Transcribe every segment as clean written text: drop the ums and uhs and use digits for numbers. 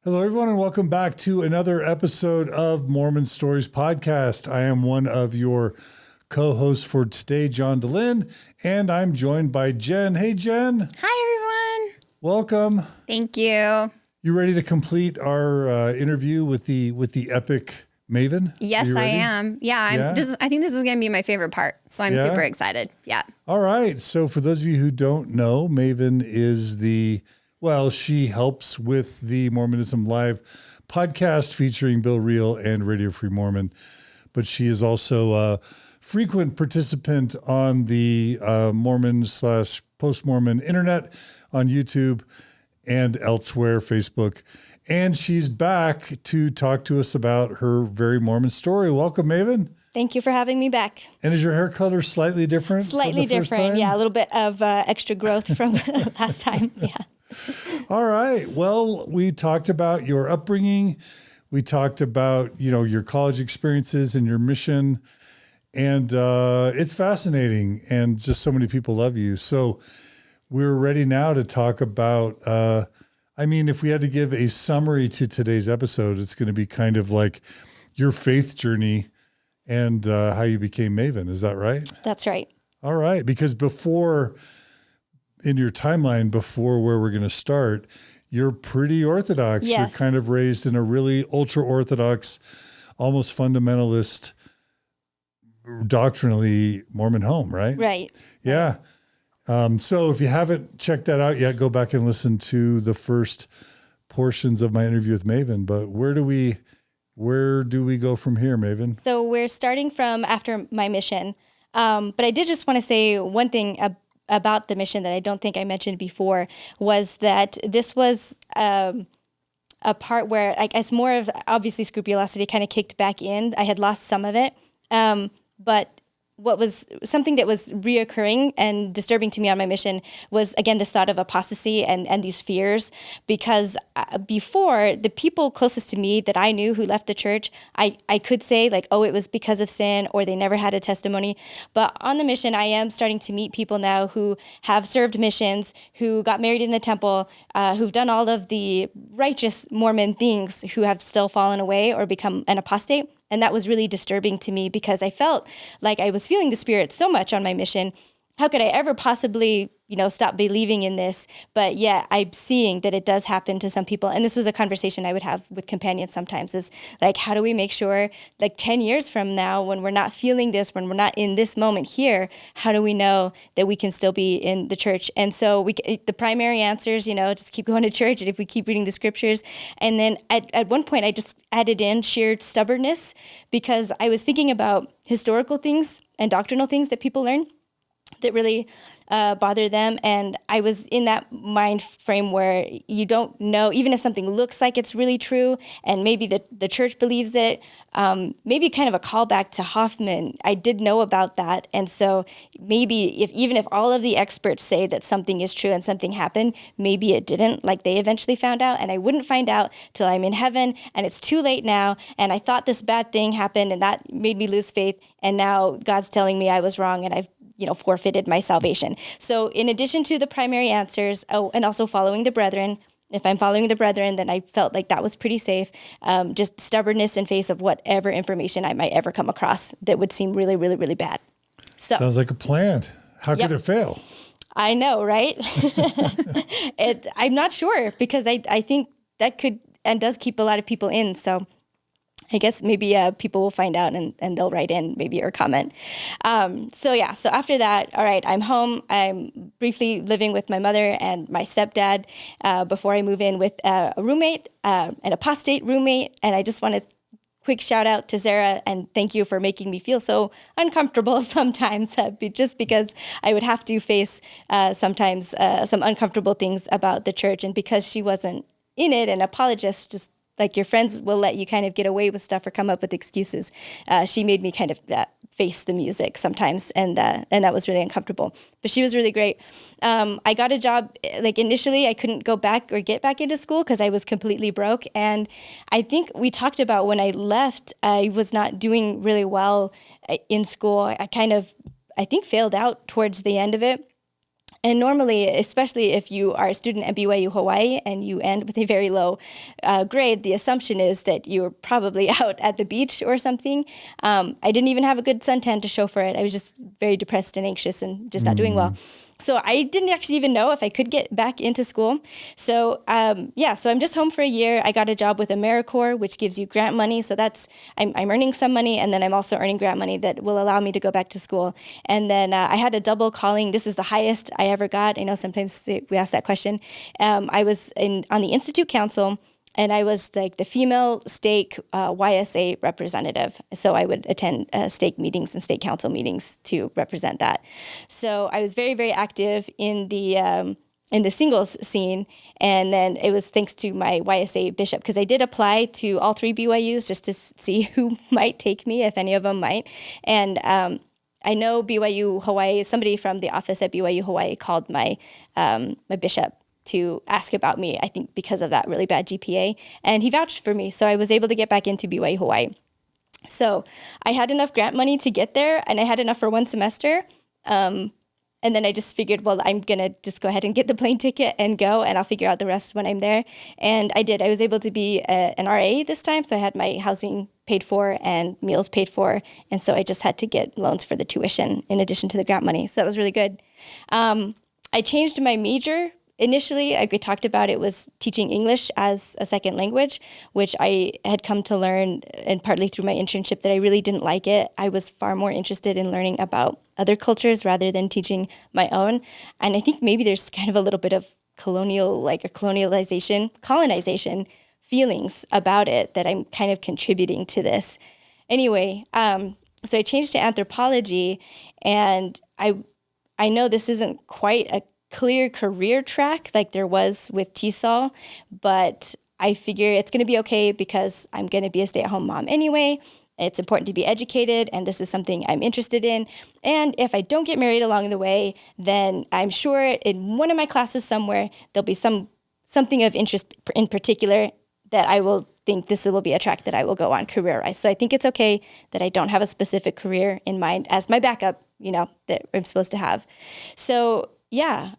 Hello, everyone, and welcome back to another episode of Mormon Stories Podcast. I am one of your co-hosts for today, John DeLynn, and I'm joined by Jen. Hey, Jen. Hi, everyone. Welcome. Thank you. You ready to complete our interview with the epic Maven? Yes, I am. Yeah, I think this is going to be my favorite part, so I'm super excited. Yeah. All right. So for those of you who don't know, Maven is she helps with the Mormonism Live podcast featuring Bill Reel and Radio Free Mormon, but she is also a frequent participant on the Mormon/post-Mormon internet on YouTube and elsewhere, Facebook. And she's back to talk to us about her very Mormon story. Welcome, Maven. Thank you for having me back. And is your hair color slightly different? Slightly different, yeah. A little bit of extra growth from last time, yeah. All right. Well, we talked about your upbringing. We talked about, your college experiences and your mission. And it's fascinating. And just so many people love you. So we're ready now to talk about, if we had to give a summary to today's episode, it's going to be kind of like your faith journey and how you became Maven. Is that right? That's right. All right. Because in your timeline before where we're going to start, you're pretty Orthodox. Yes. You're kind of raised in a really ultra-Orthodox, almost fundamentalist, doctrinally Mormon home, right? Right. Yeah. So if you haven't checked that out yet, go back and listen to the first portions of my interview with Maven. But where do we go from here, Maven? So we're starting from after my mission. But I did just want to say one thing about the mission that I don't think I mentioned before was that this was a part where, as more of, obviously, scrupulosity kind of kicked back in. I had lost some of it. But what was something that was reoccurring and disturbing to me on my mission was, again, this thought of apostasy and these fears, because before, the people closest to me that I knew who left the church, I could say it was because of sin, or they never had a testimony. But on the mission, I am starting to meet people now who have served missions, who got married in the temple, who've done all of the righteous Mormon things, who have still fallen away or become an apostate. And that was really disturbing to me because I felt like I was feeling the Spirit so much on my mission. How could I ever possibly, stop believing in this? But yeah, I'm seeing that it does happen to some people. And this was a conversation I would have with companions sometimes, is how do we make sure 10 years from now, when we're not feeling this, when we're not in this moment here, how do we know that we can still be in the church? And so the primary answers, just keep going to church, and if we keep reading the scriptures. And then at one point I just added in sheer stubbornness, because I was thinking about historical things and doctrinal things that people learn that really bother them. And I was in that mind frame where you don't know, even if something looks like it's really true, and maybe the church believes it, maybe kind of a callback to Hoffman. I did know about that. And so maybe even if all of the experts say that something is true and something happened, maybe it didn't, they eventually found out, and I wouldn't find out till I'm in heaven, and it's too late now. And I thought this bad thing happened, and that made me lose faith. And now God's telling me I was wrong, and I've forfeited my salvation. So in addition to the primary answers, and also following the brethren, if I'm following the brethren, then I felt like that was pretty safe. Just stubbornness in face of whatever information I might ever come across that would seem really, really, really bad. So sounds like a plan. How could it fail? I know, right? I'm not sure, because I think that could and does keep a lot of people in. So I guess maybe people will find out and they'll write in maybe or comment. So after that, all right, I'm home. I'm briefly living with my mother and my stepdad before I move in with a roommate, an apostate roommate. And I just want to quick shout out to Sarah and thank you for making me feel so uncomfortable sometimes, just because I would have to face sometimes some uncomfortable things about the church. And because she wasn't in it, an apologist, just your friends will let you kind of get away with stuff or come up with excuses. She made me kind of face the music sometimes, and that was really uncomfortable. But she was really great. I got a job, initially I couldn't go back or get back into school because I was completely broke. And I think we talked about when I left, I was not doing really well in school. I think failed out towards the end of it. And normally, especially if you are a student at BYU Hawaii and you end with a very low grade, the assumption is that you're probably out at the beach or something. I didn't even have a good suntan to show for it. I was just very depressed and anxious and just not doing well. So I didn't actually even know if I could get back into school. So so I'm just home for a year. I got a job with AmeriCorps, which gives you grant money. So I'm earning some money, and then I'm also earning grant money that will allow me to go back to school. And then I had a double calling. This is the highest I ever got. I know sometimes we ask that question. I was on the Institute Council, and I was like the female stake YSA representative. So I would attend stake meetings and stake council meetings to represent that. So I was very, very active in the singles scene. And then it was thanks to my YSA bishop, because I did apply to all 3 BYUs just to see who might take me, if any of them might. And I know BYU Hawaii, somebody from the office at BYU Hawaii called my bishop to ask about me, I think because of that really bad GPA. And he vouched for me. So I was able to get back into BYU Hawaii. So I had enough grant money to get there, and I had enough for 1 semester. And then I just figured, well, I'm going to just go ahead and get the plane ticket and go, and I'll figure out the rest when I'm there. And I did. I was able to be an RA this time. So I had my housing paid for and meals paid for. And so I just had to get loans for the tuition in addition to the grant money. So that was really good. I changed my major. Initially, like we talked about, it was teaching English as a second language, which I had come to learn, and partly through my internship, that I really didn't like it. I was far more interested in learning about other cultures rather than teaching my own. And I think maybe there's kind of a little bit of colonization feelings about it that I'm kind of contributing to this. Anyway, so I changed to anthropology, and I know this isn't quite a clear career track like there was with TESOL, but I figure it's going to be okay because I'm going to be a stay-at-home mom anyway. It's important to be educated, and this is something I'm interested in. And if I don't get married along the way, then I'm sure in one of my classes somewhere, there'll be something of interest in particular that I will think this will be a track that I will go on career-wise. So I think it's okay that I don't have a specific career in mind as my backup, that I'm supposed to have. So yeah,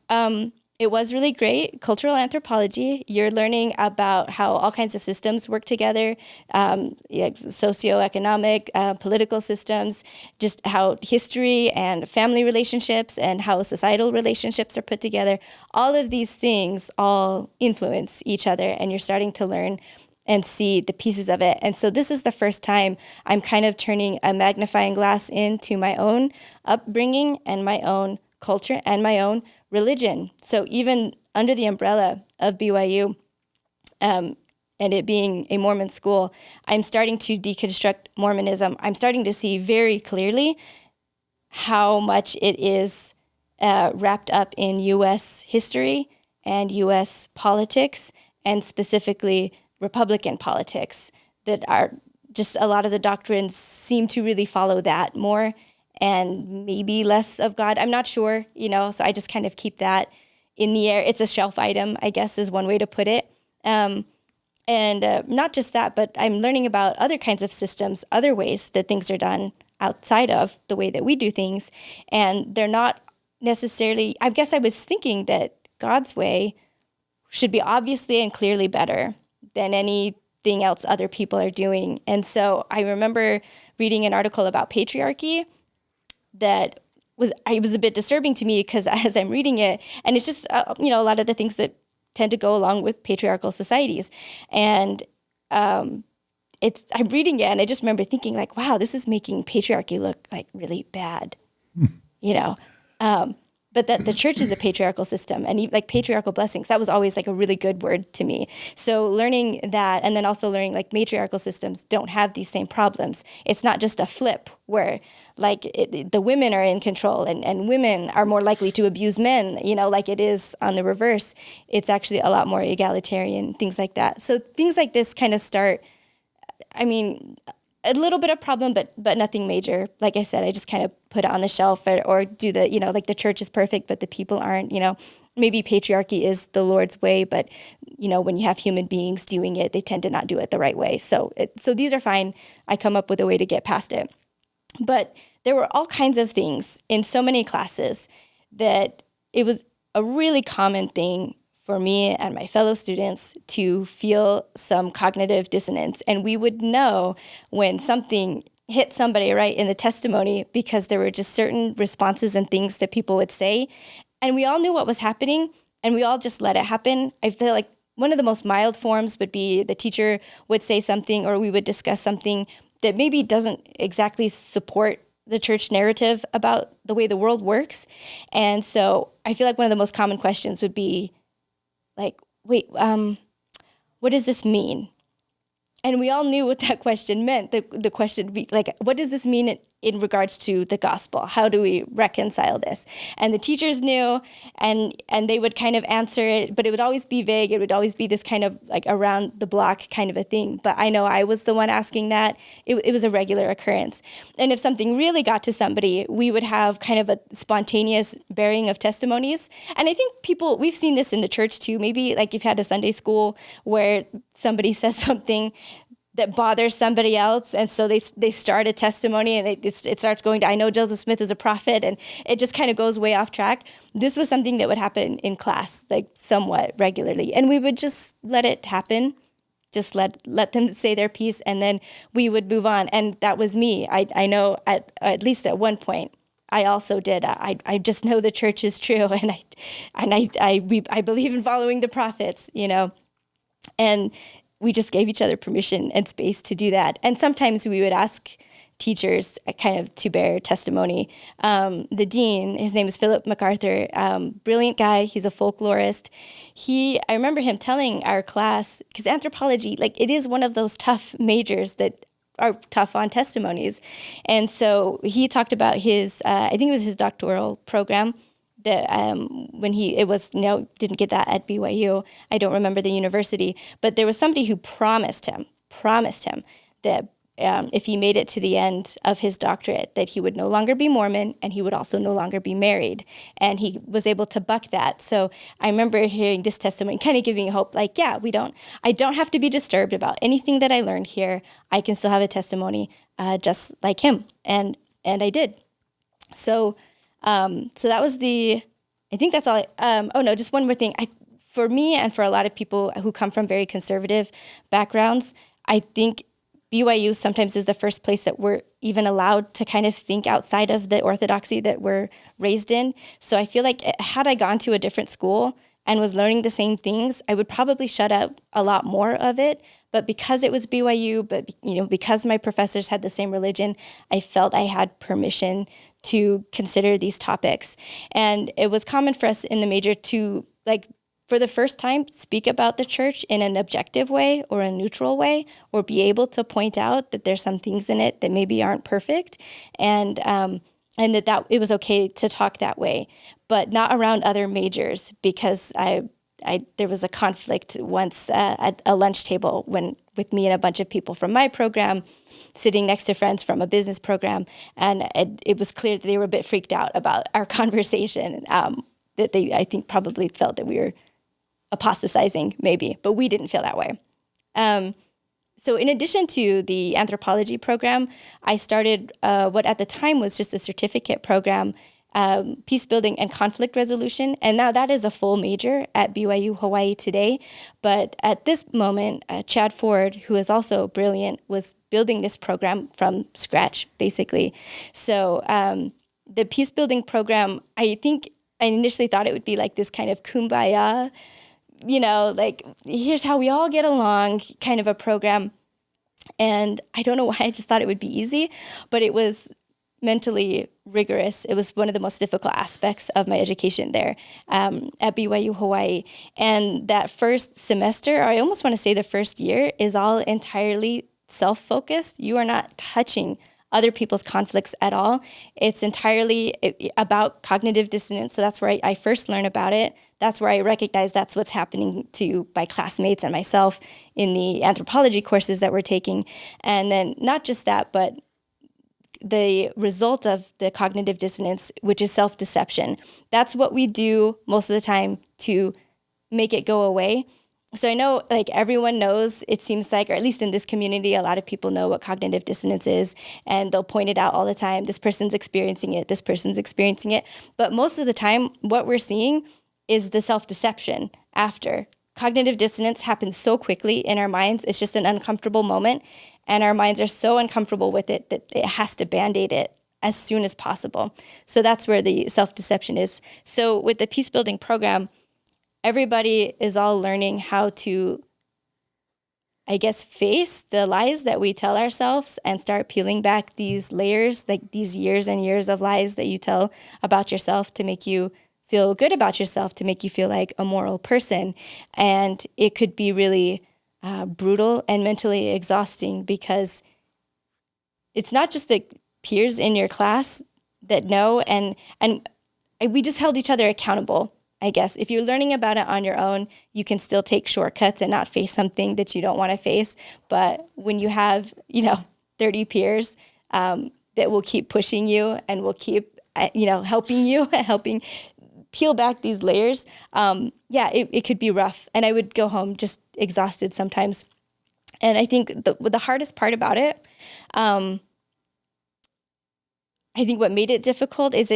it was really great. Cultural anthropology, you're learning about how all kinds of systems work together, socioeconomic, political systems, just how history and family relationships and how societal relationships are put together. All of these things all influence each other, and you're starting to learn and see the pieces of it. And so this is the first time I'm kind of turning a magnifying glass into my own upbringing and my own culture and my own religion. So even under the umbrella of BYU and it being a Mormon school, I'm starting to deconstruct Mormonism. I'm starting to see very clearly how much it is wrapped up in U.S. history and U.S. politics, and specifically Republican politics, that are just a lot of the doctrines seem to really follow that more, and maybe less of God. I'm not sure, so I just kind of keep that in the air. It's a shelf item, I guess, is one way to put it. And not just that, but I'm learning about other kinds of systems, other ways that things are done outside of the way that we do things. And they're not necessarily, I guess I was thinking that God's way should be obviously and clearly better than anything else other people are doing. And so I remember reading an article about patriarchy that was a bit disturbing to me, because as I'm reading it, and it's just, a lot of the things that tend to go along with patriarchal societies. And I'm reading it, and I just remember thinking like, wow, this is making patriarchy look like really bad, but that the church is a patriarchal system, and like patriarchal blessings, that was always like a really good word to me. So learning that, and then also learning like matriarchal systems don't have these same problems. It's not just a flip where like the women are in control and women are more likely to abuse men, like it is on the reverse. It's actually a lot more egalitarian, things like that. So things like this kind of start, a little bit of problem, but nothing major. Like I said, I just kind of put it on the shelf, or do the, like the church is perfect, but the people aren't, maybe patriarchy is the Lord's way, but when you have human beings doing it, they tend to not do it the right way. So these are fine. I come up with a way to get past it. But there were all kinds of things in so many classes that it was a really common thing for me and my fellow students to feel some cognitive dissonance. And we would know when something hit somebody right in the testimony because there were just certain responses and things that people would say. And we all knew what was happening and we all just let it happen. I feel like one of the most mild forms would be the teacher would say something or we would discuss something that maybe doesn't exactly support the church narrative about the way the world works. And so I feel like one of the most common questions would be like, wait, what does this mean? And we all knew what that question meant. The question would be like, what does this mean in regards to the gospel? How do we reconcile this? And the teachers knew, and they would kind of answer it, but it would always be vague. It would always be this kind of like around the block kind of a thing. But I know I was the one asking that. It was a regular occurrence. And if something really got to somebody, we would have kind of a spontaneous bearing of testimonies. And I think we've seen this in the church too. Maybe like you've had a Sunday school where somebody says something that bothers somebody else, and so they start a testimony, and it starts going to, I know Joseph Smith is a prophet, and it just kind of goes way off track. This was something that would happen in class, like somewhat regularly, and we would just let it happen, just let them say their piece, and then we would move on. And that was me. I know at least at one point, I also did. I just know the church is true, and I believe in following the prophets, and we just gave each other permission and space to do that. And sometimes we would ask teachers kind of to bear testimony. The dean, his name is Philip MacArthur, brilliant guy. He's a folklorist. I remember him telling our class, because anthropology, like it is one of those tough majors that are tough on testimonies. And so he talked about his, I think it was his doctoral program, that didn't get that at BYU. I don't remember the university, but there was somebody who promised him that if he made it to the end of his doctorate, that he would no longer be Mormon and he would also no longer be married. And he was able to buck that. So I remember hearing this testimony, kind of giving hope, like, yeah, I don't have to be disturbed about anything that I learned here. I can still have a testimony just like him. And I did. So that was I think that's all. Just one more thing. For me and for a lot of people who come from very conservative backgrounds, I think BYU sometimes is the first place that we're even allowed to kind of think outside of the orthodoxy that we're raised in. So I feel like had I gone to a different school and was learning the same things, I would probably shut up a lot more of it. But because it was BYU, because my professors had the same religion, I felt I had permission to consider these topics. And it was common for us in the major to, for the first time, speak about the church in an objective way or a neutral way, or be able to point out that there's some things in it that maybe aren't perfect, and that it was okay to talk that way, but not around other majors, because there was a conflict once at a lunch table with me and a bunch of people from my program sitting next to friends from a business program, and it was clear that they were a bit freaked out about our conversation, that they, I think, probably felt that we were apostatizing, maybe, but we didn't feel that way. So in addition to the anthropology program, I started what at the time was just a certificate program, peace building and conflict resolution. And now that is a full major at BYU Hawaii today. But at this moment, Chad Ford, who is also brilliant, was building this program from scratch, basically. So the peace building program, I think I initially thought it would be like this kind of kumbaya, here's how we all get along kind of a program. And I don't know why, I just thought it would be easy, but it was mentally rigorous. It was one of the most difficult aspects of my education there at BYU Hawaii. And that first semester, or I almost want to say the first year, is all entirely self-focused. You are not touching other people's conflicts at all. It's entirely about cognitive dissonance. So that's where I first learned about it. That's where I recognize that's what's happening to my classmates and myself in the anthropology courses that we're taking. And then not just that, but the result of the cognitive dissonance, which is self-deception. That's what we do most of the time to make it go away. So I know everyone knows, it seems like, or at least in this community, a lot of people know what cognitive dissonance is, and they'll point it out all the time. This person's experiencing it, this person's experiencing it. But most of the time, what we're seeing is the self-deception after. Cognitive dissonance happens so quickly in our minds. It's just an uncomfortable moment. And our minds are so uncomfortable with it that it has to Band-Aid it as soon as possible. So that's where the self-deception is. So with the peace building program, everybody is all learning how to, I guess, face the lies that we tell ourselves and start peeling back these layers, like these years and years of lies that you tell about yourself to make you feel good about yourself, to make you feel like a moral person. And it could be really brutal and mentally exhausting, because it's not just the peers in your class that know, and we just held each other accountable, I guess. If you're learning about it on your own, you can still take shortcuts and not face something that you don't want to face. But when you have, 30 peers that will keep pushing you and will keep, helping you, helping peel back these layers, it could be rough. And I would go home just exhausted sometimes. And I think the hardest part about it, I think what made it difficult is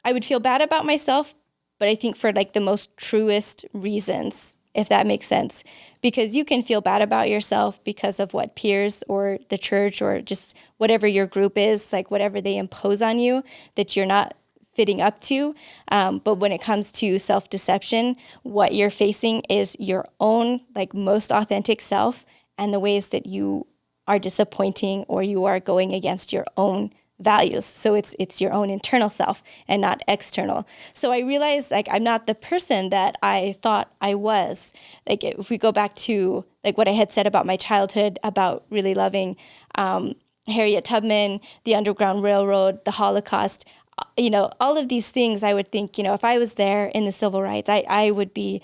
I would feel bad about myself, but I think for like the most truest reasons, if that makes sense. Because you can feel bad about yourself because of what peers or the church or just whatever your group is, like whatever they impose on you that you're not fitting up to. But when it comes to self-deception, what you're facing is your own, like, most authentic self and the ways that you are disappointing or you are going against your own values. So it's your own internal self and not external. So I realized, like, I'm not the person that I thought I was. Like, if we go back to like what I had said about my childhood, about really loving Harriet Tubman, the Underground Railroad, the Holocaust, all of these things, I would think, if I was there in the civil rights, I would be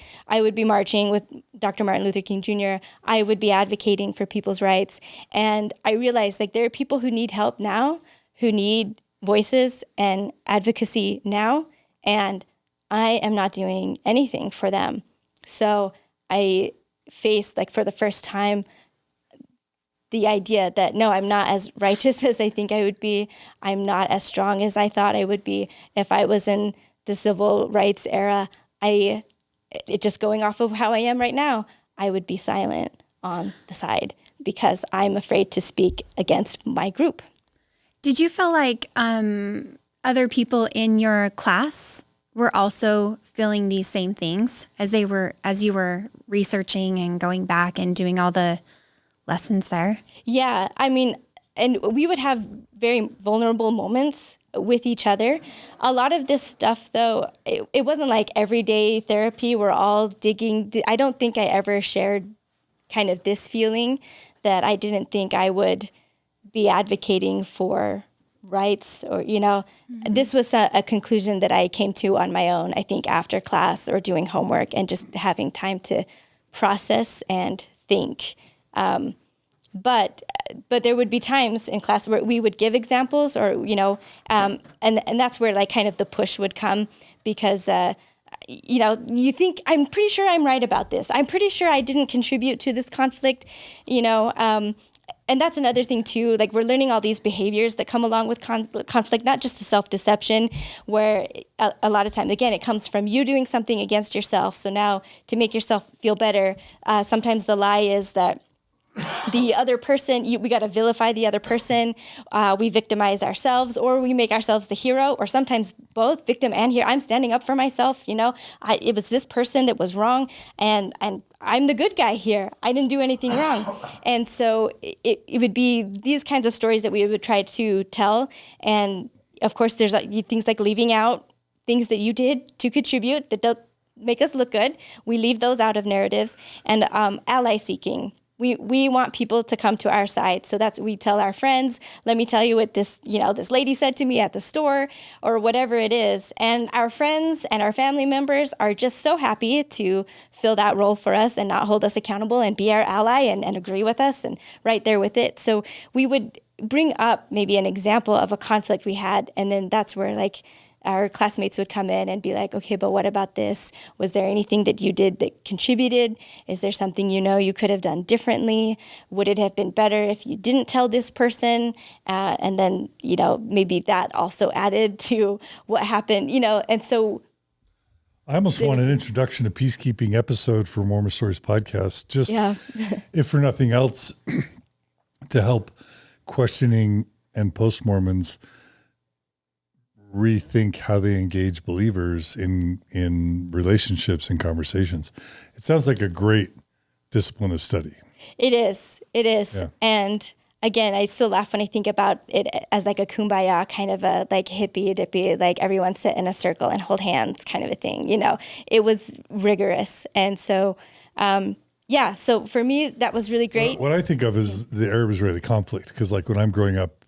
marching with Dr. Martin Luther King Jr. I would be advocating for people's rights. And I realized, like, there are people who need help now, who need voices and advocacy now, and I am not doing anything for them. So I faced, like, for the first time, the idea that, no, I'm not as righteous as I think I would be. I'm not as strong as I thought I would be. If I was in the civil rights era, just going off of how I am right now, I would be silent on the side because I'm afraid to speak against my group. Did you feel like other people in your class were also feeling these same things as you were researching and going back and doing all the lessons there? Yeah, I mean, and we would have very vulnerable moments with each other. A lot of this stuff, though, it wasn't like everyday therapy. We're all digging. I don't think I ever shared kind of this feeling that I didn't think I would be advocating for rights or, This was a conclusion that I came to on my own, I think, after class or doing homework and just having time to process and think. But there would be times in class where we would give examples or, and that's where, like, kind of the push would come because, you think, I'm pretty sure I'm right about this. I'm pretty sure I didn't contribute to this conflict, and that's another thing too, like, we're learning all these behaviors that come along with conflict, not just the self-deception, where a lot of times, again, it comes from you doing something against yourself. So now to make yourself feel better, sometimes the lie is that the other person, we got to vilify the other person. We victimize ourselves, or we make ourselves the hero, or sometimes both, victim and hero. I'm standing up for myself. It was this person that was wrong, and I'm the good guy here. I didn't do anything wrong. And so it would be these kinds of stories that we would try to tell. And of course, there's things like leaving out things that you did to contribute that don't make us look good. We leave those out of narratives. And ally seeking. We want people to come to our side. So we tell our friends, let me tell you what this lady said to me at the store or whatever it is. And our friends and our family members are just so happy to fill that role for us and not hold us accountable and be our ally and agree with us and right there with it. So we would bring up maybe an example of a conflict we had. And then that's where, like, our classmates would come in and be like, okay, but what about this? Was there anything that you did that contributed? Is there something you could have done differently? Would it have been better if you didn't tell this person? And then, maybe that also added to what happened, and so I almost want an introduction to peacekeeping episode for Mormon Stories podcast, just if for nothing else, to help questioning and post-Mormons rethink how they engage believers in relationships and conversations. It sounds like a great discipline of study. It is. Yeah. And again, I still laugh when I think about it as like a kumbaya, kind of a like hippie dippy, like everyone sit in a circle and hold hands kind of a thing. It was rigorous. And so, so for me, that was really great. What I think of is the Arab-Israeli conflict, because like when I'm growing up,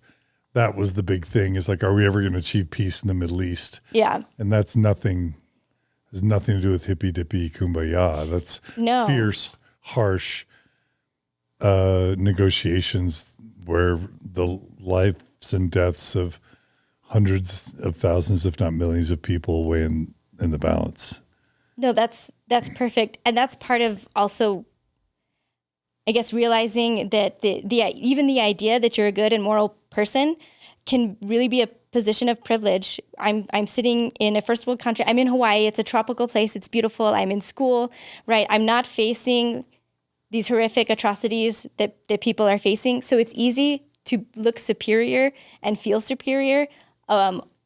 that was the big thing, is like, are we ever going to achieve peace in the Middle East? Yeah. And that's has nothing to do with hippie dippy kumbaya. That's fierce, harsh negotiations where the lives and deaths of hundreds of thousands, if not millions of people weigh in the balance. No, that's perfect. And that's part of also, I guess, realizing that even the idea that you're a good and moral person can really be a position of privilege. I'm sitting in a first world country. I'm in Hawaii. It's a tropical place. It's beautiful. I'm in school, right? I'm not facing these horrific atrocities that people are facing. So it's easy to look superior and feel superior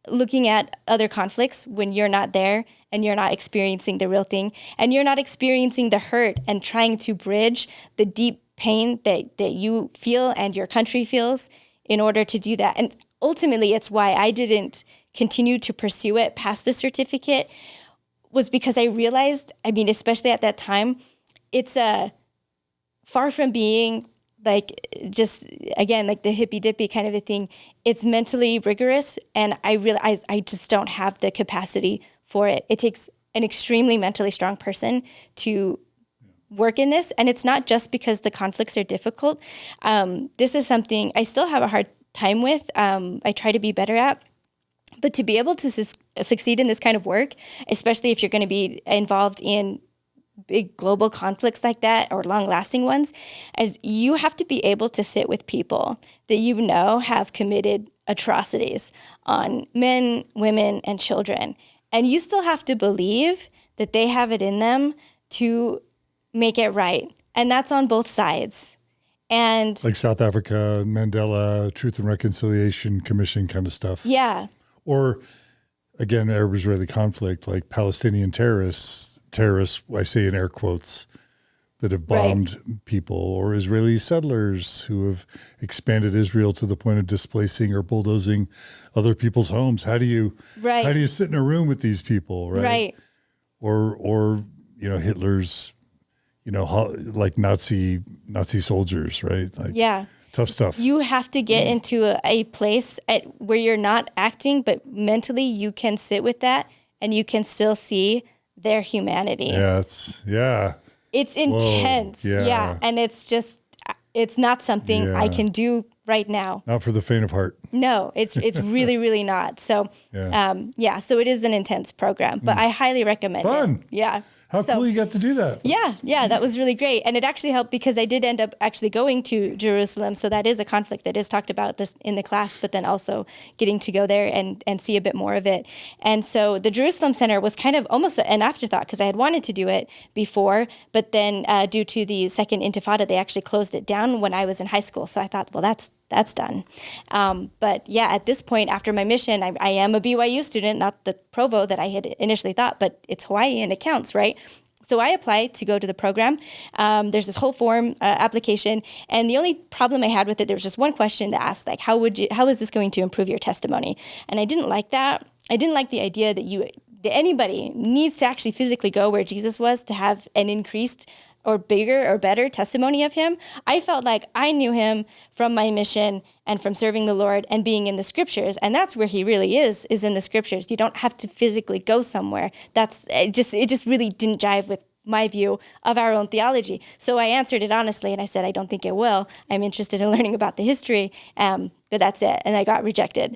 looking at other conflicts when you're not there and you're not experiencing the real thing and you're not experiencing the hurt and trying to bridge the deep pain that you feel and your country feels in order to do that. And ultimately, it's why I didn't continue to pursue it past the certificate, was because I realized, especially at that time, it's far from being like just, again, like the hippy dippy kind of a thing. It's mentally rigorous, and I realized I just don't have the capacity for it. It takes an extremely mentally strong person to work in this, and it's not just because the conflicts are difficult. This is something I still have a hard time with. I try to be better at, but to be able to succeed in this kind of work, especially if you're going to be involved in big global conflicts like that or long-lasting ones, as you have to be able to sit with people that have committed atrocities on men, women, and children, and you still have to believe that they have it in them to make it right. And that's on both sides. And like South Africa, Mandela, Truth and Reconciliation Commission kind of stuff. Yeah. Or again, Arab-Israeli conflict, like Palestinian terrorists, I say in air quotes, that have bombed people, or Israeli settlers who have expanded Israel to the point of displacing or bulldozing other people's homes. How do you sit in a room with these people, right? Right. Or Hitler's, like Nazi soldiers, right? Like, tough stuff. You have to get into a place where you're not acting, but mentally you can sit with that and you can still see their humanity. It's intense. Yeah. And it's not something I can do right now. Not for the faint of heart. No, it's really, really not. So, so it is an intense program, but I highly recommend Fun. it. Yeah. How cool you got to do that. Yeah, that was really great. And it actually helped because I did end up actually going to Jerusalem. So that is a conflict that is talked about just in the class, but then also getting to go there and see a bit more of it. And so the Jerusalem Center was kind of almost an afterthought because I had wanted to do it before, but then due to the second intifada, they actually closed it down when I was in high school. So I thought, well, that's done. But at this point, after my mission, I am a BYU student, not the Provo that I had initially thought, but it's Hawaii and it counts, right? So I applied to go to the program. There's this whole form application, and the only problem I had with it, there was just one question to ask, like, how is this going to improve your testimony? And I didn't like that. I didn't like the idea that anybody needs to actually physically go where Jesus was to have an increased or bigger or better testimony of him. I felt like I knew him from my mission and from serving the Lord and being in the scriptures. And that's where he really is in the scriptures. You don't have to physically go somewhere. It just really didn't jive with my view of our own theology. So I answered it honestly and I said, I don't think it will. I'm interested in learning about the history, but that's it. And I got rejected.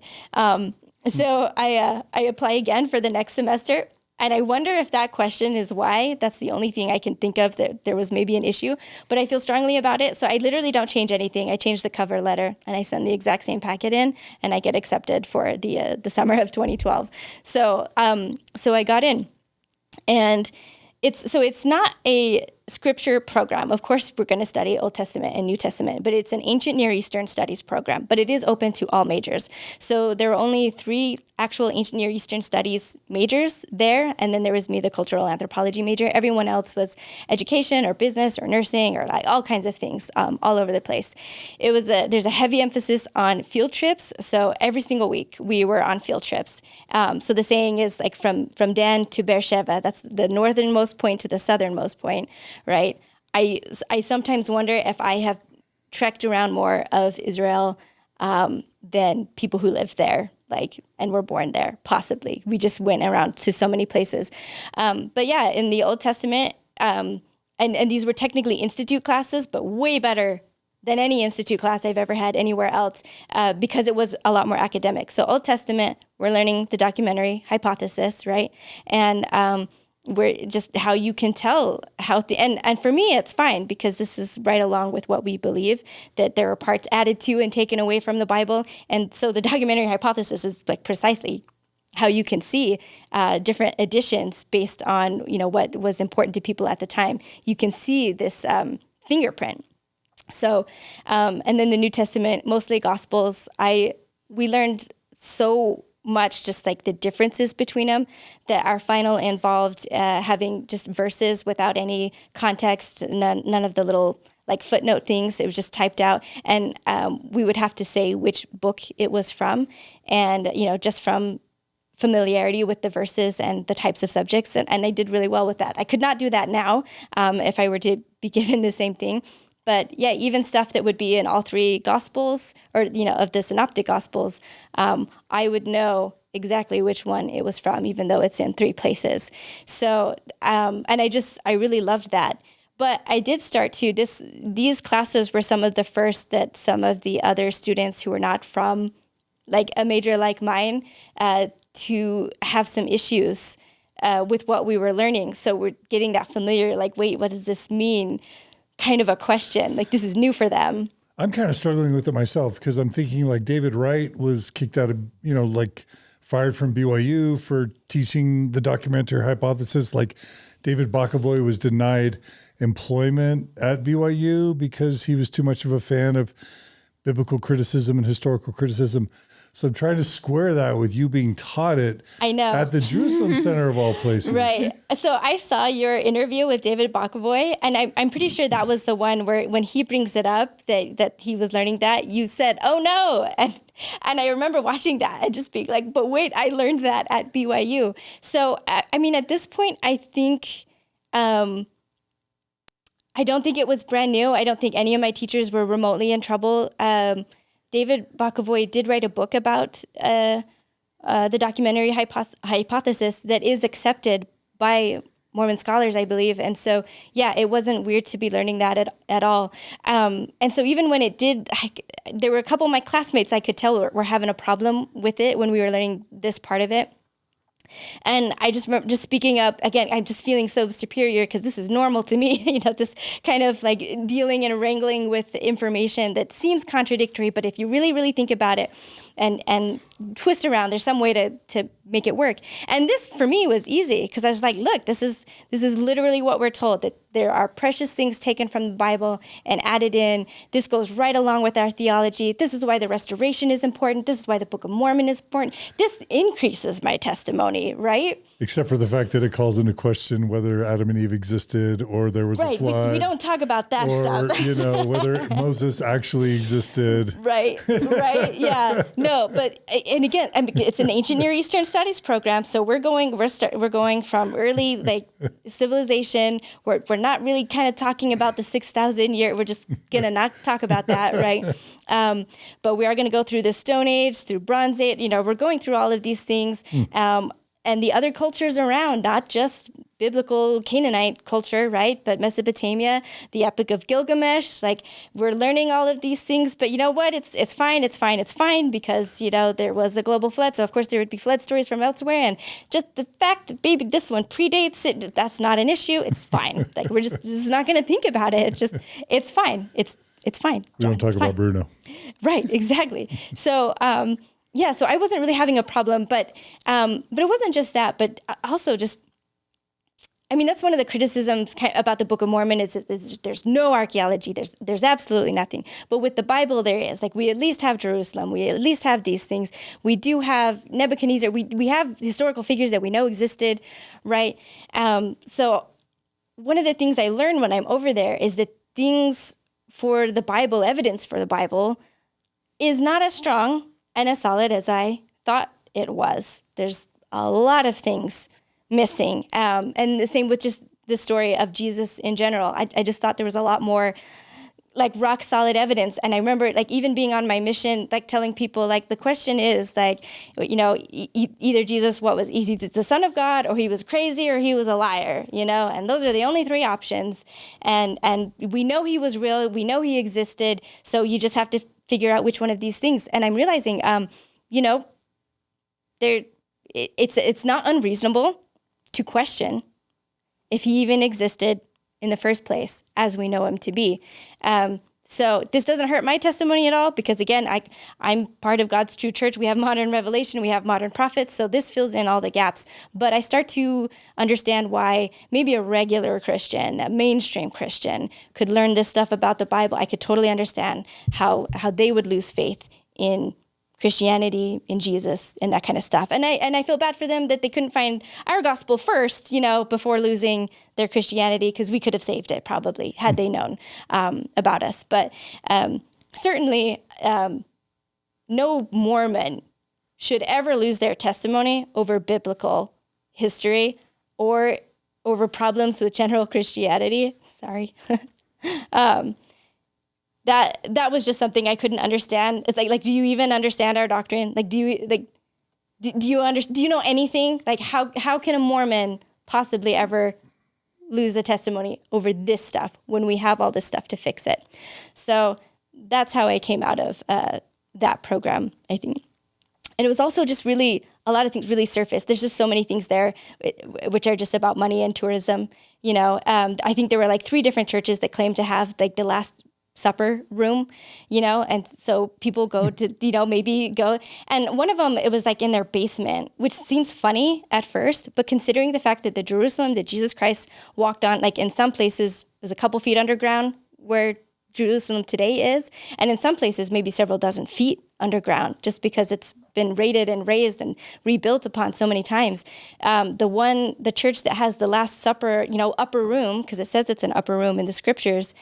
So I apply again for the next semester. And I wonder if that question is why. That's the only thing I can think of that there was maybe an issue. But I feel strongly about it. So I literally don't change anything. I change the cover letter and I send the exact same packet in and I get accepted for the summer of 2012. So I got in. And it's not a scripture program. Of course, we're going to study Old Testament and New Testament, but it's an ancient Near Eastern studies program, but it is open to all majors. So there were only 3 actual ancient Near Eastern studies majors there, and then there was me, the cultural anthropology major. Everyone else was education or business or nursing or like all kinds of things all over the place. There's a heavy emphasis on field trips. So every single week we were on field trips. So the saying is like from Dan to Beersheba, that's the northernmost point to the southernmost point. Right. I sometimes wonder if I have trekked around more of Israel than people who live there, and were born there, possibly. We just went around to so many places. But yeah, in the Old Testament, and these were technically institute classes, but way better than any institute class I've ever had anywhere else because it was a lot more academic. So Old Testament, we're learning the documentary hypothesis, right? And where just how you can tell and for me it's fine because this is right along with what we believe, that there are parts added to and taken away from the Bible. And so the documentary hypothesis is like precisely how you can see different additions based on what was important to people at the time. You can see this fingerprint. So and then the New Testament, mostly Gospels, we learned so much just like the differences between them, that our final involved having just verses without any context, none of the little like footnote things. It was just typed out, and we would have to say which book it was from, and just from familiarity with the verses and the types of subjects, and I did really well with that. I could not do that now if I were to be given the same thing. But yeah, even stuff that would be in all 3 Gospels or, of the Synoptic Gospels, I would know exactly which one it was from, even though it's in 3 places. So, and I really loved that. But I did start to, these classes were some of the first that some of the other students who were not from like a major like mine to have some issues with what we were learning. So we're getting that familiar, like, wait, what does this mean? Kind of a question, like this is new for them. I'm kind of struggling with it myself because I'm thinking like David Wright was kicked out of, fired from BYU for teaching the documentary hypothesis. Like David Bokovoy was denied employment at BYU because he was too much of a fan of biblical criticism and historical criticism. So I'm trying to square that with you being taught it at the Jerusalem Center of all places. Right. So I saw your interview with David Bokovoy, and I'm pretty sure that was the one where when he brings it up that he was learning that, you said, oh no. And I remember watching that and just being like, but wait, I learned that at BYU. So, I mean, at this point, I think, I don't think it was brand new. I don't think any of my teachers were remotely in trouble. David Bokovoy did write a book about the documentary hypothesis that is accepted by Mormon scholars, I believe. And so, yeah, it wasn't weird to be learning that at all. And so even when it did, there were a couple of my classmates I could tell were having a problem with it when we were learning this part of it. And I just remember just speaking up again, I'm just feeling so superior because this is normal to me, this kind of like dealing and wrangling with information that seems contradictory. But if you really, really think about it and twist around, there's some way to make it work. And this for me was easy because I was like, look, this is literally what we're told, that there are precious things taken from the Bible and added in. This goes right along with our theology. This is why the restoration is important. This is why the Book of Mormon is important. This increases my testimony, right? Except for the fact that it calls into question whether Adam and Eve existed or there was a flood. We don't talk about that stuff. Whether Moses actually existed. Right, yeah. No, but, and again, it's an ancient Near Eastern studies program, so we're going from early civilization. We're not really kind of talking about the 6,000 year. We're just gonna not talk about that, right? But we are going to go through the Stone Age, through Bronze Age. We're going through all of these things, and the other cultures around, not just biblical Canaanite culture, right? But Mesopotamia, the Epic of Gilgamesh, like we're learning all of these things, but you know what? It's fine because, you know, there was a global flood. So of course there would be flood stories from elsewhere. And just the fact that maybe this one predates it, that's not an issue. It's fine. Like we're just not going to think about it. It's fine. It's fine. We don't talk about Bruno. Right. Exactly. So, so I wasn't really having a problem, but it wasn't just that, but also just, I mean, that's one of the criticisms about the Book of Mormon is there's no archaeology. There's absolutely nothing. But with the Bible, there is. Like, we at least have Jerusalem. We at least have these things. We do have Nebuchadnezzar. We have historical figures that we know existed, right? So one of the things I learned when I'm over there is that things for the Bible, evidence for the Bible, is not as strong and as solid as I thought it was. There's a lot of things missing. And the same with just the story of Jesus in general. I just thought there was a lot more like rock solid evidence. And I remember like even being on my mission, like telling people like the question is like, you know, either Jesus, he's either the Son of God or he was crazy or he was a liar, you know, and those are the only three options. And we know he was real. We know he existed. So you just have to figure out which one of these things. And I'm realizing, you know, it's not unreasonable to question if he even existed in the first place as we know him to be. So this doesn't hurt my testimony at all because, again, I'm part of God's true church. We have modern revelation. We have modern prophets. So this fills in all the gaps. But I start to understand why maybe a regular Christian, a mainstream Christian, could learn this stuff about the Bible. I could totally understand how they would lose faith in Christianity, in Jesus, and that kind of stuff. And I feel bad for them that they couldn't find our gospel first, you know, before losing their Christianity, because we could have saved it probably had they known about us. But certainly no Mormon should ever lose their testimony over biblical history or over problems with general Christianity. Sorry. That was just something I couldn't understand. It's like, do you even understand our doctrine? Like, do you know anything? Like, how can a Mormon possibly ever lose a testimony over this stuff when we have all this stuff to fix it? So that's how I came out of that program, I think. And it was also just really, a lot of things really surfaced. There's just so many things there, which are just about money and tourism. You know, I think there were like 3 different churches that claimed to have like the Last Supper room, you know, and so people go to, you know, maybe go. And one of them, it was like in their basement, which seems funny at first, but considering the fact that the Jerusalem that Jesus Christ walked on, like in some places, was a couple feet underground where Jerusalem today is, and in some places, maybe several dozen feet underground, just because it's been raided and razed and rebuilt upon so many times. The church that has the Last Supper, you know, upper room, because it says it's an upper room in the scriptures,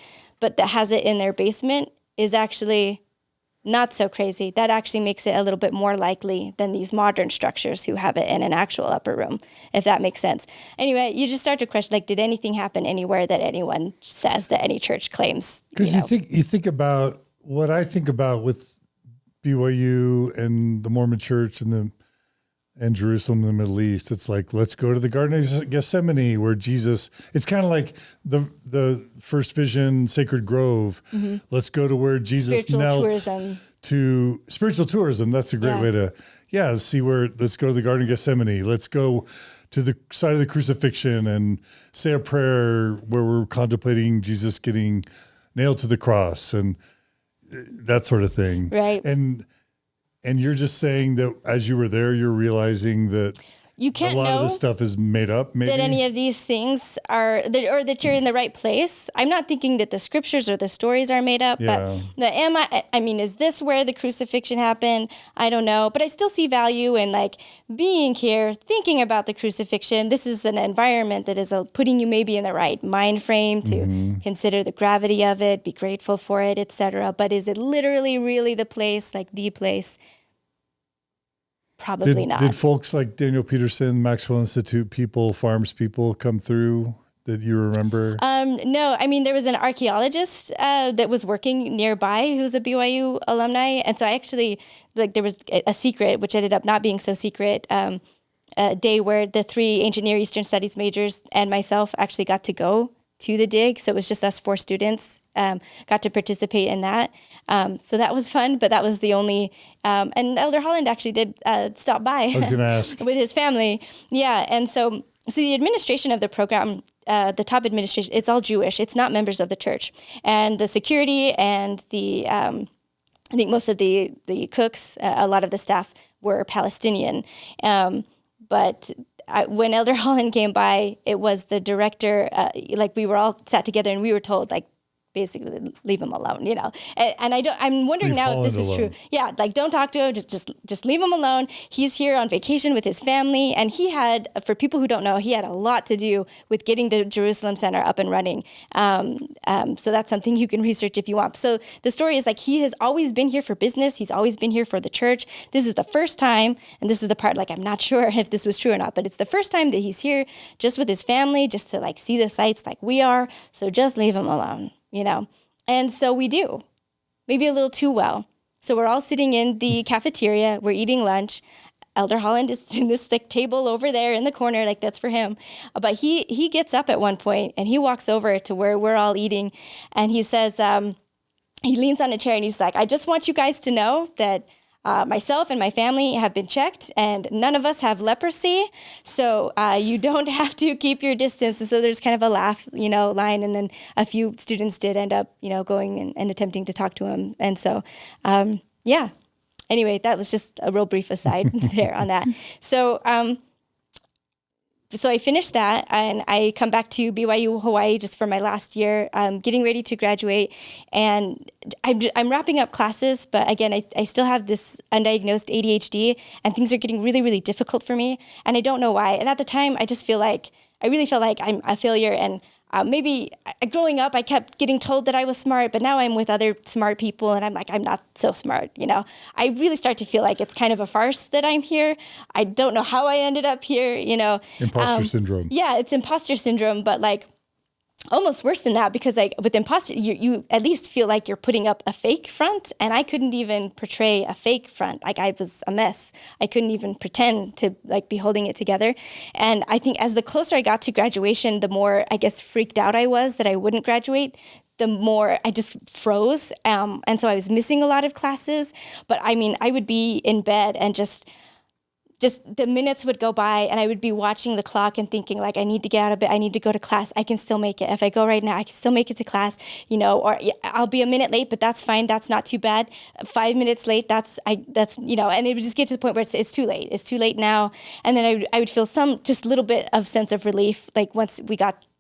but that has it in their basement is actually not so crazy. That actually makes it a little bit more likely than these modern structures who have it in an actual upper room, if that makes sense. Anyway, you just start to question, like, did anything happen anywhere that anyone says that any church claims? Because you think about what I think about with BYU and the Mormon Church and Jerusalem in the Middle East. It's like, let's go to the Garden of Gethsemane where Jesus, it's kind of like the first vision, Sacred Grove. Mm-hmm. Let's go to where Jesus knelt to spiritual tourism. That's a great way to, let's go to the Garden of Gethsemane. Let's go to the site of the crucifixion and say a prayer where we're contemplating Jesus getting nailed to the cross and that sort of thing. Right. And you're just saying that as you were there, you're realizing that you can't a lot know of this stuff is made up, maybe? That any of these things are, or that you're in the right place. I'm not thinking that the scriptures or the stories are made up, but is this where the crucifixion happened? I don't know, but I still see value in like being here, thinking about the crucifixion. This is an environment that is putting you maybe in the right mind frame to consider the gravity of it, be grateful for it, etc. But is it literally really the place, like the place? Probably not. Did folks like Daniel Peterson, Maxwell Institute people, farms people come through that you remember? No, I mean, there was an archaeologist that was working nearby who was a BYU alumni. And so I actually, there was a secret, which ended up not being so secret, day where the 3 ancient Near Eastern studies majors and myself actually got to go to the dig. So it was just us 4 students got to participate in that. So that was fun, but that was the only, and Elder Holland actually did stop by. I was going to ask. With his family. Yeah. And so the administration of the program, the top administration, it's all Jewish. It's not members of the church. And the security and the, I think most of the cooks, a lot of the staff were Palestinian. But when Elder Holland came by, it was the director, like we were all sat together and we were told, like, basically leave him alone, and I'm wondering Leave now Holland if this is alone. true. Yeah, like don't talk to him, just leave him alone. He's here on vacation with his family, and he had, for people who don't know, he had a lot to do with getting the Jerusalem Center up and running. So that's something you can research if you want. So the story is like he has always been here for business. He's always been here for the church. This is the first time, and this is the part, like, I'm not sure if this was true or not, but it's the first time that he's here just with his family, just to like see the sights like we are. So just leave him alone. And so we do, maybe a little too well. So we're all sitting in the cafeteria, we're eating lunch. Elder Holland is in this like table over there in the corner, like that's for him. But he gets up at one point and he walks over to where we're all eating, and he says, he leans on a chair and he's like, I just want you guys to know that myself and my family have been checked and none of us have leprosy. So you don't have to keep your distance. And so there's kind of a laugh, line. And then a few students did end up, going and attempting to talk to him. And so, yeah. Anyway, that was just a real brief aside there on that. So, so I finished that and I come back to BYU Hawaii just for my last year, getting ready to graduate. And I'm wrapping up classes, but again, I still have this undiagnosed ADHD and things are getting really, really difficult for me. And I don't know why. And at the time, I really felt like I'm a failure. And maybe growing up, I kept getting told that I was smart, but now I'm with other smart people and I'm like, I'm not so smart, I really start to feel like it's kind of a farce that I'm here. I don't know how I ended up here, Imposter syndrome. Yeah, it's imposter syndrome, but like almost worse than that, because like with imposter, you at least feel like you're putting up a fake front, and I couldn't even portray a fake front. Like I was a mess. I couldn't even pretend to like be holding it together. And I think as the closer I got to graduation, the more I guess freaked out I was that I wouldn't graduate, the more I just froze. And so I was missing a lot of classes, but I mean, I would be in bed and just the minutes would go by and I would be watching the clock and thinking like, I need to get out of bed. I need to go to class. I can still make it. If I go right now, I can still make it to class, or I'll be a minute late, but that's fine. That's not too bad. 5 minutes late. That's, and it would just get to the point where it's too late. It's too late now. And then I would feel some just little bit of sense of relief. Like once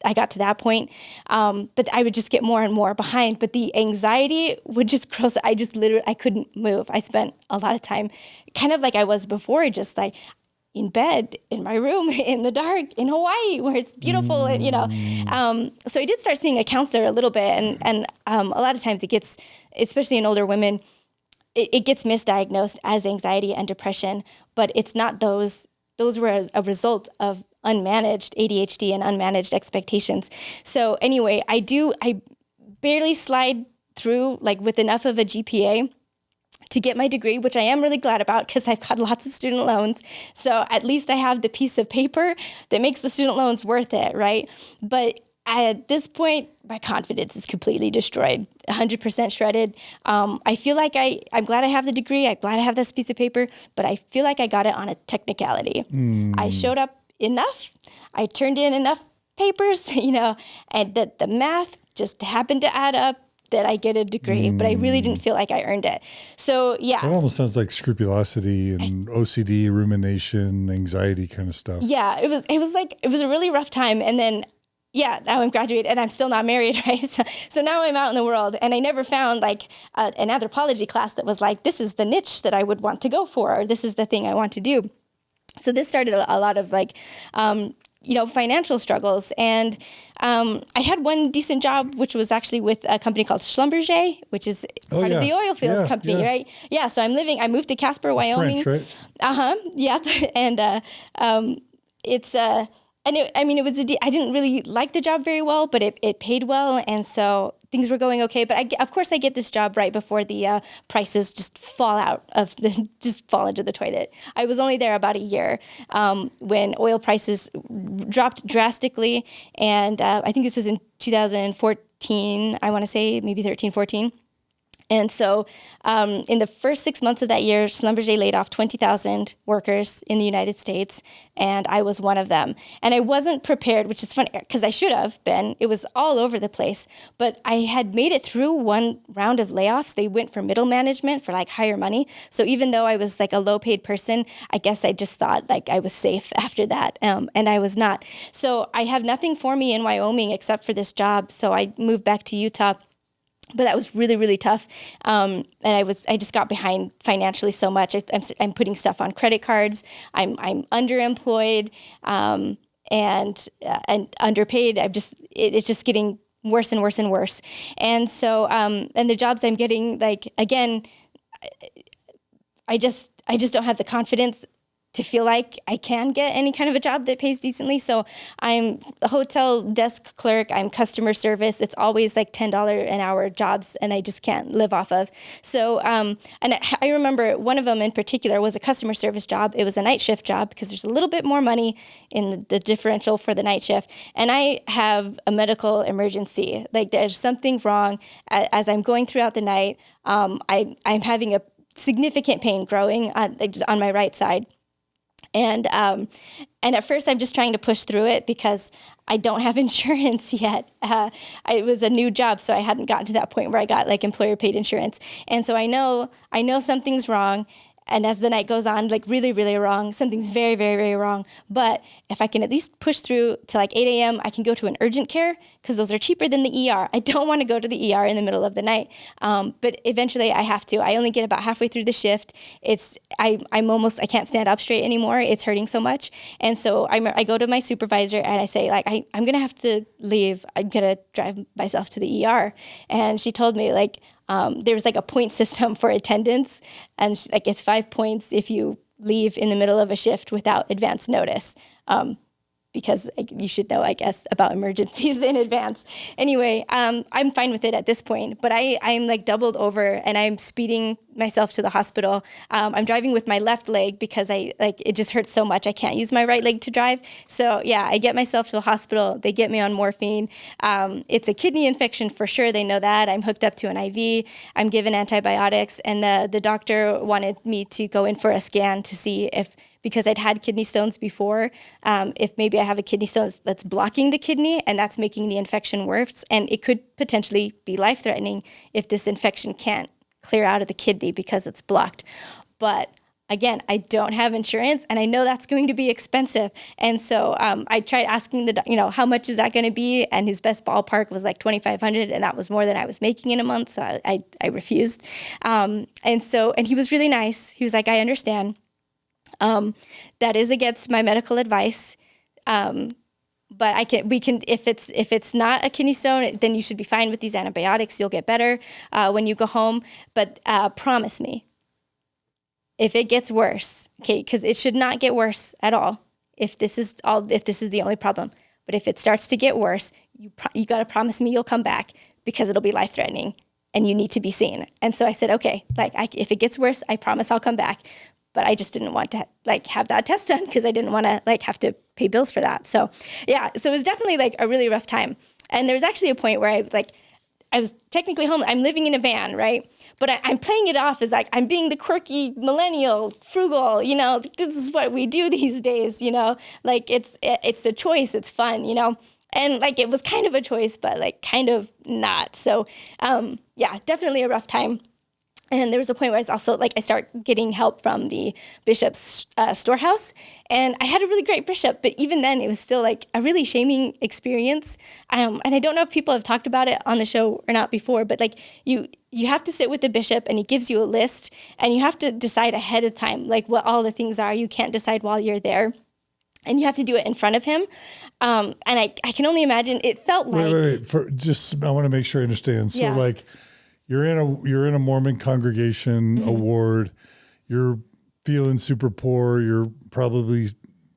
I got to that point, but I would just get more and more behind. But the anxiety would just gross. I couldn't move. I spent a lot of time kind of like I was before, just like in bed, in my room, in the dark, in Hawaii, where it's beautiful. And, so I did start seeing a counselor a little bit. And a lot of times it gets, especially in older women, it gets misdiagnosed as anxiety and depression, but it's not those. Those were a result of unmanaged ADHD and unmanaged expectations. So anyway, I barely slide through like with enough of a GPA to get my degree, which I am really glad about because I've got lots of student loans. So at least I have the piece of paper that makes the student loans worth it, right? But at this point, my confidence is completely destroyed, 100% shredded. I feel like I'm glad I have the degree. I'm glad I have this piece of paper, but I feel like I got it on a technicality. I showed up enough. I turned in enough papers, and that the math just happened to add up that I get a degree, but I really didn't feel like I earned it. So yeah. It almost sounds like scrupulosity and OCD, rumination, anxiety kind of stuff. Yeah, it was a really rough time. And then, yeah, now I'm graduated and I'm still not married, right? So now I'm out in the world, and I never found like an anthropology class that was like, this is the niche that I would want to go for, or this is the thing I want to do. So this started a lot of like, financial struggles. And I had one decent job, which was actually with a company called Schlumberger, which is part of the oil field company, right? Yeah. So I moved to Casper, Wyoming. French, right? Yeah. And it's And I didn't really like the job very well, but it paid well. And so things were going okay. But of course I get this job right before the prices just just fall into the toilet. I was only there about a year when oil prices dropped drastically. And I think this was in 2014, I want to say maybe 13, 14. And so in the first 6 months of that year, Schlumberger laid off 20,000 workers in the United States, and I was one of them. And I wasn't prepared, which is funny because I should have been. It was all over the place. But I had made it through one round of layoffs. They went for middle management for like higher money. So even though I was like a low paid person, I guess I just thought like I was safe after that. And I was not. So I have nothing for me in Wyoming except for this job. So I moved back to Utah. But that was really, really tough. And I just got behind financially so much. I'm putting stuff on credit cards. I'm underemployed and underpaid. It's just getting worse and worse and worse. And so, and the jobs I'm getting, like, again, I just don't have the confidence to feel like I can get any kind of a job that pays decently. So I'm a hotel desk clerk, I'm customer service. It's always like $10 an hour jobs, and I just can't live off of. So, and I remember one of them in particular was a customer service job. It was a night shift job because there's a little bit more money in the differential for the night shift. And I have a medical emergency. Like there's something wrong as I'm going throughout the night. I'm having a significant pain growing on my right side. And at first I'm just trying to push through it because I don't have insurance yet. It was a new job, so I hadn't gotten to that point where I got like employer paid insurance. And so I know something's wrong. And as the night goes on, like really, really wrong, something's very, very, very wrong. But if I can at least push through to like 8 a.m., I can go to an urgent care because those are cheaper than the ER. I don't want to go to the ER in the middle of the night. But eventually I have to. I only get about halfway through the shift. I can't stand up straight anymore. It's hurting so much. And so I go to my supervisor and I say, like, I'm going to have to leave. I'm going to drive myself to the ER. And she told me, like, there was like a point system for attendance, and like it's 5 points if you leave in the middle of a shift without advance notice. Because you should know, I guess, about emergencies in advance. Anyway, I'm fine with it at this point, but I'm like doubled over and I'm speeding myself to the hospital. I'm driving with my left leg because it just hurts so much. I can't use my right leg to drive. So yeah, I get myself to a hospital. They get me on morphine. It's a kidney infection for sure. They know that. I'm hooked up to an IV. I'm given antibiotics, and the doctor wanted me to go in for a scan to see if, because I'd had kidney stones before, if maybe I have a kidney stone that's blocking the kidney and that's making the infection worse. And it could potentially be life-threatening if this infection can't clear out of the kidney because it's blocked. But again, I don't have insurance, and I know that's going to be expensive. And so I tried asking how much is that going to be? And his best ballpark was like $2,500, and that was more than I was making in a month. So I refused. And he was really nice. He was like, I understand. That is against my medical advice. But we can, if it's not a kidney stone, then you should be fine with these antibiotics. You'll get better, when you go home, but, promise me if it gets worse, okay, cause it should not get worse at all. If this is the only problem, but if it starts to get worse, you got to promise me you'll come back because it'll be life-threatening and you need to be seen. And so I said, okay, if it gets worse, I promise I'll come back. But I just didn't want to have that test done because I didn't want to have to pay bills for that. So yeah, so it was definitely a really rough time. And there was actually a point where I was technically home. I'm living in a van, right? But I'm playing it off as I'm being the quirky millennial, frugal. This is what we do these days. It's a choice. It's fun. And it was kind of a choice, but kind of not. So yeah, definitely a rough time. And there was a point where I was also I start getting help from the bishop's storehouse, and I had a really great bishop, but even then it was still a really shaming experience. And I don't know if people have talked about it on the show or not before, but you have to sit with the bishop and he gives you a list, and you have to decide ahead of time what all the things are. You can't decide while you're there. And you have to do it in front of him. And I can only imagine it felt like... Wait. I want to make sure I understand. So yeah. You're in a Mormon congregation, Mm-hmm. a ward. You're feeling super poor. You're probably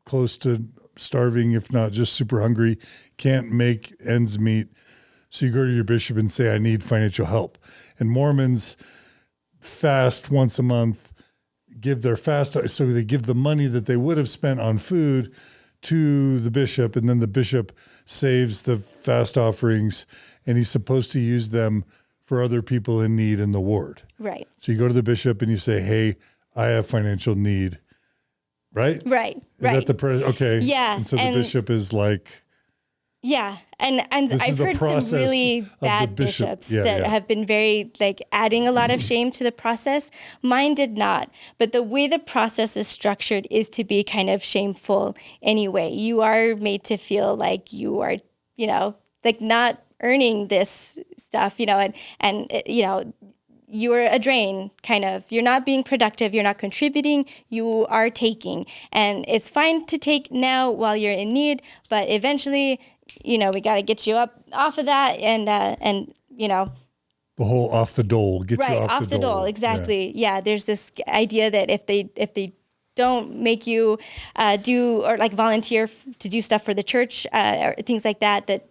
close to starving, if not just super hungry, can't make ends meet. So you go to your bishop and say, I need financial help. And Mormons fast once a month, give their fast, so they give the money that they would have spent on food to the bishop, and then the bishop saves the fast offerings, and he's supposed to use them for other people in need in the ward. Right. So you go to the bishop and you say, hey, I have financial need. Right? Right. Is right. that the okay. Yeah. And so the bishop is like, yeah. And This I've is the heard some process really of the bad bishop. bishops Yeah, that yeah. have been very like adding a lot of shame to the process. Mine did not. But the way the process is structured is to be kind of shameful anyway. You are made to feel like you are, you know, like not earning this stuff, you know, and you know, you're a drain, kind of. You're not being productive. You're not contributing. You are taking. And it's fine to take now while you're in need, but eventually, you know, we got to get you up off of that and you know. the whole off the dole, get you off the dole. Exactly. Yeah. There's this idea that if they don't make you do or like volunteer to do stuff for the church or things like that, that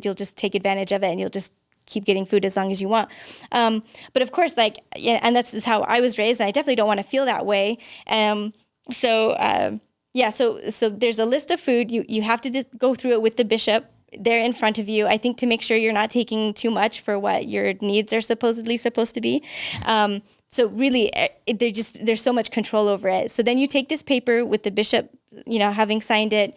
you'll just take advantage of it and you'll just keep getting food as long as you want. But of course, like, yeah, and that's how I was raised. And I definitely don't want to feel that way. So there's a list of food. You have to just go through it with the bishop there in front of you, I think, to make sure you're not taking too much for what your needs are supposedly supposed to be. So really, there's so much control over it. So then you take this paper with the bishop, you know, having signed it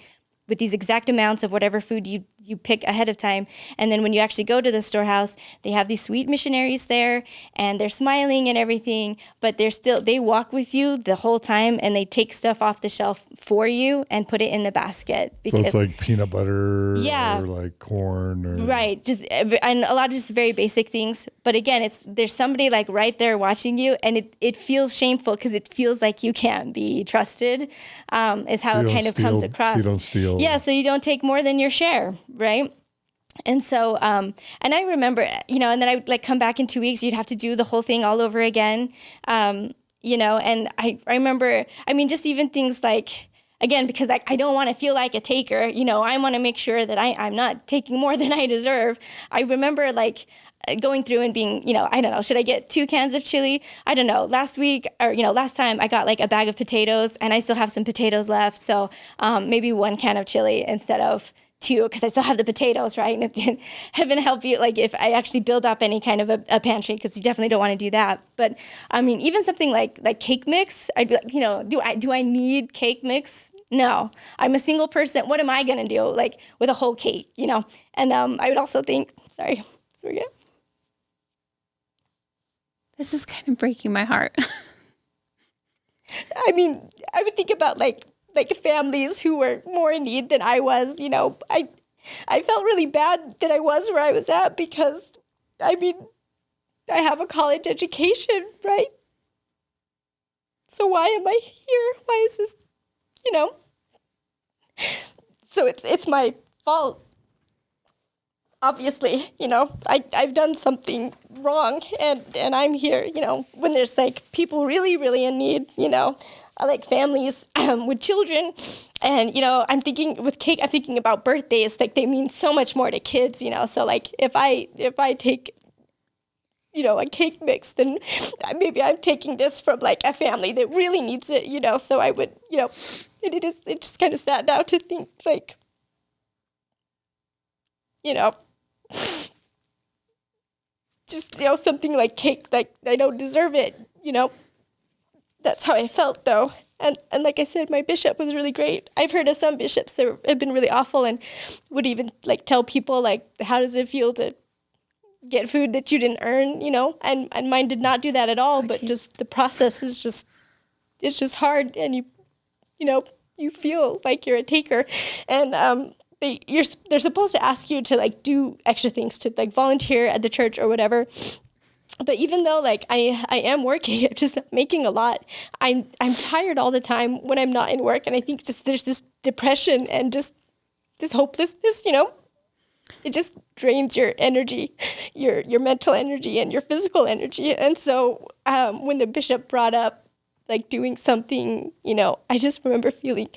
with these exact amounts of whatever food you pick ahead of time. And then when you actually go to the storehouse, they have these sweet missionaries there and they're smiling and everything, but they walk with you the whole time and they take stuff off the shelf for you and put it in the basket. So it's like peanut butter Yeah. or like corn or. Right. And a lot of just very basic things. But again, there's somebody like right there watching you and it feels shameful because it feels like you can't be trusted, is how it kind of comes across. So you don't steal. Yeah, so you don't take more than your share, right? And so, and I remember, you know, and then I would like come back in 2 weeks, you'd have to do the whole thing all over again, you know, and I remember, I mean, just even things like, again, because like, I don't want to feel like a taker, you know, I want to make sure that I'm not taking more than I deserve. I remember like going through and being, you know, I don't know, should I get 2 cans of chili? I don't know. Last time I got like a bag of potatoes and I still have some potatoes left. So maybe 1 can of chili instead of 2, because I still have the potatoes, right? And heaven help you, like if I actually build up any kind of a pantry, because you definitely don't want to do that. But I mean, even something like cake mix, I'd be like, you know, do I need cake mix? No, I'm a single person. What am I going to do like with a whole cake, you know? And I would also think, sorry. This is kind of breaking my heart. I mean, I would think about like families who were more in need than I was, you know. I felt really bad that I was where I was at because, I mean, I have a college education, right? So why am I here? Why is this, you know? So it's my fault. Obviously, you know, I've done something wrong and I'm here, you know, when there's like people really, really in need, you know, like families with children. And, you know, I'm thinking with cake, I'm thinking about birthdays, like they mean so much more to kids, you know. So like if I take, you know, a cake mix, then maybe I'm taking this from like a family that really needs it, you know. So I would, you know, it's just kind of sad now to think like, you know, just, you know, something like cake, like I don't deserve it, you know. That's how I felt though. And like I said, my bishop was really great. I've heard of some bishops that have been really awful and would even like tell people like, how does it feel to get food that you didn't earn, you know? And mine did not do that at all, but just the process is just, it's just hard. And you know, you feel like you're a taker. And they're supposed to ask you to like do extra things, to like volunteer at the church or whatever. But even though like I am working, I'm just making a lot. I'm tired all the time when I'm not in work, and I think just there's this depression and just this hopelessness, you know. It just drains your energy, your mental energy and your physical energy. And so when the bishop brought up like doing something, you know, I just remember feeling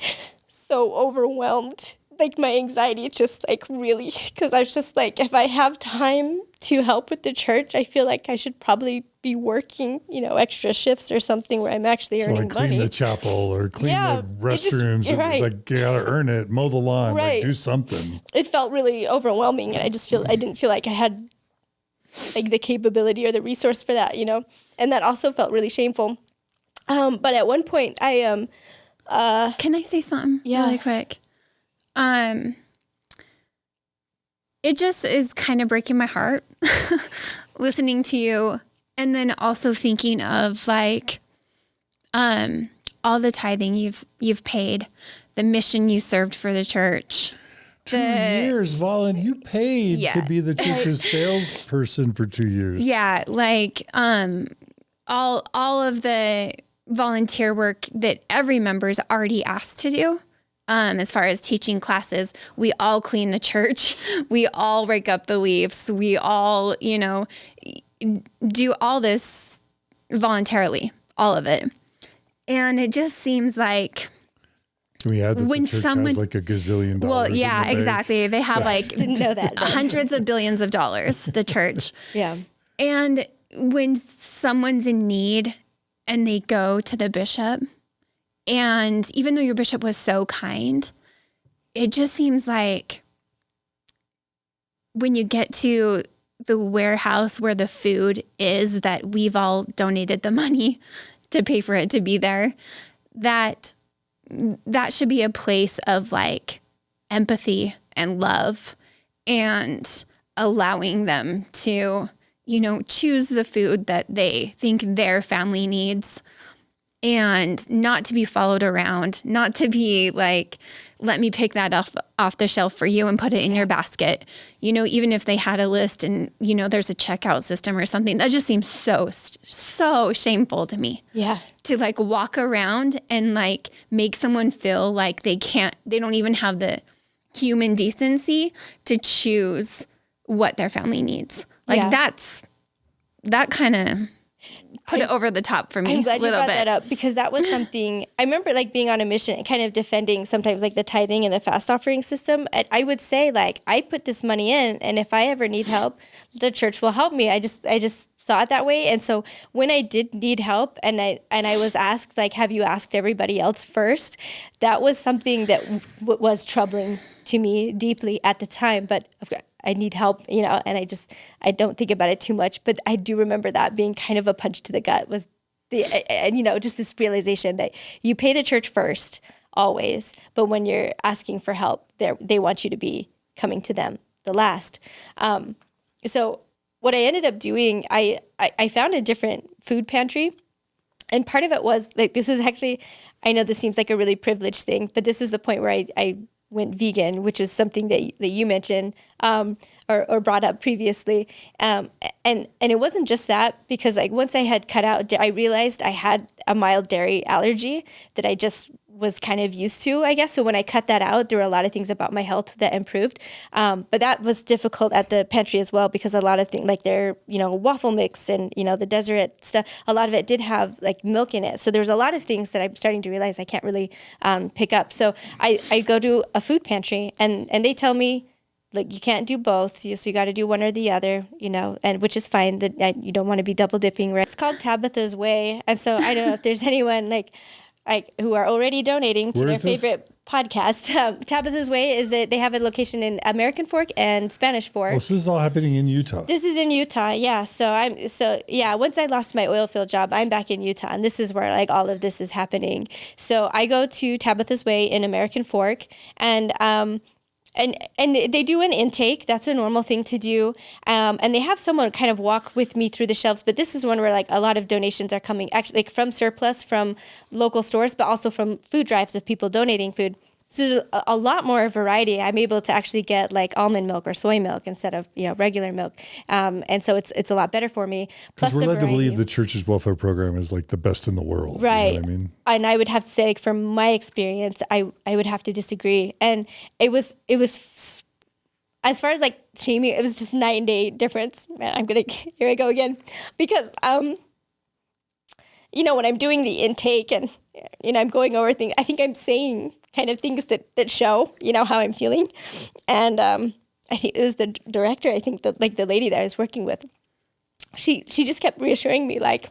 so overwhelmed. Like my anxiety just like really, because I was just like, if I have time to help with the church, I feel like I should probably be working, extra shifts or something where I'm actually earning clean money. the chapel or clean the restrooms. You're right. Like you gotta earn it, mow the lawn, like do something. It felt really overwhelming, and I didn't feel like I had like the capability or the resource for that, and that also felt really shameful. But at one point I can I say something really quick? It just is kind of breaking my heart listening to you, and then also thinking of like all the tithing you've paid, the mission you served for the church. 2 years, Valen, you paid to be the church's salesperson for 2 years. Yeah, like all of the volunteer work that every member is already asked to do. As far as teaching classes, we all clean the church. We all rake up the leaves. We all, do all this voluntarily, all of it. And it just seems like... Can we add that when the church has like $1 gazillion? Well, yeah, exactly. They have didn't know that. hundreds of billions of dollars, the church. Yeah. And when someone's in need and they go to the bishop, and even though your bishop was so kind, it just seems like when you get to the warehouse where the food is that we've all donated the money to pay for it to be there, that should be a place of like empathy and love and allowing them to, choose the food that they think their family needs. And not to be followed around, not to be like, let me pick that off the shelf for you and put it in your basket. Even if they had a list and, there's a checkout system or something, that just seems so shameful to me. Yeah. To like walk around and like make someone feel like they don't even have the human decency to choose what their family needs. Like that kind of... put it over the top for me. I'm glad you brought that up, because that was something I remember, like being on a mission and kind of defending sometimes like the tithing and the fast offering system. And I would say like, I put this money in, and if I ever need help, the church will help me. I just saw it that way. And so when I did need help and I was asked like, have you asked everybody else first? That was something that was troubling to me deeply at the time. But I need help, and I don't think about it too much, but I do remember that being kind of a punch to the gut was just this realization that you pay the church first always, but when you're asking for help, they want you to be coming to them the last. So what I ended up doing, I found a different food pantry, and part of it was like, this was actually, I know this seems like a really privileged thing, but this was the point where I went vegan, which was something that you mentioned or brought up previously. And it wasn't just that, because like once I had cut out, I realized I had a mild dairy allergy that I just was kind of used to, I guess. So when I cut that out, there were a lot of things about my health that improved. But that was difficult at the pantry as well, because a lot of things like their, waffle mix and, the Deseret stuff, a lot of it did have like milk in it. So there's a lot of things that I'm starting to realize I can't really pick up. So I go to a food pantry and they tell me, like, you can't do both, so you got to do one or the other, and which is fine. That you don't want to be double dipping, right? It's called Tabitha's Way, and so I don't know if there's anyone like who are already donating to their favorite podcast. Tabitha's Way is that they have a location in American Fork and Spanish Fork. Oh, so this is all happening in Utah. This is in Utah, yeah. Once I lost my oil field job, I'm back in Utah, and this is where like all of this is happening. So I go to Tabitha's Way in American Fork, and they do an intake. That's a normal thing to do. And they have someone kind of walk with me through the shelves. But this is one where like a lot of donations are coming actually like from surplus from local stores, but also from food drives of people donating food. So there's a lot more variety. I'm able to actually get like almond milk or soy milk instead of regular milk, and so it's a lot better for me. Because we're led to believe the church's welfare program is like the best in the world, right? You know what I mean, and I would have to say, like, from my experience, I would have to disagree. And it was as far as like shaming, it was just night and day difference. Man, here I go again, because when I'm doing the intake and I'm going over things. I think I'm saying kind of things that show, how I'm feeling. And I think it was the director, I think the lady that I was working with, she just kept reassuring me, like,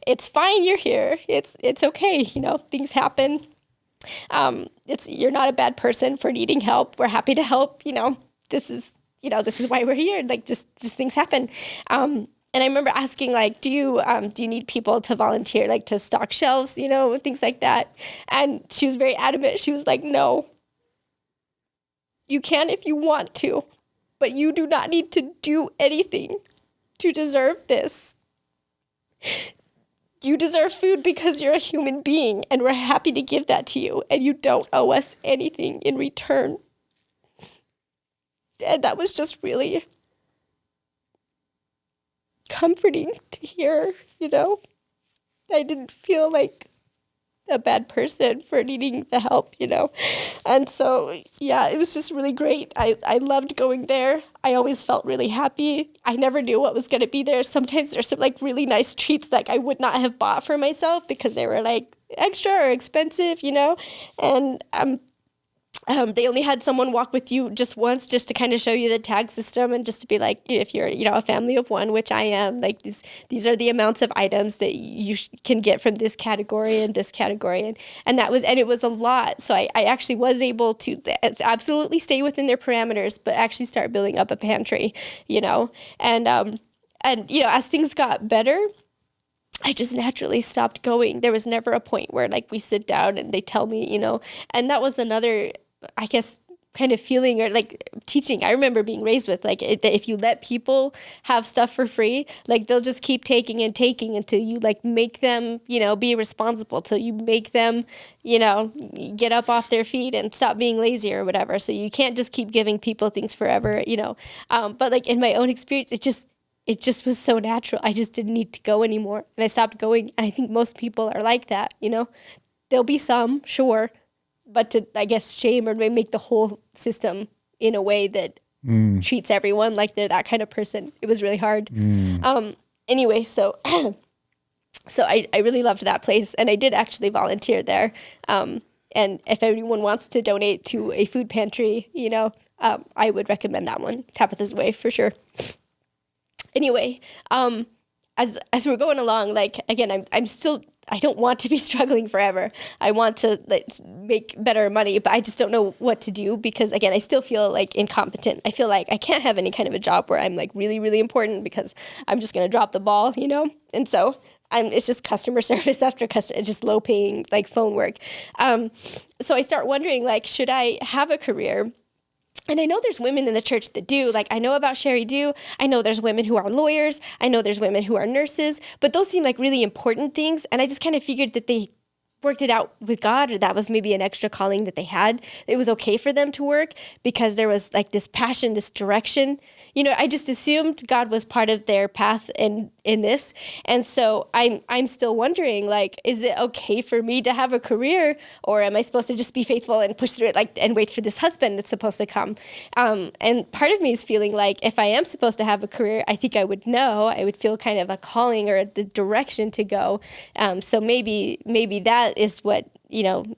it's fine, you're here. It's okay. Things happen. You're not a bad person for needing help. We're happy to help. This is why we're here. Like, just things happen. And I remember asking, like, do you need people to volunteer, like, to stock shelves, things like that? And she was very adamant. She was like, no, you can if you want to, but you do not need to do anything to deserve this. You deserve food because you're a human being, and we're happy to give that to you, and you don't owe us anything in return. And that was just really comforting to hear, I didn't feel like a bad person for needing the help, And so, yeah, it was just really great. I loved going there. I always felt really happy. I never knew what was going to be there. Sometimes there's some, like, really nice treats like I would not have bought for myself because they were, like, extra or expensive, And they only had someone walk with you just once, just to kind of show you the tag system and just to be like, if you're, a family of one, which I am, like, these are the amounts of items that you can get from this category and this category. And it was a lot. So I actually was able to absolutely stay within their parameters, but actually start building up a pantry, and as things got better, I just naturally stopped going. There was never a point where, like, we sit down and they tell me, and that was another, I guess, kind of feeling or, like, teaching I remember being raised with, like, if you let people have stuff for free, like, they'll just keep taking and taking until you, like, make them, be responsible, till you make them, get up off their feet and stop being lazy or whatever. So you can't just keep giving people things forever, but, like, in my own experience, it just was so natural. I just didn't need to go anymore. And I stopped going. And I think most people are like that, There'll be some, sure, but to, I guess, shame or make the whole system in a way that treats everyone like they're that kind of person, it was really hard. Anyway, so I really loved that place. And I did actually volunteer there. And if anyone wants to donate to a food pantry, I would recommend that one, Tabitha's Way, for sure. Anyway, as we're going along, like, again, I don't want to be struggling forever. I want to, like, make better money, but I just don't know what to do because, again, I still feel, like, incompetent. I feel like I can't have any kind of a job where I'm, like, really, really important because I'm just going to drop the ball, And so it's just customer service after customer, just low paying, like, phone work. So I start wondering, like, should I have a career? And I know there's women in the church that do. Like, I know about Sherry Do. I know there's women who are lawyers. I know there's women who are nurses. But those seem like really important things. And I just kind of figured that they worked it out with God, or that was maybe an extra calling that they had. It was okay for them to work because there was, like, this passion, this direction. I just assumed God was part of their path in this. And so I'm still wondering, like, is it okay for me to have a career, or am I supposed to just be faithful and push through it, like, and wait for this husband that's supposed to come? And part of me is feeling like if I am supposed to have a career, I think I would know. I would feel kind of a calling or the direction to go. So maybe that is what,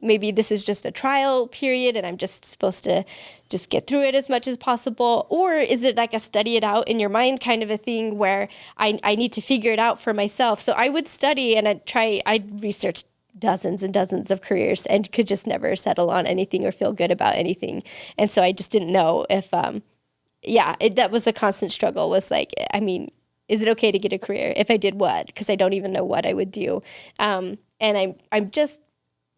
maybe this is just a trial period and I'm just supposed to just get through it as much as possible. Or is it like a study it out in your mind kind of a thing where I need to figure it out for myself? So I would study and I'd research dozens and dozens of careers and could just never settle on anything or feel good about anything. And so I just didn't know if, that was a constant struggle, was like, is it okay to get a career? If I did what? Because I don't even know what I would do. And I'm just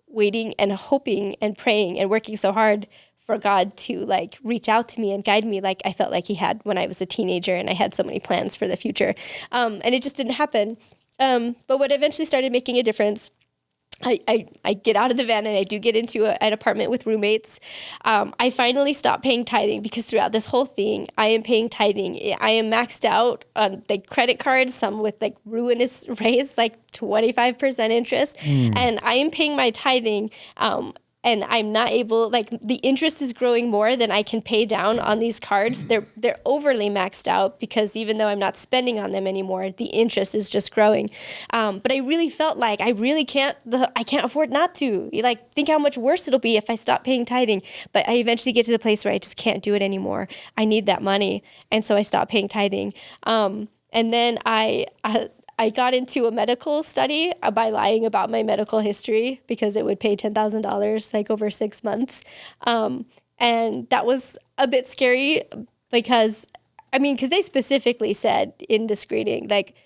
waiting and hoping and praying and working so hard for God to, like, reach out to me and guide me like I felt like he had when I was a teenager and I had so many plans for the future. And it just didn't happen. But what eventually started making a difference, I get out of the van and I do get into an apartment with roommates. I finally stopped paying tithing because throughout this whole thing, I am paying tithing. I am maxed out on, like, credit cards, some with, like, ruinous rates, like 25% interest. And I am paying my tithing. and I'm not able, like the interest is growing more than I can pay down on these cards. They're overly maxed out because even though I'm not spending on them anymore, the interest is just growing. But I really felt like I can't afford not to. Like, think how much worse it'll be if I stop paying tithing. But I eventually get to the place where I just can't do it anymore. I need that money. And so I stopped paying tithing. And then I got into a medical study by lying about my medical history because it would pay $10,000 like over 6 months. And that was a bit scary because they specifically said in the screening, like,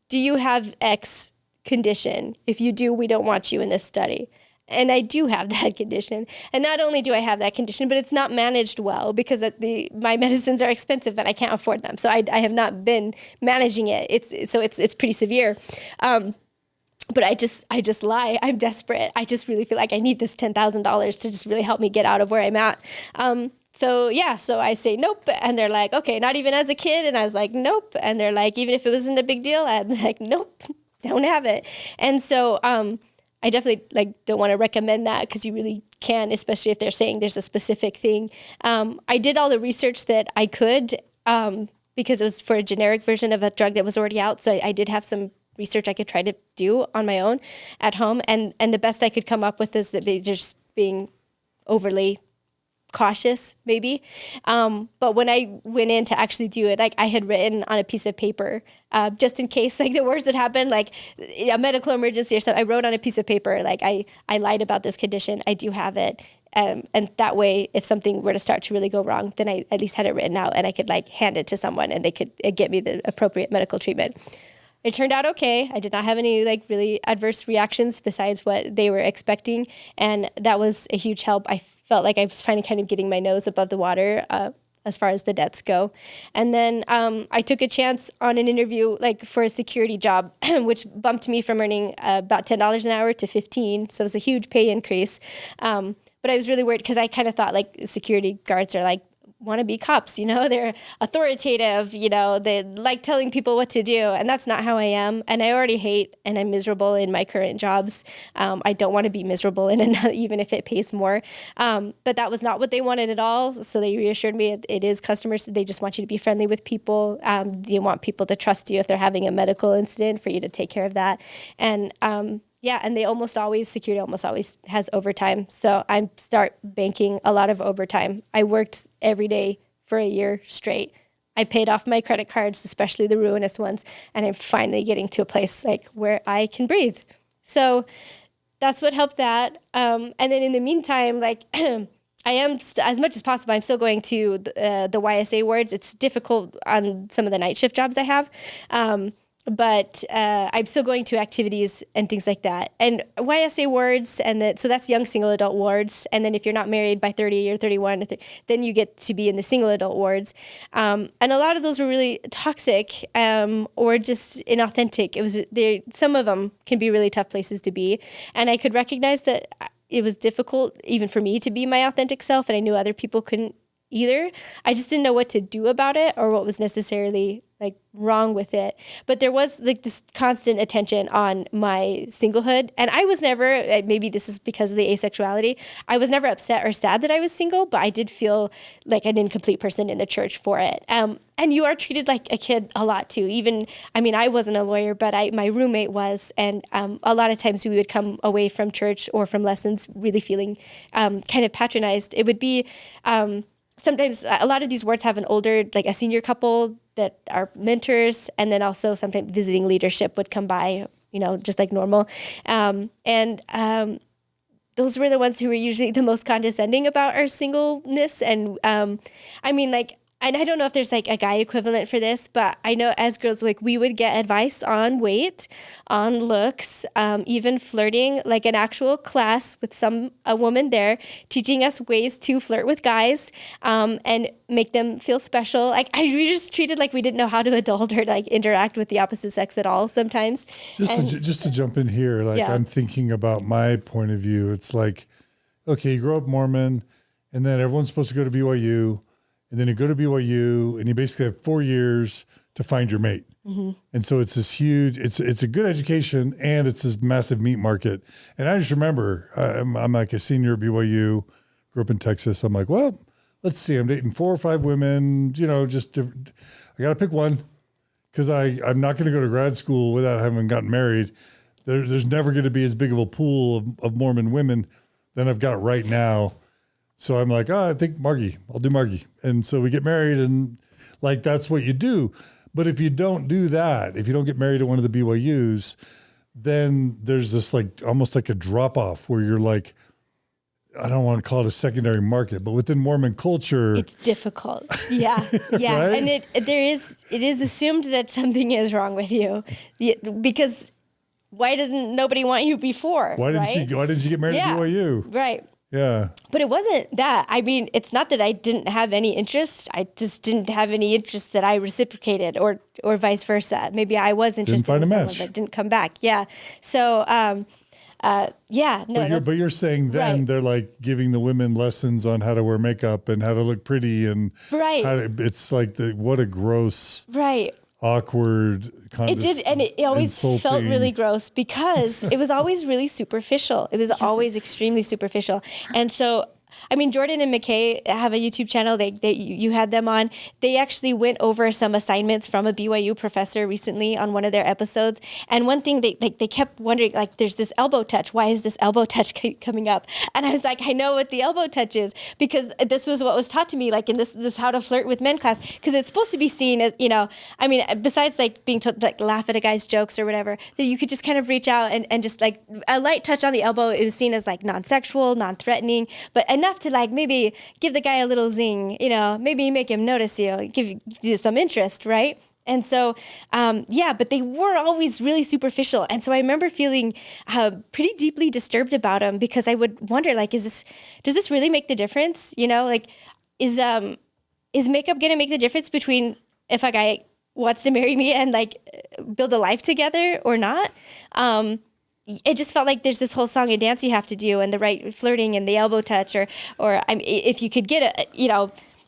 do you have X condition? If you do, we don't want you in this study. And I do have that condition. And not only do I have that condition, but it's not managed well because my medicines are expensive and I can't afford them. So I have not been managing it. It's pretty severe. But I just lie. I'm desperate. I just really feel like I need this $10,000 to just really help me get out of where I'm at. So I say nope. And they're like, okay, not even as a kid. And I was like, nope. And they're like, even if it wasn't a big deal, I'm like, nope, I don't have it. And so, I definitely don't want to recommend that because you really can, especially if they're saying there's a specific thing. I did all the research that I could because it was for a generic version of a drug that was already out. So I did have some research I could try to do on my own at home. And the best I could come up with is that just being overly cautious, maybe. But when I went in to actually do it, like I had written on a piece of paper, just in case like the worst would happen, like a medical emergency or something, I wrote on a piece of paper, like I lied about this condition. I do have it. And that way, if something were to start to really go wrong, then I at least had it written out and I could like hand it to someone and they could get me the appropriate medical treatment. It turned out okay. I did not have any like really adverse reactions besides what they were expecting. And that was a huge help. I felt like I was finally kind of getting my nose above the water as far as the debts go. And then I took a chance on an interview like for a security job, which bumped me from earning about $10 an hour to $15. So it was a huge pay increase. But I was really worried because I kind of thought like security guards are like wannabe cops, you know, they're authoritative, you know, they like telling people what to do. And that's not how I am. And I already hate and I'm miserable in my current jobs. I don't want to be miserable in another, even if it pays more. But that was not what they wanted at all. So they reassured me it is customers. They just want you to be friendly with people. You want people to trust you if they're having a medical incident for you to take care of that. And, and security almost always has overtime. So I start banking a lot of overtime. I worked every day for a year straight. I paid off my credit cards, especially the ruinous ones. And I'm finally getting to a place like where I can breathe. So that's what helped that. And then in the meantime, like I am, as much as possible, I'm still going to the YSA wards. It's difficult on some of the night shift jobs I have. But I'm still going to activities and things like that. And YSA wards, so that's young single adult wards. And then if you're not married by 30 or 31, then you get to be in the single adult wards. And a lot of those were really toxic or just inauthentic. Some of them can be really tough places to be. And I could recognize that it was difficult even for me to be my authentic self. And I knew other people couldn't either. I just didn't know what to do about it or what was necessarily like wrong with it. But there was like this constant attention on my singlehood. And I was never, maybe this is because of the asexuality, I was never upset or sad that I was single, but I did feel like an incomplete person in the church for it. And you are treated like a kid a lot too. I wasn't a lawyer, but my roommate was. And a lot of times we would come away from church or from lessons really feeling kind of patronized. It would be sometimes a lot of these wards have an older, like a senior couple that are mentors, and then also sometimes visiting leadership would come by, you know, just like normal. Those were the ones who were usually the most condescending about our singleness. And and I don't know if there's like a guy equivalent for this, but I know as girls, like we would get advice on weight, on looks, even flirting, like an actual class with a woman there teaching us ways to flirt with guys and make them feel special. Like we just treated like we didn't know how to adult or like interact with the opposite sex at all sometimes. Just to jump in here, like I'm thinking about my point of view. It's like, okay, you grow up Mormon and then everyone's supposed to go to BYU. And then you go to BYU and you basically have 4 years to find your mate. And so it's this huge, it's a good education and it's this massive meat market. And I just remember I'm like a senior at BYU, grew up in Texas. I'm like, well, let's see, I'm dating 4 or 5 women, I got to pick one because I'm not going to go to grad school without having gotten married. There's never going to be as big of a pool of Mormon women than I've got right now. So I'm like, I think Margie, I'll do Margie. And so we get married and like, that's what you do. But if you don't do that, if you don't get married at one of the BYUs, then there's this like, almost like a drop off where you're like, I don't want to call it a secondary market, but within Mormon culture, it's difficult. Yeah. Yeah. Right? And it is assumed that something is wrong with you because why doesn't nobody want you before? Why didn't you get married at BYU? Right. Yeah. But it wasn't that. I mean, it's not that I didn't have any interest. I just didn't have any interest that I reciprocated or vice versa. Maybe I was interested in someone that didn't come back. Yeah. So, yeah. No. But you're saying then they're like giving the women lessons on how to wear makeup and how to look pretty and it's like what a gross, awkward, it did, and it always felt really gross because it was always really superficial. It was always extremely superficial. And so, I mean, Jordan and McKay have a YouTube channel. You had them on. They actually went over some assignments from a BYU professor recently on one of their episodes. And one thing they kept wondering, like, there's this elbow touch. Why is this elbow touch coming up? And I was like, I know what the elbow touch is because this was what was taught to me, like in this how to flirt with men class. Because it's supposed to be seen as, I mean, besides like being told, like laugh at a guy's jokes or whatever, that you could just kind of reach out and just like a light touch on the elbow. It was seen as like non-sexual, non-threatening, but enough to like maybe give the guy a little zing, maybe make him notice you, give you some interest, right? And so, but they were always really superficial. And so I remember feeling pretty deeply disturbed about them because I would wonder, like, does this really make the difference? Like, is makeup going to make the difference between if a guy wants to marry me and like build a life together or not? It just felt like there's this whole song and dance you have to do, and the right flirting and the elbow touch, or if you could get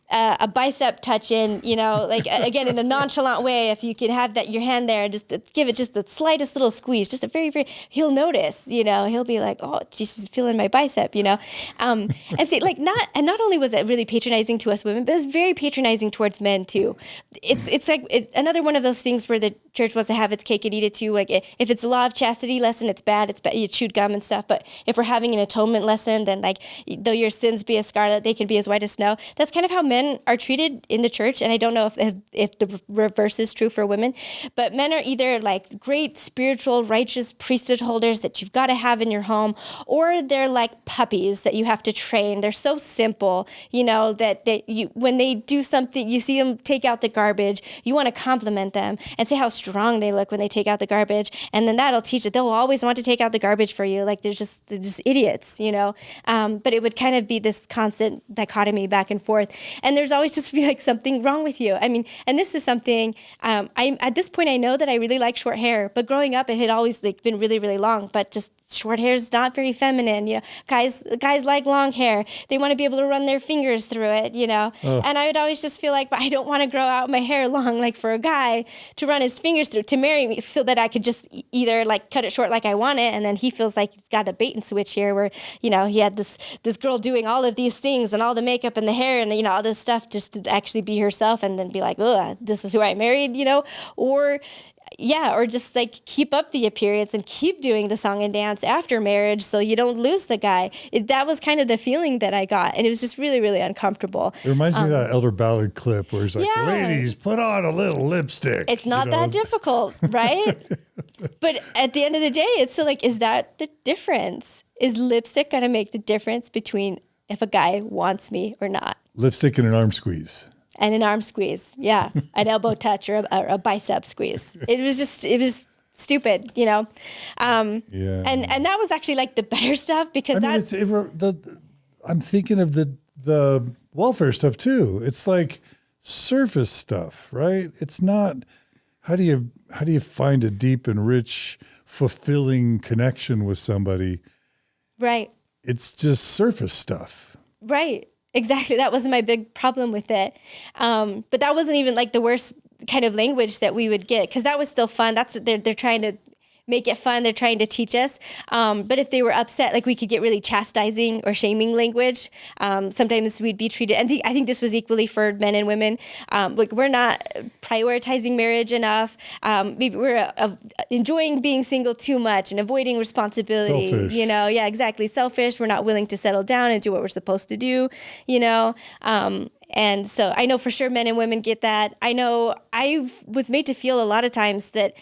a bicep touch in, like again in a nonchalant way, if you could have your hand there, just give it just the slightest little squeeze, just a very, very, he'll notice, he'll be like, oh, she's feeling my bicep, and see, like not only was it really patronizing to us women, but it was very patronizing towards men too. It's like another one of those things where the church wants to have its cake and eat it too. Like if it's a law of chastity lesson, it's bad. It's bad. You chewed gum and stuff. But if we're having an atonement lesson, then like though your sins be as scarlet, they can be as white as snow. That's kind of how men are treated in the church. And I don't know if the reverse is true for women, but men are either like great spiritual righteous priesthood holders that you've got to have in your home, or they're like puppies that you have to train. They're so simple, that you when they do something, you see them take out the garbage, you want to compliment them and say how strong they look when they take out the garbage, and then that'll teach it. They'll always want to take out the garbage for you. Like they're just idiots, but it would kind of be this constant dichotomy back and forth. And there's always just be like something wrong with you. I mean, and this is something, at this point I know that I really like short hair, but growing up it had always like been really, really long, but just short hair is not very feminine. Guys like long hair. They want to be able to run their fingers through it, and I would always just feel like, but I don't want to grow out my hair long, like for a guy to run his fingers through, to marry me, so that I could just either like cut it short like I want it. And then he feels like he's got a bait and switch here where, he had this girl doing all of these things and all the makeup and the hair and all this stuff just to actually be herself, and then be like, ugh, this is who I married, or just like keep up the appearance and keep doing the song and dance after marriage so you don't lose the guy. That was kind of the feeling that I got, and it was just really, really uncomfortable. It reminds me of that Elder Ballard clip where he's like, ladies, put on a little lipstick. It's not that difficult, right? But at the end of the day, it's still like, is that the difference? Is lipstick going to make the difference between if a guy wants me or not? Lipstick and an arm squeeze. And an arm squeeze, yeah, an elbow touch or a bicep squeeze. It was stupid, And that was actually like the better stuff because I'm thinking of the welfare stuff too. It's like surface stuff, right? It's not. How do you find a deep and rich, fulfilling connection with somebody? Right. It's just surface stuff. Right. Exactly. That was my big problem with it. But that wasn't even like the worst kind of language that we would get, because that was still fun. That's what they're trying to make it fun. They're trying to teach us. But if they were upset, like we could get really chastising or shaming language. Sometimes we'd be treated, and I think this was equally for men and women. Like we're not prioritizing marriage enough. Maybe we're enjoying being single too much and avoiding responsibility. Selfish. You know, yeah, exactly. Selfish. We're not willing to settle down and do what we're supposed to do. You know. And so I know for sure men and women get that. I know I was made to feel a lot of times that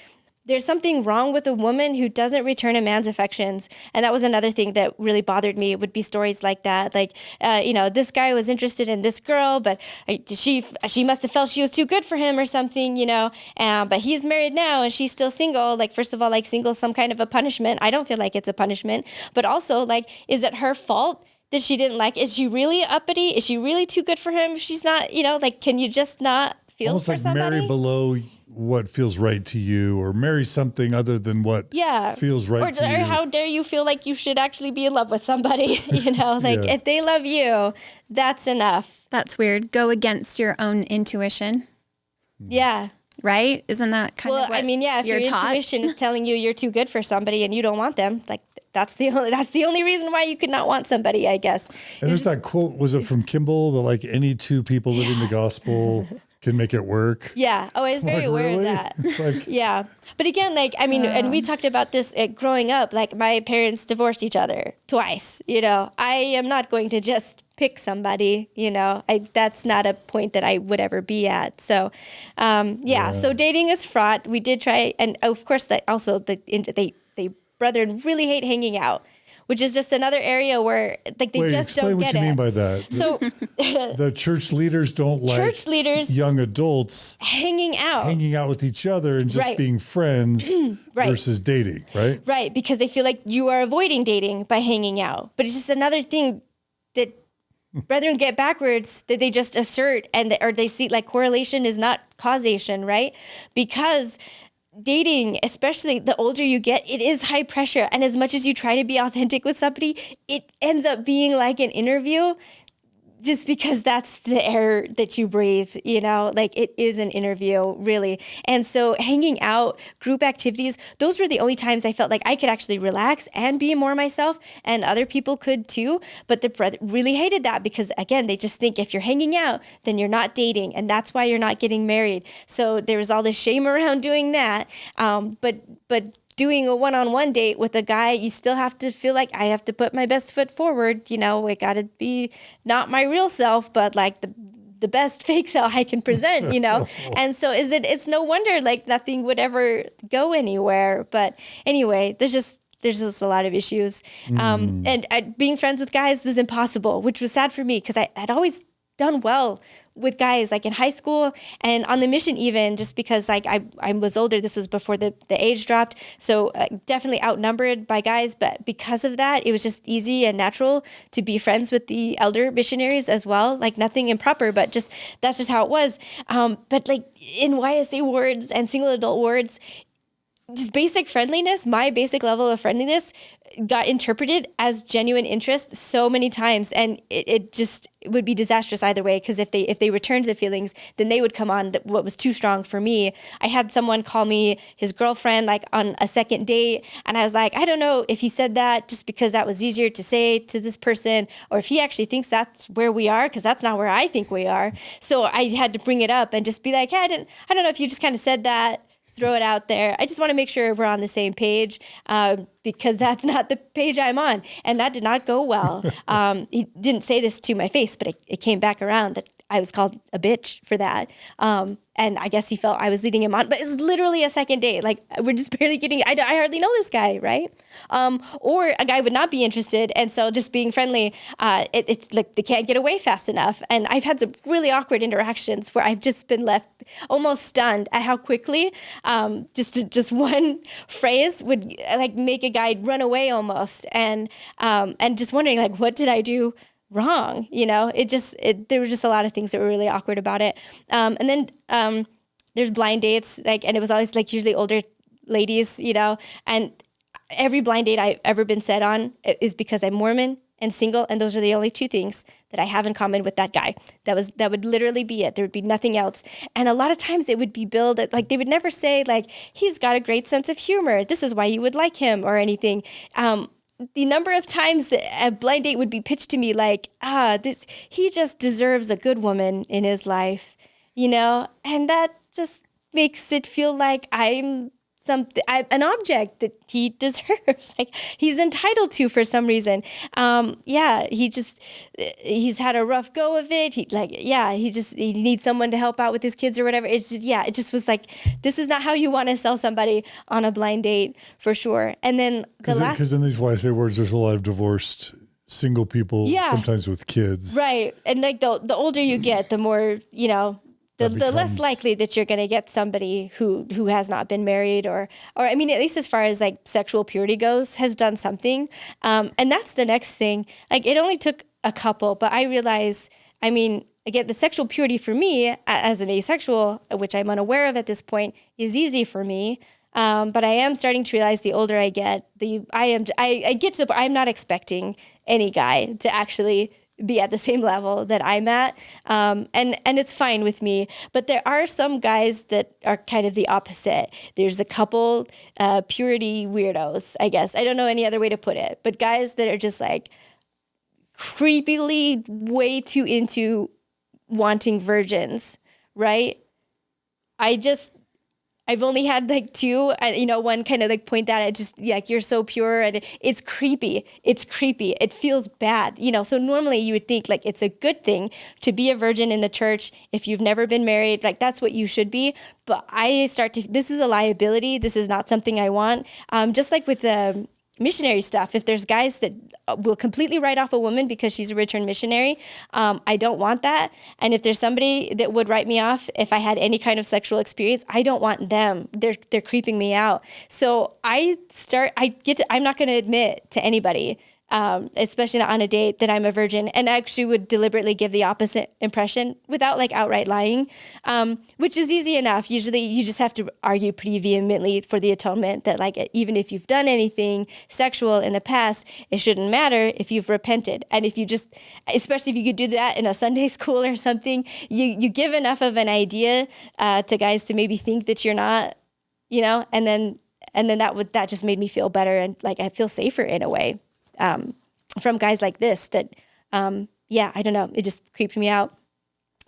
there's something wrong with a woman who doesn't return a man's affections. And that was another thing that really bothered me. It would be stories like that. Like, you know, this guy was interested in this girl, but she must have felt she was too good for him or something, you know, but he's married now and she's still single. Like, first of all, like single is some kind of a punishment. I don't feel like it's a punishment, but also like, is it her fault that she didn't like? Is she really uppity? Is she really too good for him? If she's not, you know, like, can you just not feel Almost for like somebody? marry below what feels right to you, or marry something other than what feels right to you. Or how dare you feel like you should actually be in love with somebody, you know, like if they love you, that's enough. That's weird. Go against your own intuition. Yeah. Right? Isn't that kind of what I mean, yeah, if your taught? intuition is telling you you're too good for somebody and you don't want them, like that's the only reason why you could not want somebody, I guess. And there's that quote, was it from Kimball, that like any two people living the gospel can make it work? Yeah. Oh, I was very Like, aware really? of that. Like, Yeah. But again, like, I mean, and we talked about this growing up, like my parents divorced each other twice, you know, I am not going to just pick somebody, you know, that's not a point that I would ever be at. So, so dating is fraught. We did try. And of course that also they brethren really hate hanging out, which is just another area where like they just don't get it. Explain what you mean by that. So The church leaders don't like church leaders young adults hanging out with each other and just Right. being friends Right. versus dating, right? Right, because they feel like you are avoiding dating by hanging out. But it's just another thing that brethren get backwards, that they just assert, or they see like correlation is not causation, right? Because dating, especially the older you get, it is high pressure. And as much as you try to be authentic with somebody, it ends up being like an interview, just because that's the air that you breathe, you know, like it is an interview, really. And so hanging out, group activities, those were the only times I felt like I could actually relax and be more myself, and other people could too. But the brother really hated that because, again, they just think if you're hanging out, then you're not dating, and that's why you're not getting married. So there was all this shame around doing that. But doing a one-on-one date with a guy, you still have to feel like I have to put my best foot forward. You know, it got to be not my real self, but like the best fake self I can present, you know? And so it's no wonder like nothing would ever go anywhere. But anyway, there's just a lot of issues. And being friends with guys was impossible, which was sad for me because I had always done well with guys, like in high school and on the mission even, just because like I was older. This was before the age dropped. So definitely outnumbered by guys. But because of that, it was just easy and natural to be friends with the elder missionaries as well. Like nothing improper, but just that's just how it was. But like in YSA wards and single adult wards, just basic friendliness, my basic level of friendliness got interpreted as genuine interest so many times, and it would be disastrous either way, because if they returned the feelings, then they would come on what was too strong for me. I had someone call me his girlfriend like on a second date, and I was like, I don't know if he said that just because that was easier to say to this person, or if he actually thinks that's where we are, because that's not where I think we are. So I had to bring it up and just be like, hey, I don't know if you just kind of said that. Throw it out there. I just want to make sure we're on the same page, because that's not the page I'm on. And that did not go well. He didn't say this to my face, but it came back around that I was called a bitch for that. And I guess he felt I was leading him on, but it's literally a second date. Like we're just barely getting, I hardly know this guy, right? Or a guy would not be interested. And so just being friendly, it's like they can't get away fast enough. And I've had some really awkward interactions where I've just been left almost stunned at how quickly just one phrase would like make a guy run away almost. And just wondering like, what did I do wrong? You know, there were just a lot of things that were really awkward about it. And then there's blind dates, like, and it was always like usually older ladies, you know, and every blind date I've ever been set on is because I'm Mormon and single, and those are the only two things that I have in common with that guy. That would literally be it. There would be nothing else. And a lot of times it would be billed at, like, they would never say like, he's got a great sense of humor, this is why you would like him, or anything. The number of times that a blind date would be pitched to me like, he just deserves a good woman in his life, and that just makes it feel like I'm an object that he deserves, like he's entitled to for some reason. He's had a rough go of it. He needs someone to help out with his kids or whatever. It just was like, this is not how you want to sell somebody on a blind date, for sure. And then because in these YSA words, there's a lot of divorced single people, sometimes with kids. Right. And like the older you get, the more, the less likely that you're going to get somebody who has not been married or I mean, at least as far as like sexual purity goes, has done something. And that's the next thing. Like, it only took a couple, but I realized, I mean, again, the sexual purity for me as an asexual, which I'm unaware of at this point, is easy for me. But I am starting to realize the older I get, I get to the point, I'm not expecting any guy to actually be at the same level that I'm at. And it's fine with me. But there are some guys that are kind of the opposite. There's a couple purity weirdos, I guess. I don't know any other way to put it. But guys that are just like creepily way too into wanting virgins, right? I've only had like two, one kind of like point that at just like, you're so pure, and it's creepy. It's creepy. It feels bad, So normally you would think like it's a good thing to be a virgin in the church if you've never been married, like that's what you should be. But this is a liability. This is not something I want. Just like with the missionary stuff, if there's guys that will completely write off a woman because she's a returned missionary, I don't want that. And if there's somebody that would write me off if I had any kind of sexual experience, I don't want them. They're creeping me out. So I'm not going to admit to anybody, especially not on a date, that I'm a virgin, and actually would deliberately give the opposite impression without like outright lying, which is easy enough. Usually you just have to argue pretty vehemently for the atonement that like, even if you've done anything sexual in the past, it shouldn't matter if you've repented. And if you just, especially if you could do that in a Sunday school or something, you give enough of an idea to guys to maybe think that you're not, and then that just made me feel better, and like I feel safer in a way. From guys like this that, I don't know, it just creeped me out.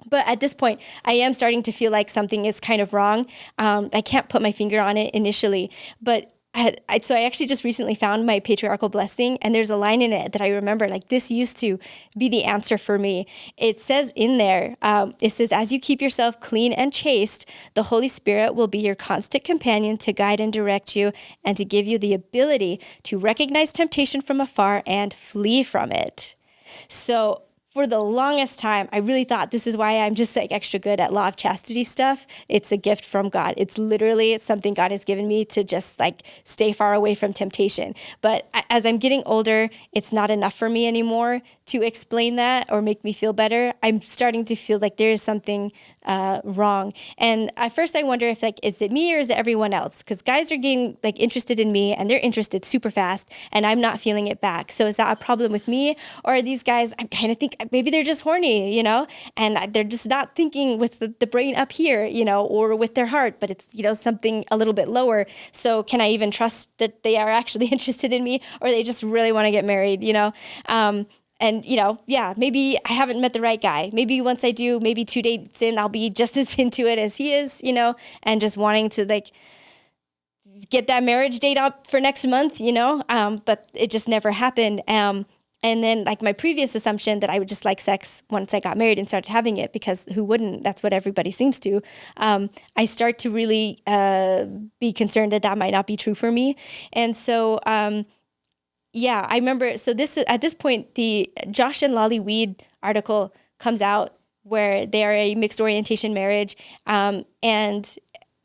But at this point, I am starting to feel like something is kind of wrong. I can't put my finger on it initially, but so I actually just recently found my Patriarchal Blessing, and there's a line in it that I remember, like, this used to be the answer for me. It says in there, as you keep yourself clean and chaste, the Holy Spirit will be your constant companion to guide and direct you, and to give you the ability to recognize temptation from afar and flee from it. So for the longest time, I really thought this is why I'm just like extra good at law of chastity stuff. It's a gift from God. It's something God has given me to just like stay far away from temptation. But as I'm getting older, it's not enough for me anymore to explain that or make me feel better. I'm starting to feel like there is something wrong. And at first I wonder if like, is it me or is it everyone else? Because guys are getting like interested in me and they're interested super fast and I'm not feeling it back. So is that a problem with me? Or are these guys, I kind of think maybe they're just horny, and they're just not thinking with the brain up here, or with their heart, but it's, something a little bit lower. So can I even trust that they are actually interested in me, or they just really want to get married, And, maybe I haven't met the right guy. Maybe once I do, maybe 2 dates in, I'll be just as into it as he is, and just wanting to like get that marriage date up for next month, but it just never happened. And then like my previous assumption that I would just like sex once I got married and started having it, because who wouldn't? That's what everybody seems to. I start to really be concerned that might not be true for me. And so, I remember, so at this point, the Josh and Lolly Weed article comes out where they are a mixed orientation marriage.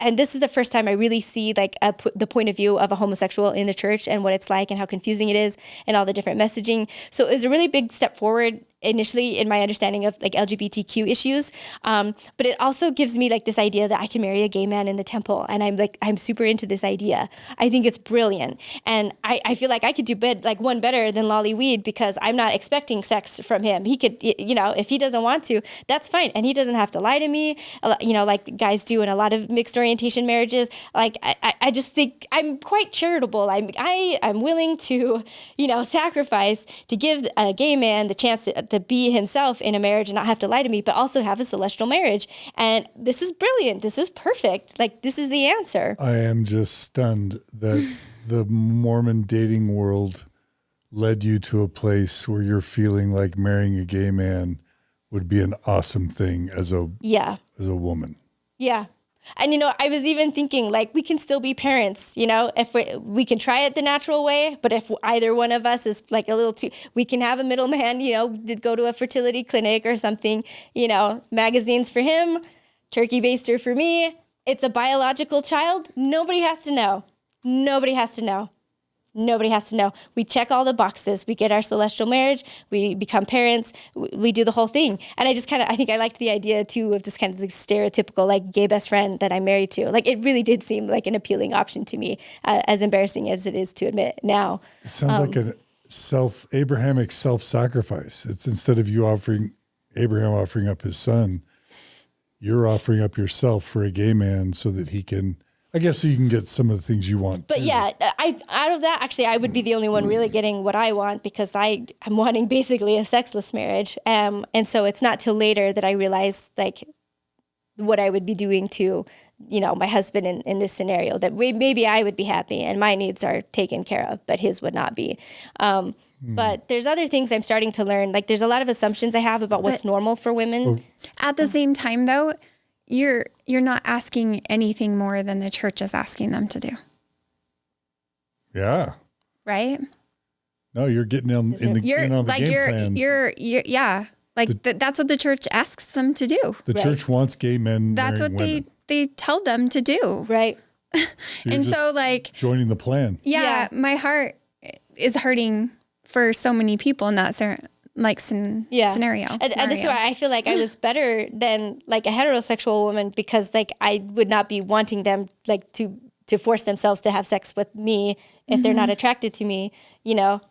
And this is the first time I really see like the point of view of a homosexual in the church and what it's like and how confusing it is and all the different messaging. So it was a really big step forward initially in my understanding of like LGBTQ issues. But it also gives me like this idea that I can marry a gay man in the temple. And I'm super into this idea. I think it's brilliant. And I feel like I could do one better than Lolly Weed because I'm not expecting sex from him. He could, if he doesn't want to, that's fine. And he doesn't have to lie to me, like guys do in a lot of mixed orientation marriages. Like, I just think I'm quite charitable. I'm willing to, sacrifice to give a gay man the chance to be himself in a marriage and not have to lie to me, but also have a celestial marriage. And this is brilliant. This is perfect. Like, this is the answer. I am just stunned that the Mormon dating world led you to a place where you're feeling like marrying a gay man would be an awesome thing as a woman. Yeah. And, I was even thinking, like, we can still be parents, if we can try it the natural way, but if either one of us is like a little too, we can have a middleman, go to a fertility clinic or something, magazines for him, turkey baster for me. It's a biological child. Nobody has to know. Nobody has to know. Nobody has to know. We check all the boxes. We get our celestial marriage. We become parents. We do the whole thing. And I think I liked the idea too of this kind of like stereotypical like gay best friend that I'm married to. Like it really did seem like an appealing option to me, as embarrassing as it is to admit now. It sounds like a Abrahamic self-sacrifice. It's instead of Abraham offering up his son, you're offering up yourself for a gay man so that he can, I guess, so you can get some of the things you want. But too. yeah, out of that, actually, I would be the only one really getting what I want because I'm wanting basically a sexless marriage. And so it's not till later that I realized like what I would be doing to, my husband in this scenario, that maybe I would be happy and my needs are taken care of, but his would not be. But there's other things I'm starting to learn. Like there's a lot of assumptions I have about what's normal for women. At the same time, though, you're not asking anything more than the church is asking them to do. Yeah. Right? No, you're getting in on the game plan. That's what the church asks them to do. The church wants gay men. That's what women. they tell them to do. Right. And so like joining the plan. Yeah, my heart is hurting for so many people in that scenario. And this is why I feel like I was better than like a heterosexual woman because like I would not be wanting them like to force themselves to have sex with me if they're not attracted to me.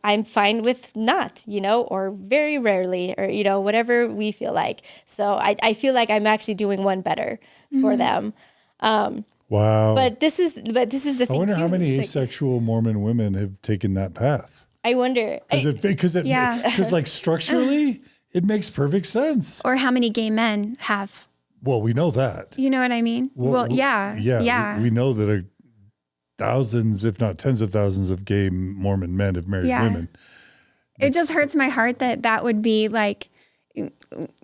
I'm fine with not, or very rarely or, whatever we feel like. So I feel like I'm actually doing one better for them. Wow. But this is the thing. I wonder too. how many asexual Mormon women have taken that path. I wonder. Because like structurally, it makes perfect sense. Or how many gay men have. Well, we know that. You know what I mean? Yeah. We know that thousands, if not tens of thousands of gay Mormon men have married women. It just hurts my heart that would be like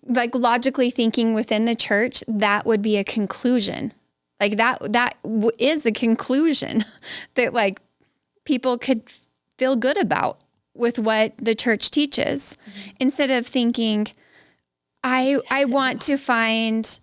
logically thinking within the church, that would be a conclusion. Like that is a conclusion that like people could feel good about with what the church teaches, instead of thinking, I want to find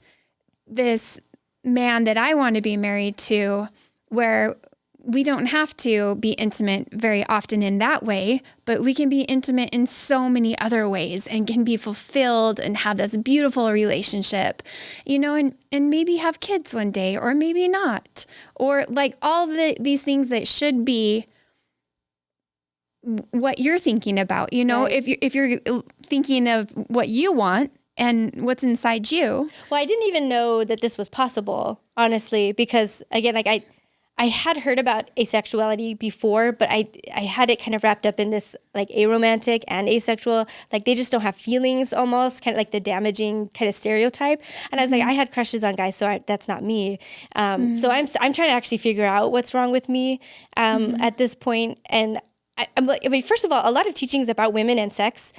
this man that I want to be married to, where we don't have to be intimate very often in that way, but we can be intimate in so many other ways and can be fulfilled and have this beautiful relationship, and maybe have kids one day or maybe not, or like all these things that should be what you're thinking about, right. if you're thinking of what you want and what's inside you. Well, I didn't even know that this was possible, honestly, because again, like I had heard about asexuality before, but I had it kind of wrapped up in this like aromantic and asexual, like they just don't have feelings, almost kind of like the damaging kind of stereotype. And I was like, I had crushes on guys, so that's not me. So I'm trying to actually figure out what's wrong with me at this point. And I mean, first of all, a lot of teachings about women and sex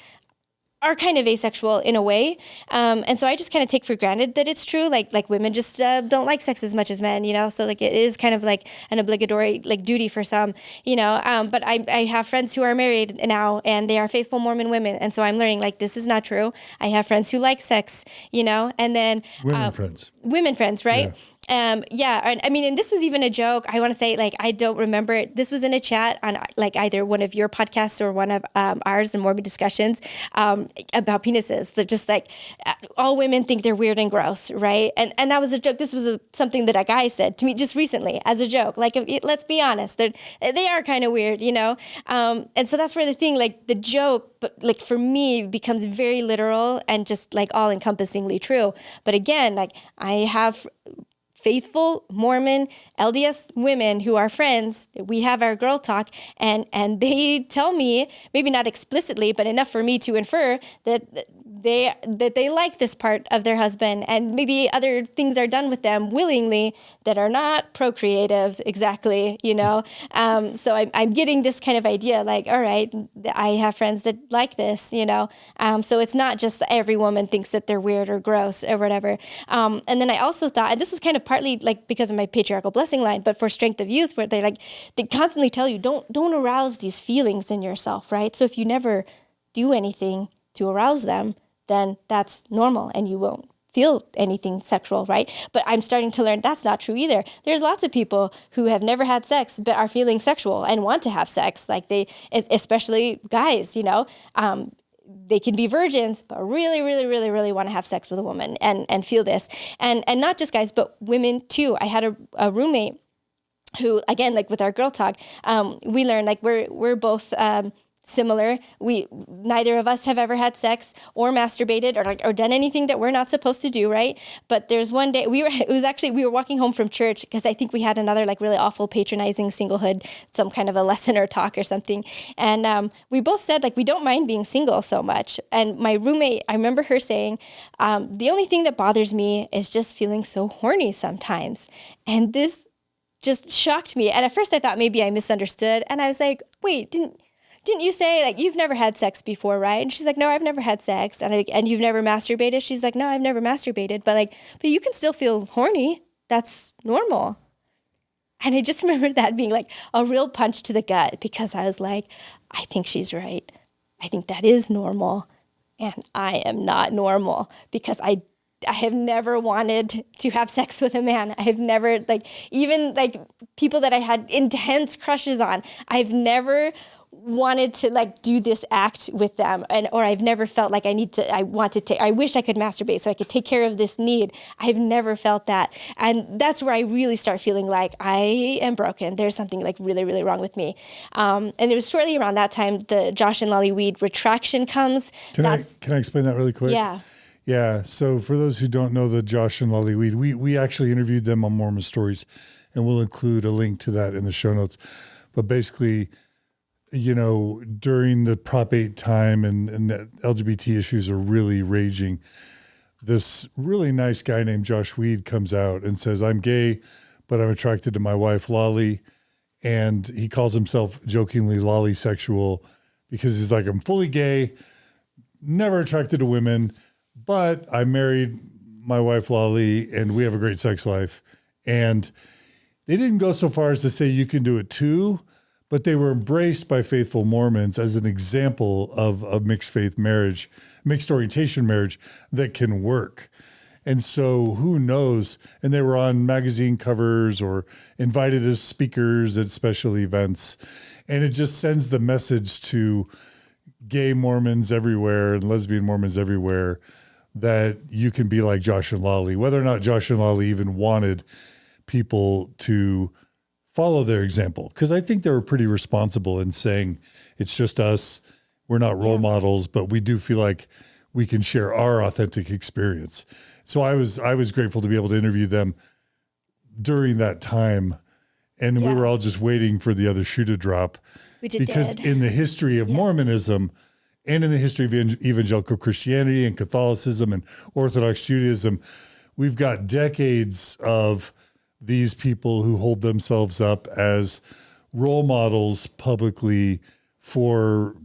are kind of asexual in a way. And so I just kind of take for granted that it's true. Like women just don't like sex as much as men, So like it is kind of like an obligatory like duty for some, but I have friends who are married now and they are faithful Mormon women. And so I'm learning like, this is not true. I have friends who like sex, and then women friends, right? Yeah. And I mean, and this was even a joke. I want to say, like, I don't remember it. This was in a chat on like either one of your podcasts or one of ours in Morbid Discussions about penises. So just like all women think they're weird and gross, right? And that was a joke. This was something that a guy said to me just recently as a joke. Like, let's be honest, they are kind of weird, you know? And so that's where the thing, like the joke, but like for me, becomes very literal and just like all encompassingly true. But again, like I have faithful Mormon LDS women who are friends. We have our girl talk, and they tell me, maybe not explicitly, but enough for me to infer that they like this part of their husband, and maybe other things are done with them willingly that are not procreative exactly, you know. So I'm getting this kind of idea, like, all right, I have friends that like this, you know. So it's not just every woman thinks that they're weird or gross or whatever. And then I also thought, and this was kind of partly like because of my Patriarchal Blessing line, but for Strength of Youth, where they constantly tell you, don't arouse these feelings in yourself, right? So if you never do anything to arouse them, then that's normal and you won't feel anything sexual, right? But I'm starting to learn that's not true either. There's lots of people who have never had sex but are feeling sexual and want to have sex, like especially guys, you know. They can be virgins, but really, really, really, really want to have sex with a woman and feel this. And not just guys, but women too. I had a roommate who, again, like with our girl talk, we learned like we're both similar. Neither of us have ever had sex or masturbated or done anything that we're not supposed to do, right? But there's one day we were walking home from church because I think we had another like really awful patronizing singlehood, some kind of a lesson or talk or something. And we both said like we don't mind being single so much. And my roommate, I remember her saying, the only thing that bothers me is just feeling so horny sometimes. And this just shocked me. And at first I thought maybe I misunderstood. And I was like, wait, didn't you say like you've never had sex before, right? And she's like, no, I've never had sex. And you've never masturbated? She's like, no, I've never masturbated. But you can still feel horny. That's normal. And I just remember that being like a real punch to the gut because I was like, I think she's right. I think that is normal. And I am not normal because I have never wanted to have sex with a man. I have never, even people that I had intense crushes on, I've never wanted to do this act with them, or I've never felt like I wish I could masturbate so I could take care of this need. I've never felt that. And that's where I really start feeling like I am broken. There's something really, really wrong with me. And it was shortly around that time the Josh and Lolly Weed retraction comes. Can I explain that really quick? Yeah. Yeah. So for those who don't know the Josh and Lolly Weed, we actually interviewed them on Mormon Stories, and we'll include a link to that in the show notes. But basically, during the Prop 8 time and LGBT issues are really raging, this really nice guy named Josh Weed comes out and says, I'm gay, but I'm attracted to my wife, Lolly. And he calls himself jokingly Lolly-sexual because he's like, I'm fully gay, never attracted to women, but I married my wife, Lolly, and we have a great sex life. And they didn't go so far as to say you can do it too, but they were embraced by faithful Mormons as an example of a mixed faith marriage, mixed orientation marriage that can work. And so who knows? And they were on magazine covers or invited as speakers at special events. And it just sends the message to gay Mormons everywhere and lesbian Mormons everywhere that you can be like Josh and Lolly, whether or not Josh and Lolly even wanted people to follow their example. Because I think they were pretty responsible in saying, it's just us. We're not role models, but we do feel like we can share our authentic experience. So I was grateful to be able to interview them during that time. And we were all just waiting for the other shoe to drop. Which it because did. In the history of Mormonism and in the history of evangelical Christianity and Catholicism and Orthodox Judaism, we've got decades of these people who hold themselves up as role models publicly for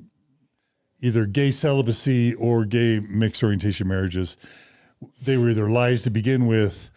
either gay celibacy or gay mixed orientation marriages. They were either lies to begin with,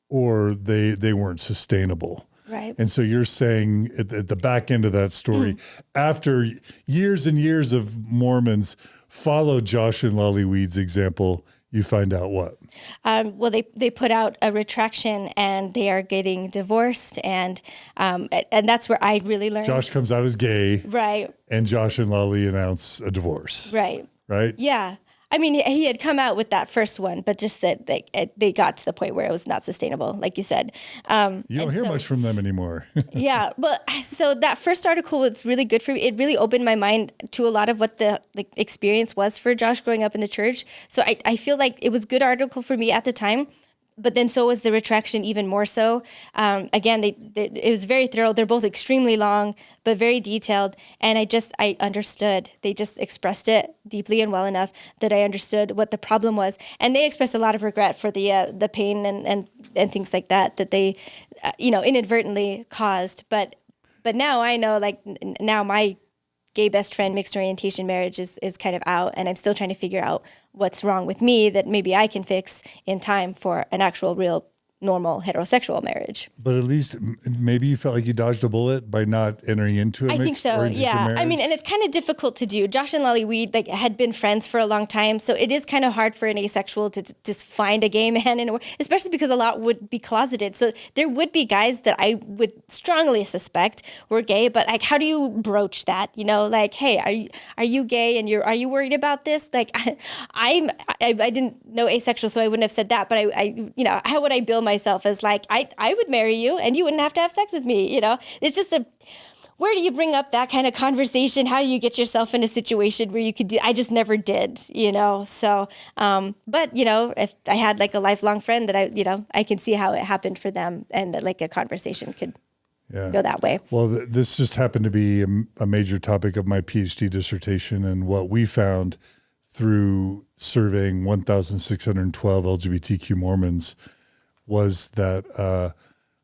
or they weren't sustainable. Right. And so you're saying at the back end of that story, after years and years of Mormons follow Josh and Lolly Weed's example, you find out what? Well, they put out a retraction and they are getting divorced, and that's where I really learned. Josh comes out as gay, Right. and Josh and Lolly announce a divorce. Right. Right? Yeah. I mean, he had come out with that first one, but just that they got to the point where it was not sustainable, like you said. You don't hear much from them anymore. Yeah. But so that first article was really good for me. It really opened my mind to a lot of what the experience was for Josh growing up in the church. So I feel like it was a good article for me at the time. But then so was the retraction even more so. Again, it was very thorough. They're both extremely long, but very detailed. And I understood. They just expressed it deeply and well enough that I understood what the problem was. And they expressed a lot of regret for the pain and things like that they, inadvertently caused. But now I know, now my gay best friend mixed orientation marriage is kind of out, and I'm still trying to figure out what's wrong with me that maybe I can fix in time for an actual real normal heterosexual marriage. But at least maybe you felt like you dodged a bullet by not entering into a I think mixed so. orientation Yeah. marriage. I mean, and it's kind of difficult to do. Josh and Lolly, we had been friends for a long time, so it is kind of hard for an asexual to just find a gay man, especially because a lot would be closeted. So there would be guys that I would strongly suspect were gay, but how do you broach that? Hey, are you gay, and are you worried about this? I didn't know asexual, so I wouldn't have said that. But how would I bill myself as I would marry you and you wouldn't have to have sex with me? It's just where do you bring up that kind of conversation? How do you get yourself in a situation where you could do? I just never did, So, but if I had a lifelong friend that I can see how it happened for them, and that a conversation could go that way. Well, this just happened to be a major topic of my PhD dissertation, and what we found through surveying 1,612 LGBTQ Mormons was that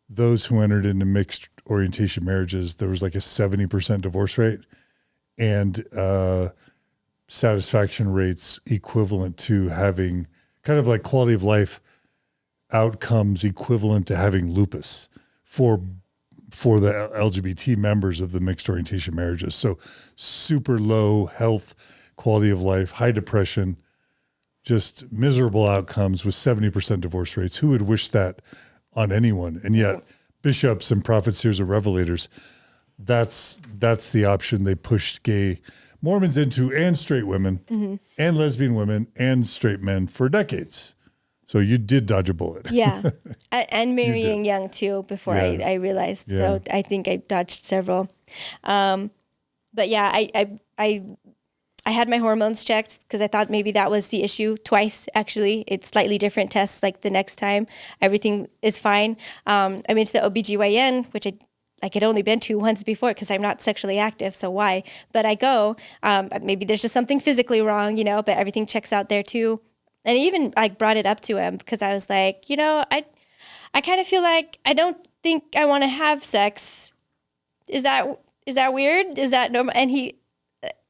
those who entered into mixed orientation marriages, there was a 70% divorce rate, and satisfaction rates equivalent to having kind of quality of life outcomes equivalent to having lupus for the LGBT members of the mixed orientation marriages. So super low health, quality of life, high depression, just miserable outcomes with 70% divorce rates. Who would wish that on anyone? And yet bishops and prophets, seers, and revelators, that's the option they pushed gay Mormons into, and straight women and lesbian women and straight men for decades. So you did dodge a bullet. Yeah. And marrying young too before I realized. Yeah. So I think I dodged several. But yeah, I had my hormones checked because I thought maybe that was the issue twice, actually. It's slightly different tests the next time. Everything is fine. I went to the OBGYN, which I had only been to once before because I'm not sexually active, so why? But I go, maybe there's just something physically wrong, but everything checks out there too. And I even brought it up to him because I was like, I kind of feel like I don't think I want to have sex. Is that weird? Is that normal? And he,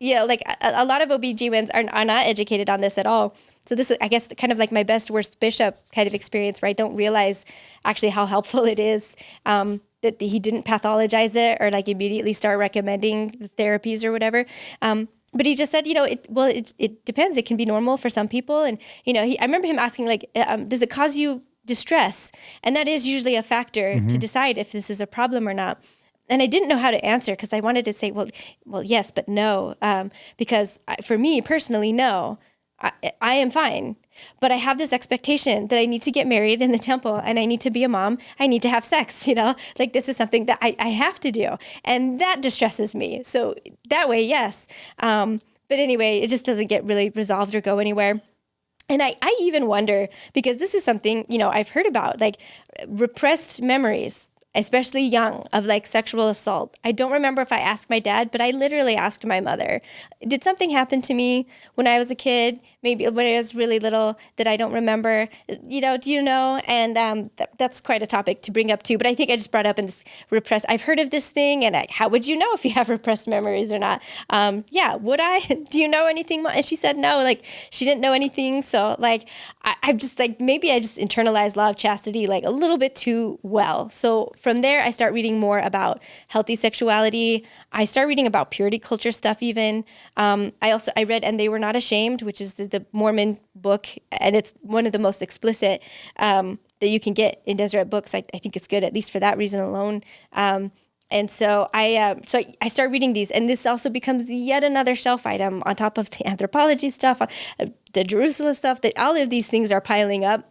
a lot of OBGYNs are not educated on this at all. So this is, I guess, kind of my best worst bishop kind of experience where I don't realize actually how helpful it is that he didn't pathologize it or immediately start recommending the therapies or whatever. But he just said, it depends. It can be normal for some people. And, I remember him asking, does it cause you distress? And that is usually a factor to decide if this is a problem or not. And I didn't know how to answer because I wanted to say, well, yes, but no. Because for me personally, no, I am fine. But I have this expectation that I need to get married in the temple and I need to be a mom. I need to have sex, this is something that I have to do. And that distresses me. So that way, yes. But anyway, it just doesn't get really resolved or go anywhere. And I even wonder, because this is something, I've heard about, repressed memories, especially young, of sexual assault. I don't remember if I asked my dad, but I literally asked my mother, did something happen to me when I was a kid? Maybe when I was really little that I don't remember, do you know? And that's quite a topic to bring up too. But I think I just brought up in this repressed, I've heard of this thing. And how would you know if you have repressed memories or not? Would I? Do you know anything? And she said no, she didn't know anything. So I'm just maybe I just internalized law of chastity a little bit too well. So from there, I start reading more about healthy sexuality. I start reading about purity culture stuff even. I read And They Were Not Ashamed, which is the Mormon book, and it's one of the most explicit that you can get in Deseret books. I think it's good, at least for that reason alone. And so I start reading these, and this also becomes yet another shelf item on top of the anthropology stuff, the Jerusalem stuff, that all of these things are piling up.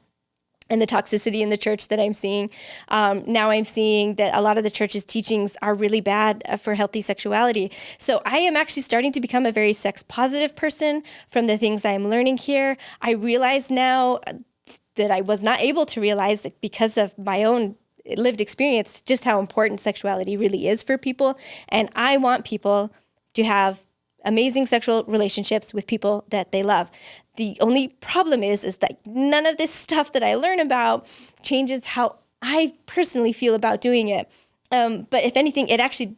And the toxicity in the church that I'm seeing. Now I'm seeing that a lot of the church's teachings are really bad for healthy sexuality. So I am actually starting to become a very sex positive person from the things I'm learning here. I realize now that I was not able to realize, because of my own lived experience, just how important sexuality really is for people. And I want people to have amazing sexual relationships with people that they love. The only problem is that none of this stuff that I learn about changes how I personally feel about doing it. But if anything, it actually,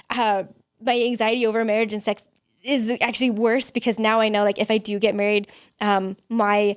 my anxiety over marriage and sex is actually worse, because now I know, like, if I do get married, my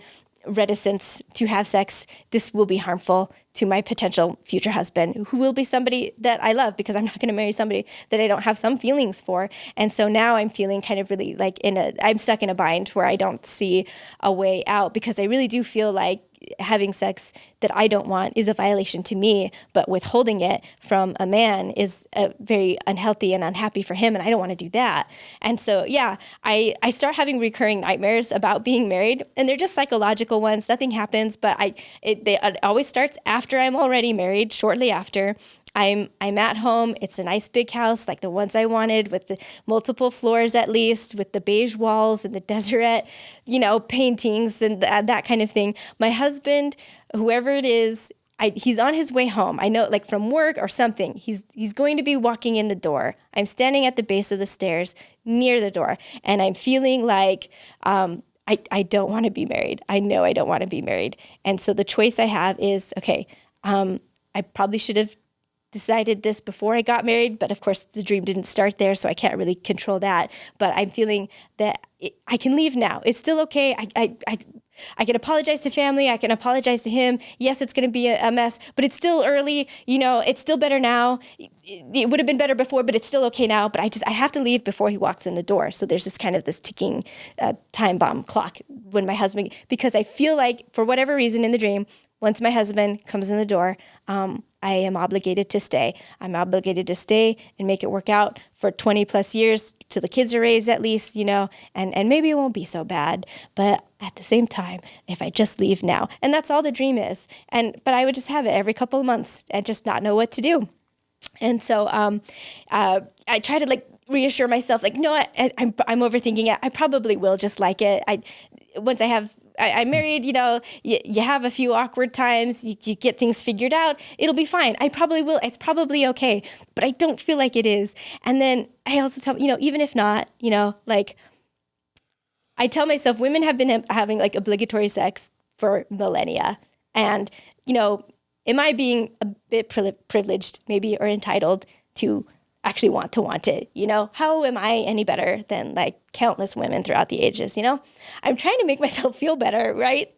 reticence to have sex, this will be harmful to my potential future husband, who will be somebody that I love, because I'm not going to marry somebody that I don't have some feelings for. And so now I'm feeling kind of really like I'm stuck in a bind where I don't see a way out, because I really do feel like having sex that I don't want is a violation to me, but withholding it from a man is very unhealthy and unhappy for him, and I don't want to do that. And so, yeah, I start having recurring nightmares about being married, and they're just psychological ones. Nothing happens, but it always starts after I'm already married, shortly after. I'm at home. It's a nice big house, like the ones I wanted, with the multiple floors at least, with the beige walls and the Deseret, paintings and that kind of thing. My husband, whoever it is, he's on his way home. I know, like from work or something. He's going to be walking in the door. I'm standing at the base of the stairs near the door, and I'm feeling like I don't want to be married. I know I don't want to be married. And so the choice I have is, okay, I probably should have decided this before I got married, but of course the dream didn't start there, so I can't really control that. But I'm feeling that I can leave now. It's still okay. I can apologize to family. I can apologize to him. Yes, it's going to be a mess, but it's still early. It's still better now. It would have been better before, but it's still okay now. But I have to leave before he walks in the door. So there's just kind of this ticking time bomb clock when my husband, because I feel like for whatever reason in the dream, once my husband comes in the door, I am obligated to stay. I'm obligated to stay and make it work out for 20 plus years till the kids are raised at least, and maybe it won't be so bad. But at the same time, if I just leave now, and that's all the dream is. But I would just have it every couple of months and just not know what to do. And so I try to reassure myself, no, I'm overthinking it. I probably will just like it. Once I'm married, you have a few awkward times, you get things figured out, it'll be fine. I probably will. It's probably okay, but I don't feel like it is. And then I also tell, even if not, I tell myself women have been having obligatory sex for millennia. And, am I being a bit privileged maybe, or entitled to actually want it? How am I any better than countless women throughout the ages? I'm trying to make myself feel better, right?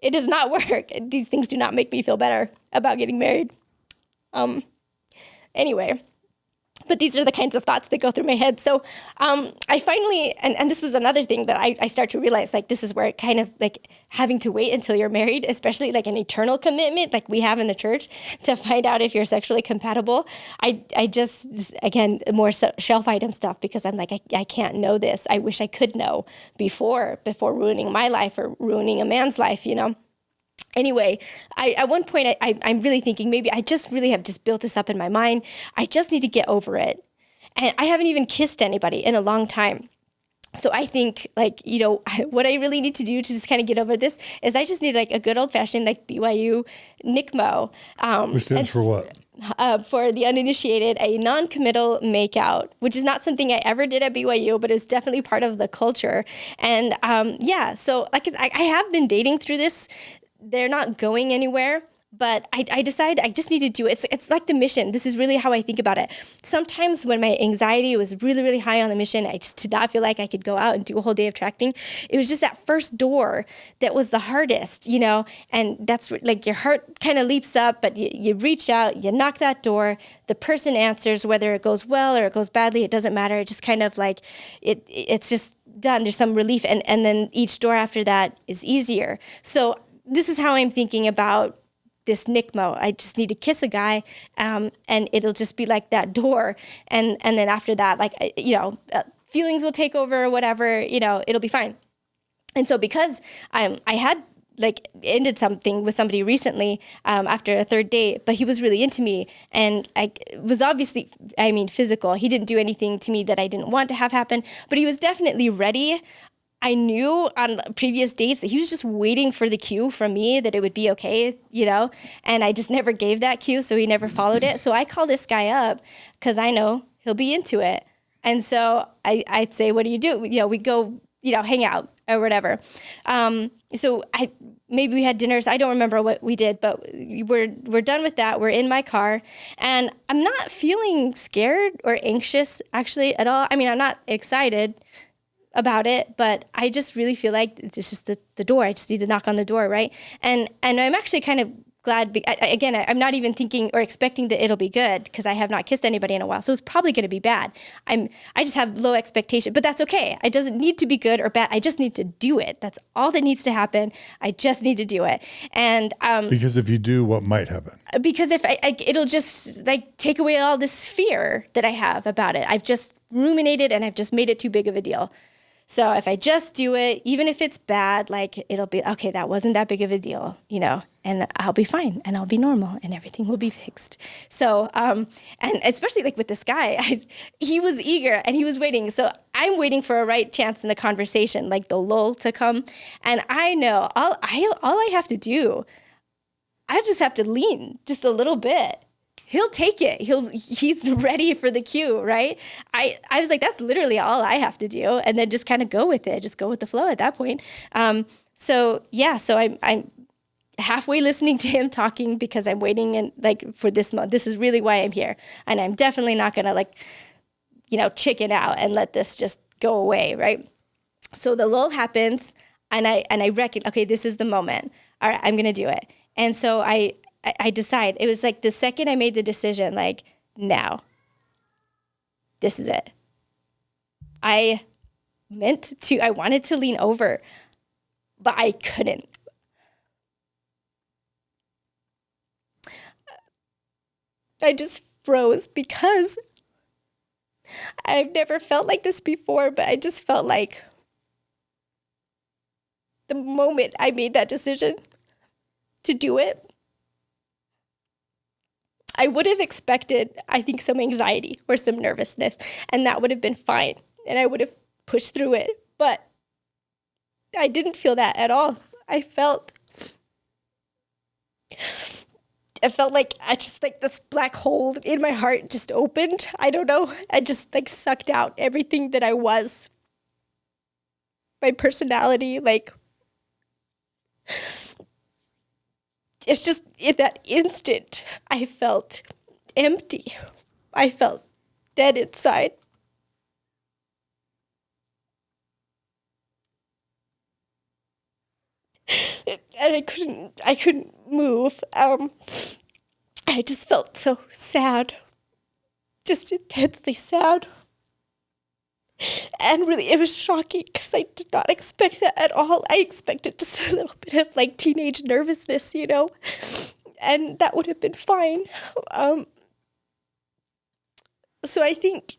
It does not work. These things do not make me feel better about getting married. Anyway, but these are the kinds of thoughts that go through my head. So I finally, and this was another thing that I start to realize, this is where it kind of having to wait until you're married, especially an eternal commitment like we have in the church to find out if you're sexually compatible. I just, again, more shelf item stuff, because I'm I can't know this. I wish I could know before ruining my life or ruining a man's life, Anyway, at one point, I'm really thinking maybe I just really have just built this up in my mind. I just need to get over it. And I haven't even kissed anybody in a long time. So I think, what I really need to do to just kind of get over this is I just need a good old-fashioned BYU NICMO. Which stands for what? For the uninitiated, a non-committal makeout, which is not something I ever did at BYU, but it's definitely part of the culture. And so I have been dating through this. They're not going anywhere. But I decided I just need to do it. It's like the mission. This is really how I think about it. Sometimes when my anxiety was really, really high on the mission, I just did not feel like I could go out and do a whole day of tracting. It was just that first door that was the hardest, you know, and that's like your heart kind of leaps up, but you reach out, you knock that door, the person answers, whether it goes well or it goes badly, it doesn't matter. It just kind of like, it's just done. There's some relief. And then each door after that is easier. So this is how I'm thinking about this NICMO. I just need to kiss a guy, and it'll just be like that door. And then after that, like, feelings will take over or whatever, it'll be fine. And so because I had like ended something with somebody recently after a third date, but he was really into me, and I was obviously, physical. He didn't do anything to me that I didn't want to have happen, but he was definitely ready. I knew on previous dates that he was just waiting for the cue from me that it would be okay, and I just never gave that cue, so he never followed it. So I call this guy up because I know he'll be into it. And so I'd say, what do you do? We go, hang out or whatever. So maybe we had dinners. I don't remember what we did, but we're done with that. We're in my car, and I'm not feeling scared or anxious actually at all. I'm not excited about it, but I just really feel like it's just the door. I just need to knock on the door, right? And I'm actually kind of glad. Again, I'm not even thinking or expecting that it'll be good because I have not kissed anybody in a while, so it's probably going to be bad. I just have low expectation, but that's okay. It doesn't need to be good or bad. I just need to do it. That's all that needs to happen. I just need to do it. And because if you do, what might happen? Because if it'll just like take away all this fear that I have about it. I've just ruminated and I've just made it too big of a deal. So if I just do it, even if it's bad, like it'll be, okay, that wasn't that big of a deal, and I'll be fine and I'll be normal and everything will be fixed. So, and especially like with this guy, he was eager and he was waiting. So I'm waiting for a right chance in the conversation, like the lull to come. And I know all I have to do, I just have to lean just a little bit. He'll take it. He's ready for the cue, right? I was like, that's literally all I have to do, and then just kind of go with it. Just go with the flow at that point. So I'm halfway listening to him talking because I'm waiting and like for this month. This is really why I'm here, and I'm definitely not gonna chicken out and let this just go away, right? So the lull happens, and I reckon, okay, this is the moment. All right, I'm gonna do it, and so I decide. It was like the second I made the decision, like, now, this is it. I wanted to lean over, but I couldn't. I just froze because I've never felt like this before, but I just felt like the moment I made that decision to do it, I would have expected, I think, some anxiety or some nervousness, and that would have been fine, and I would have pushed through it, but I didn't feel that at all. I felt like this black hole in my heart just opened. I don't know. I just sucked out everything that I was. My personality, it's just in that instant, I felt empty. I felt dead inside. And I couldn't move. I just felt so sad, just intensely sad. And really, it was shocking because I did not expect that at all. I expected just a little bit of teenage nervousness, and that would have been fine. So I think,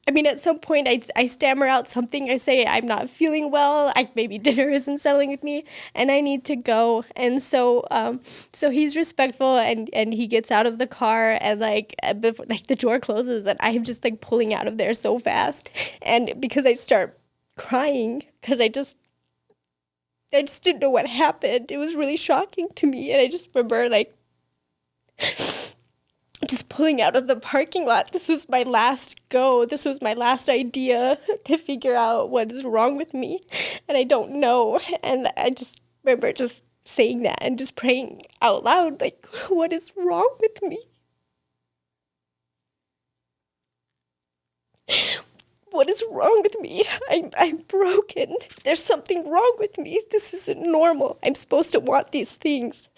at some point I stammer out something. I say, I'm not feeling well. Maybe dinner isn't settling with me and I need to go. And so he's respectful and he gets out of the car and before, the door closes and I'm just pulling out of there so fast. And because I start crying because I just didn't know what happened. It was really shocking to me. And I just remember just pulling out of the parking lot. This was my last go. This was my last idea to figure out what is wrong with me. And I don't know. And I just remember just saying that and just praying out loud, like, what is wrong with me? What is wrong with me? I'm broken. There's something wrong with me. This isn't normal. I'm supposed to want these things.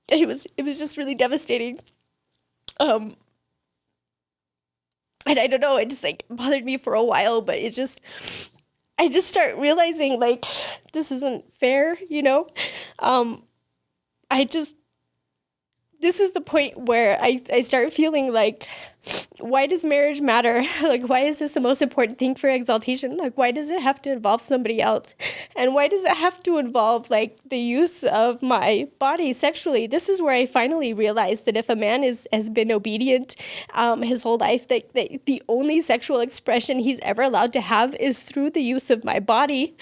And it was just really devastating. And I don't know, it just like bothered me for a while, but I just start realizing like this isn't fair, you know? This is the point where I start feeling like, why does marriage matter? Like, why is this the most important thing for exaltation? Like, why does it have to involve somebody else? And why does it have to involve like the use of my body sexually? This is where I finally realized that if a man has been obedient his whole life, that the only sexual expression he's ever allowed to have is through the use of my body.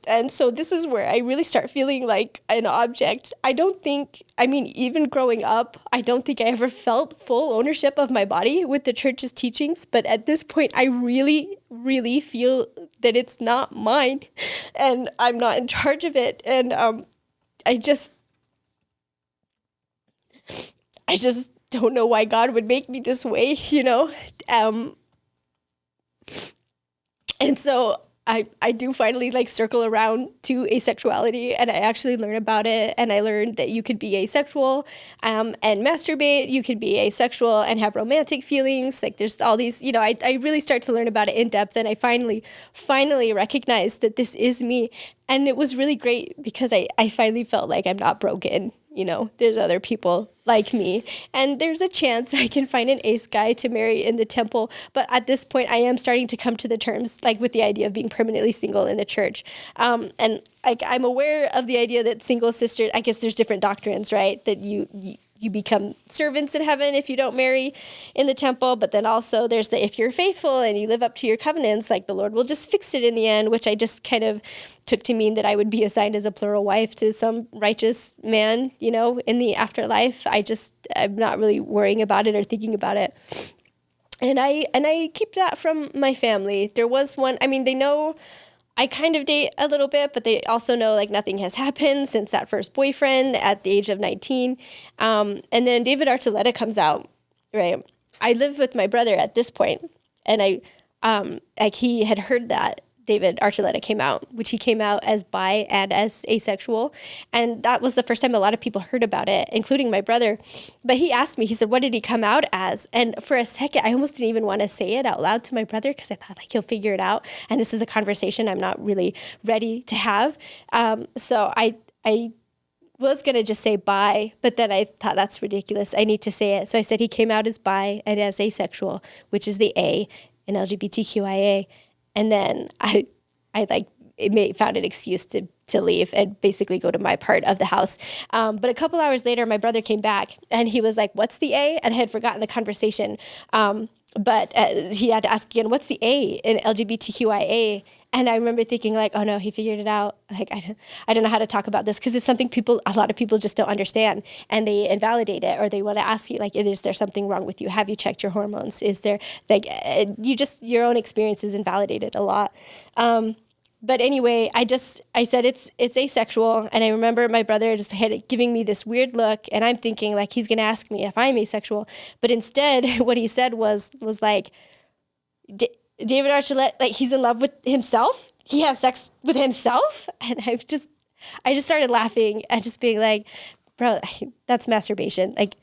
And so this is where I really start feeling like an object. Even growing up, I don't think I ever felt full ownership of my body with the church's teachings. But at this point, I really, really feel that it's not mine and I'm not in charge of it. And I just don't know why God would make me this way, you know? And so I do finally like circle around to asexuality, and I actually learn about it. And I learned that you could be asexual and masturbate. You could be asexual and have romantic feelings. Like there's all these, you know, I really start to learn about it in depth. And I finally recognized that this is me. And it was really great because I finally felt like I'm not broken. You know, there's other people like me, and there's a chance I can find an ace guy to marry in the temple. But at this point, I am starting to come to the terms like with the idea of being permanently single in the church. And like I'm aware of the idea that single sisters, I guess there's different doctrines, right? That you become servants in heaven if you don't marry in the temple. But then also there's the if you're faithful and you live up to your covenants, like the Lord will just fix it in the end, which I just kind of took to mean that I would be assigned as a plural wife to some righteous man, you know, in the afterlife. I'm not really worrying about it or thinking about it. And I keep that from my family. There was one, they know I kind of date a little bit, but they also know like nothing has happened since that first boyfriend at the age of 19. And then David Archeletta comes out, right? I live with my brother at this point, and he had heard that David Archeletta came out, which he came out as bi and as asexual. And that was the first time a lot of people heard about it, including my brother. But he asked me, he said, what did he come out as? And for a second, I almost didn't even want to say it out loud to my brother because I thought like he'll figure it out. And this is a conversation I'm not really ready to have. So I was going to just say bi, but then I thought that's ridiculous. I need to say it. So I said he came out as bi and as asexual, which is the A in LGBTQIA. And then I found an excuse to leave and basically go to my part of the house. But a couple hours later, my brother came back and he was like, what's the A? And I had forgotten the conversation. But he had to ask again, what's the A in LGBTQIA? And I remember thinking like, oh no, he figured it out. Like, I don't know how to talk about this because it's something a lot of people just don't understand, and they invalidate it, or they want to ask you like, is there something wrong with you? Have you checked your hormones? Is there like, your own experience is invalidated a lot. But anyway, I said it's asexual, and I remember my brother just giving me this weird look, and I'm thinking like he's gonna ask me if I'm asexual, but instead what he said was like, David Archulette, like he's in love with himself. He has sex with himself, and I just started laughing and just being like, bro, that's masturbation. Like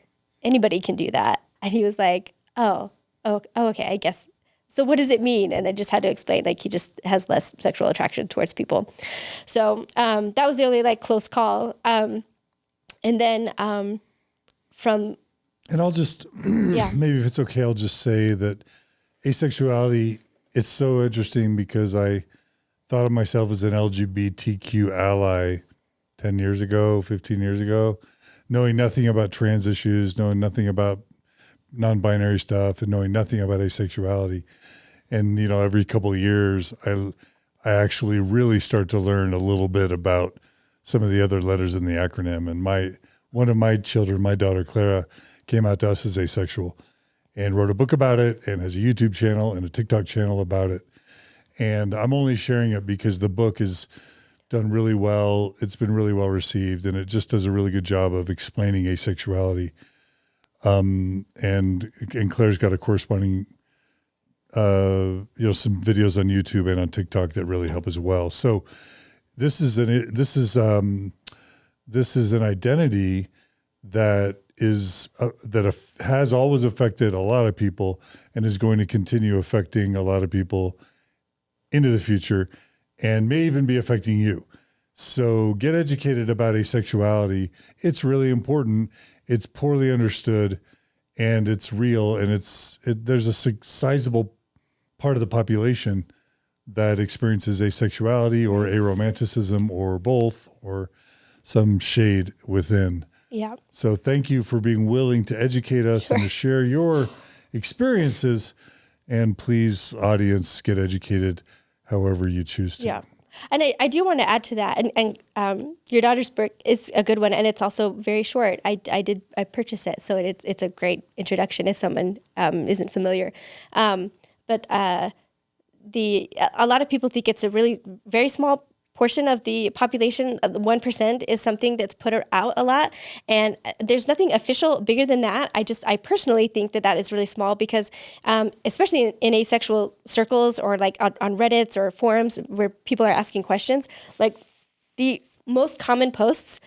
anybody can do that. And he was like, oh, okay, I guess. So what does it mean? And I just had to explain, like he just has less sexual attraction towards people. So that was the only like close call. And then and I'll just, maybe if it's okay, I'll just say that asexuality, it's so interesting because I thought of myself as an LGBTQ ally 10 years ago, 15 years ago, knowing nothing about trans issues, knowing nothing about non-binary stuff, and knowing nothing about asexuality. And, you know, every couple of years, I actually really start to learn a little bit about some of the other letters in the acronym. And one of my children, my daughter Clara, came out to us as asexual and wrote a book about it and has a YouTube channel and a TikTok channel about it. And I'm only sharing it because the book is done really well. It's been really well received, and it just does a really good job of explaining asexuality. And Claire's got a corresponding, some videos on YouTube and on TikTok that really help as well. So this is an identity that has always affected a lot of people and is going to continue affecting a lot of people into the future, and may even be affecting you. So get educated about asexuality. It's really important. It's poorly understood, and it's real, and there's a sizable part of the population that experiences asexuality or aromanticism or both, or some shade within. Yeah. So thank you for being willing to educate us and to share your experiences. And please, audience, get educated however you choose to. Yeah. And I do want to add to that. And your daughter's book is a good one, and it's also very short. I purchased it, so it's a great introduction if someone isn't familiar. But a lot of people think it's a really very small portion of the population. 1% is something that's put out a lot, and there's nothing official bigger than that. I personally think that is really small because, especially in asexual circles or like on Reddits or forums where people are asking questions, like the most common posts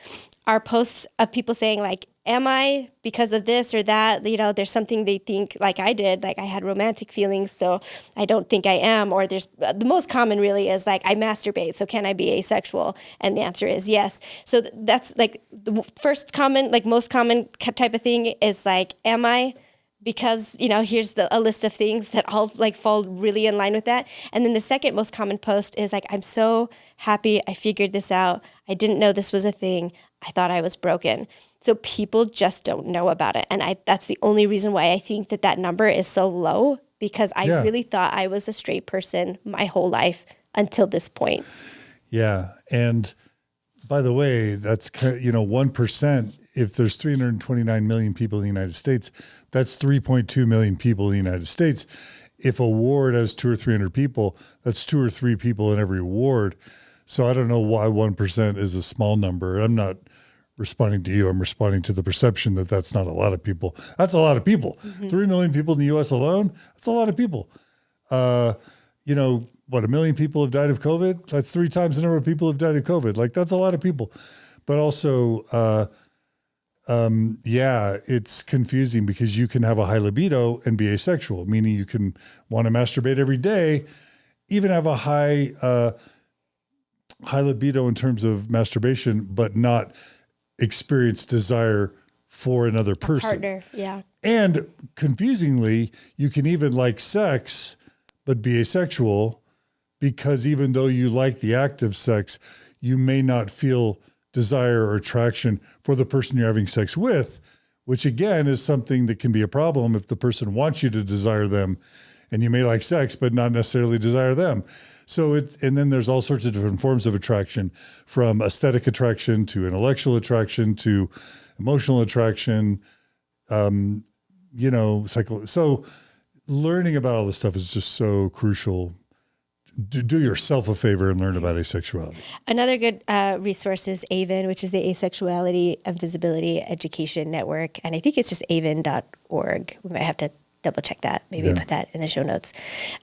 are posts of people saying like, am I because of this or that? There's something they think like I did, like I had romantic feelings, so I don't think I am. Or there's the most common really is like, I masturbate, so can I be asexual? And the answer is yes. So that's like the first common, like most common type of thing is like, am I? Because, here's a list of things that all like fall really in line with that. And then the second most common post is like, I'm so happy I figured this out. I didn't know this was a thing. I thought I was broken. So people just don't know about it. And that's the only reason why I think that number is so low, because I really thought I was a straight person my whole life until this point. Yeah. And by the way, that's, 1%, if there's 329 million people in the United States, that's 3.2 million people in the United States. If a ward has 200 or 300 people, that's 2 or 3 people in every ward. So I don't know why 1% is a small number. I'm not responding to you. I'm responding to the perception that that's not a lot of people. That's a lot of people. 3 million people in the U.S. alone, that's a lot of people. 1 million people have died of COVID? That's 3 times the number of people who have died of COVID. Like, that's a lot of people. But also, it's confusing because you can have a high libido and be asexual, meaning you can want to masturbate every day, even have a high libido in terms of masturbation, but not experience desire for another person. Partner, yeah. And confusingly, you can even like sex, but be asexual, because even though you like the act of sex, you may not feel desire or attraction for the person you're having sex with, which again is something that can be a problem if the person wants you to desire them, and you may like sex, but not necessarily desire them. So and then there's all sorts of different forms of attraction, from aesthetic attraction to intellectual attraction to emotional attraction, So learning about all this stuff is just so crucial. Do yourself a favor and learn about asexuality. Another good resource is Maven, which is the Asexuality and Visibility Education Network. And I think it's just aven.org. We might have to double check that. Maybe put that in the show notes.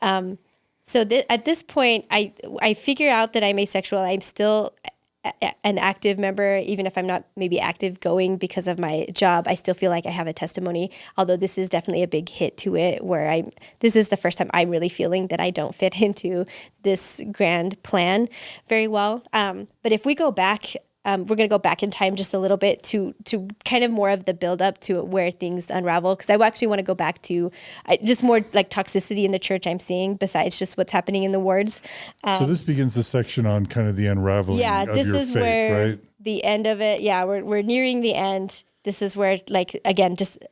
At this point, I figure out that I'm asexual. I'm still an active member, even if I'm not maybe active going because of my job. I still feel like I have a testimony, although this is definitely a big hit to it, where this is the first time I'm really feeling that I don't fit into this grand plan very well. But if we go back, we're going to go back in time just a little bit to kind of more of the build up to where things unravel. Because I actually want to go back to just more like toxicity in the church I'm seeing besides just what's happening in the wards. So this begins the section on kind of the unraveling of this your is faith, where right? The end of it. Yeah, we're nearing the end. This is where, like, again, just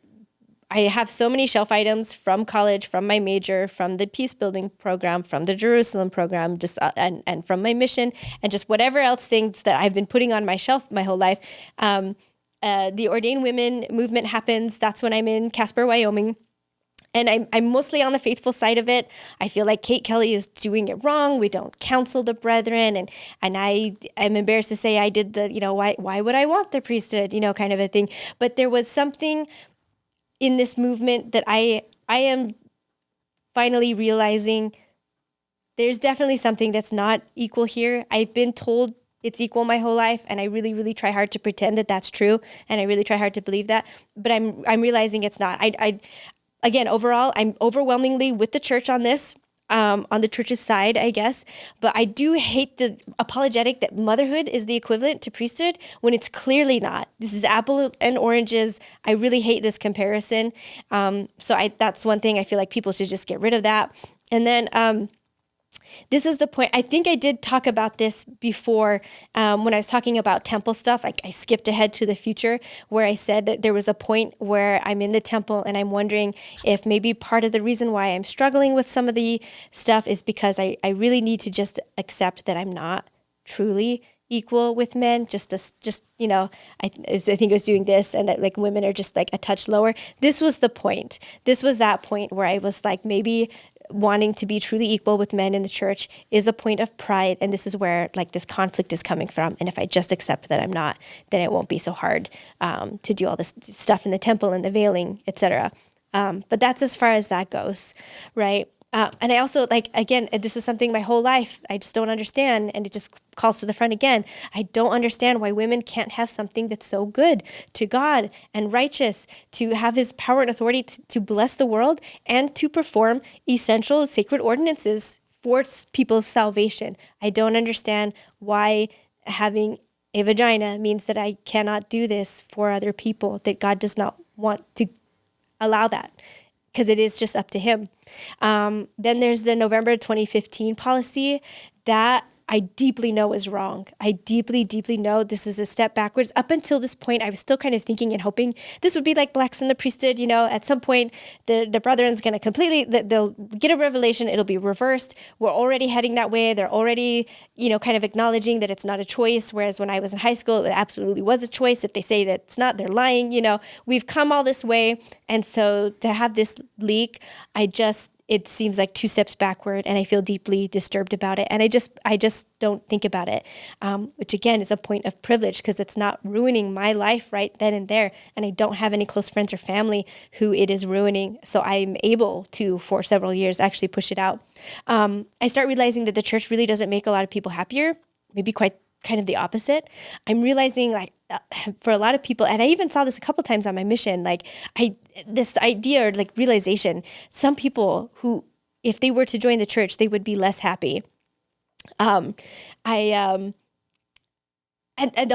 I have so many shelf items from college, from my major, from the peace building program, from the Jerusalem program, just and from my mission, and just whatever else things that I've been putting on my shelf my whole life. The ordained women movement happens. That's when I'm in Casper, Wyoming. And I'm mostly on the faithful side of it. I feel like Kate Kelly is doing it wrong. We don't counsel the brethren. And I'm embarrassed to say I did the, why would I want the priesthood, kind of a thing. But there was something in this movement that I am finally realizing there's definitely something that's not equal here. I've been told it's equal my whole life, and I really, really try hard to pretend that that's true, and I really try hard to believe that. But I'm realizing it's not. Again, overall, I'm overwhelmingly with the church on this, on the church's side, I guess. But I do hate the apologetic that motherhood is the equivalent to priesthood when it's clearly not. This is apple and oranges. I really hate this comparison. So that's one thing I feel like people should just get rid of that. And then this is the point. I think I did talk about this before when I was talking about temple stuff. I skipped ahead to the future where I said that there was a point where I'm in the temple and I'm wondering if maybe part of the reason why I'm struggling with some of the stuff is because I really need to just accept that I'm not truly equal with men. I think I was doing this, and that like women are just like a touch lower. This was the point. This was that point where I was like, maybe wanting to be truly equal with men in the church is a point of pride, and this is where like this conflict is coming from. And if I just accept that I'm not, then it won't be so hard to do all this stuff in the temple and the veiling, etc. But that's as far as that goes, right? And I also, again, this is something my whole life I just don't understand, and it just calls to the front again. I don't understand why women can't have something that's so good to God and righteous, to have his power and authority to bless the world and to perform essential sacred ordinances for people's salvation. I don't understand why having a vagina means that I cannot do this for other people, that God does not want to allow that, because it is just up to him. Then there's the November 2015 policy that I deeply know is wrong. I deeply, deeply know this is a step backwards. Up until this point, I was still kind of thinking and hoping this would be like blacks in the priesthood. At some point, the brethren's going to they'll get a revelation. It'll be reversed. We're already heading that way. They're already, kind of acknowledging that it's not a choice. Whereas when I was in high school, it absolutely was a choice. If they say that it's not, they're lying. We've come all this way. And so to have this leak, it seems like 2 steps backward, and I feel deeply disturbed about it. And I just don't think about it, which again is a point of privilege, because it's not ruining my life right then and there. And I don't have any close friends or family who it is ruining. So I'm able to, for several years, actually push it out. I start realizing that the church really doesn't make a lot of people happier, maybe quite kind of the opposite. I'm realizing for a lot of people, and I even saw this a couple times on my mission, this idea or realization, some people who, if they were to join the church, they would be less happy. And the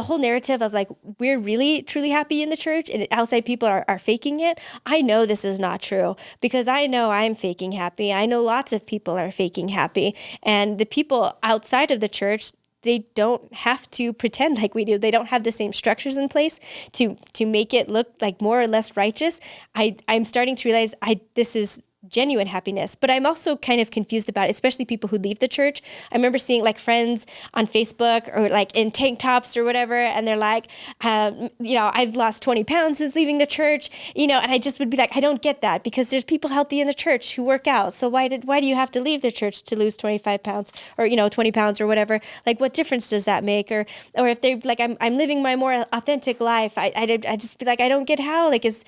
whole narrative of we're really truly happy in the church and outside people are faking it. I know this is not true, because I know I'm faking happy. I know lots of people are faking happy, and the people outside of the church, they don't have to pretend like we do. They don't have the same structures in place to make it look like more or less righteous. I'm starting to realize this is genuine happiness, but I'm also kind of confused about it, especially people who leave the church. I remember seeing friends on Facebook or in tank tops or whatever, and they're like, I've lost 20 pounds since leaving the church, and I just would be like, I don't get that, because there's people healthy in the church who work out. So why do you have to leave the church to lose 25 pounds or 20 pounds or whatever? What difference does that make? Or if they're I'm living my more authentic life, I just be like, I don't get how is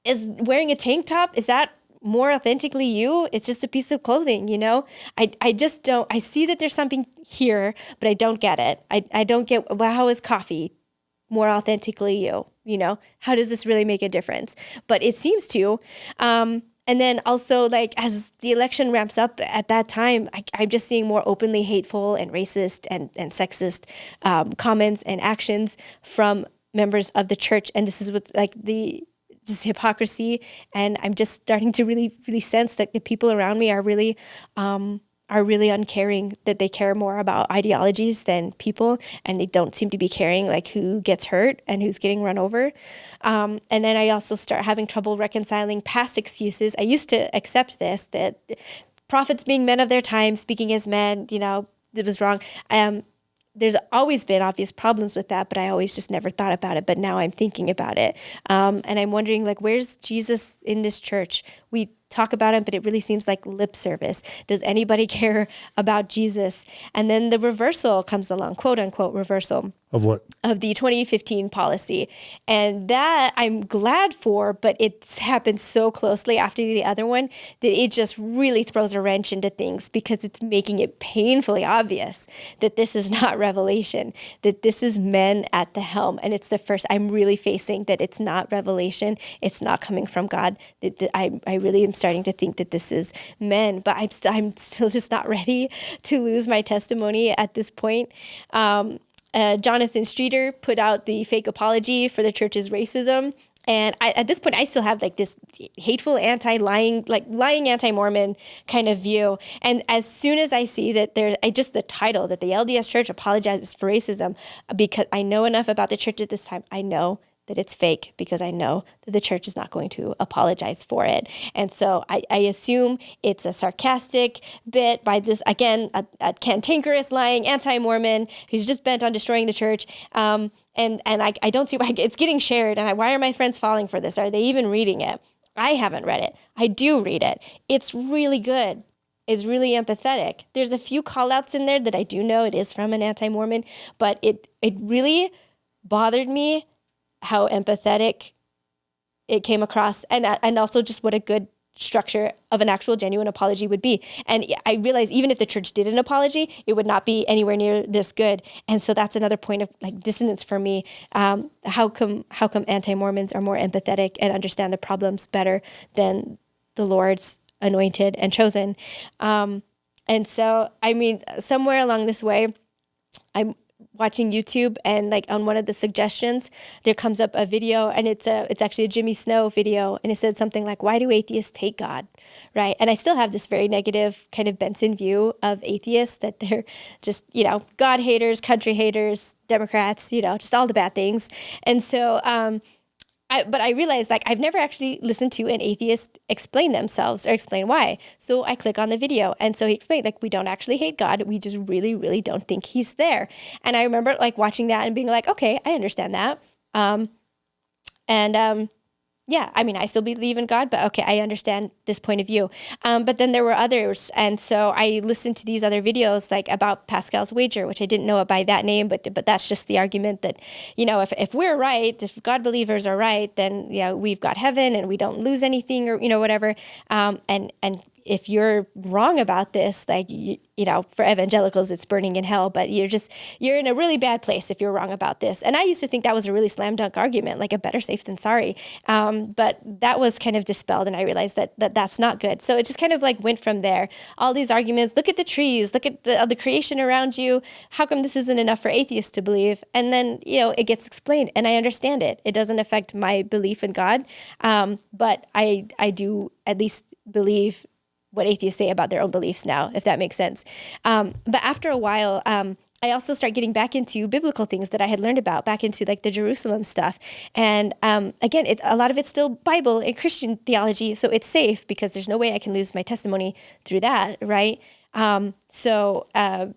wearing a tank top, is that more authentically you? It's just a piece of clothing, I just don't. I see that there's something here, but I don't get it. I don't get, well, how is coffee more authentically you? How does this really make a difference? But it seems to. And then also as the election ramps up at that time, I'm just seeing more openly hateful and racist and sexist comments and actions from members of the church. And this is what this hypocrisy, and I'm just starting to really, really sense that the people around me are really uncaring, that they care more about ideologies than people, and they don't seem to be caring who gets hurt and who's getting run over. And then I also start having trouble reconciling past excuses. I used to accept this, that prophets being men of their time, speaking as men, it was wrong. There's always been obvious problems with that, but I always just never thought about it. But now I'm thinking about it. And I'm wondering, where's Jesus in this church? We talk about him, but it really seems like lip service. Does anybody care about Jesus? And then the reversal comes along, quote unquote reversal. Of what? Of the 2015 policy. And that I'm glad for, but it's happened so closely after the other one that it just really throws a wrench into things, because it's making it painfully obvious that this is not revelation, that this is men at the helm. And it's the first I'm really facing that it's not revelation. It's not coming from God. That I really am starting to think that this is men, but I'm still just not ready to lose my testimony at this point. Jonathan Streeter put out the fake apology for the church's racism. And at this point, I still have like this hateful lying anti-Mormon kind of view. And as soon as I see that just the title that the LDS Church apologizes for racism, because I know enough about the church at this time, I know that it's fake, because I know that the church is not going to apologize for it. And so I assume it's a sarcastic bit by this, again, a cantankerous, lying anti-Mormon who's just bent on destroying the church. And I don't see why it's getting shared. And why are my friends falling for this? Are they even reading it? I haven't read it. I do read it. It's really good. It's really empathetic. There's a few call outs in there that I do know it is from an anti-Mormon, but it really bothered me how empathetic it came across, and also just what a good structure of an actual genuine apology would be. And I realize even if the church did an apology, it would not be anywhere near this good. And so that's another point of like dissonance for me. How come anti-Mormons are more empathetic and understand the problems better than the Lord's anointed and chosen? And so, I mean, somewhere along this way, I'm watching YouTube, and like on one of the suggestions, there comes up a video, and it's actually a Jimmy Snow video, and it said something like, "Why do atheists hate God?" Right? And I still have this very negative kind of Benson view of atheists, that they're just, God haters, country haters, Democrats, just all the bad things. And so, but I realized like I've never actually listened to an atheist explain themselves or explain why. So I click on the video, and so he explained like, we don't actually hate God. We just really, really don't think he's there. And I remember like watching that and being like, okay, I understand that. Yeah, I mean, I still believe in God, but okay, I understand this point of view. But then there were others. And so I listened to these other videos like about Pascal's wager, which I didn't know it by that name, but that's just the argument that, if we're right, if God believers are right, then, we've got heaven and we don't lose anything, or, whatever. And if you're wrong about this, like, for evangelicals, it's burning in hell, but you're in a really bad place if you're wrong about this. And I used to think that was a really slam dunk argument, like a better safe than sorry. But that was kind of dispelled, and I realized that that's not good. So it just kind of like went from there. All these arguments, look at the trees, look at the creation around you. How come this isn't enough for atheists to believe? And then, it gets explained, and I understand it. It doesn't affect my belief in God. But I do at least believe what atheists say about their own beliefs now, if that makes sense. But after a while, I also start getting back into biblical things that I had learned about, back into like the Jerusalem stuff. And again, a lot of it's still Bible and Christian theology, so it's safe because there's no way I can lose my testimony through that, right? So I'm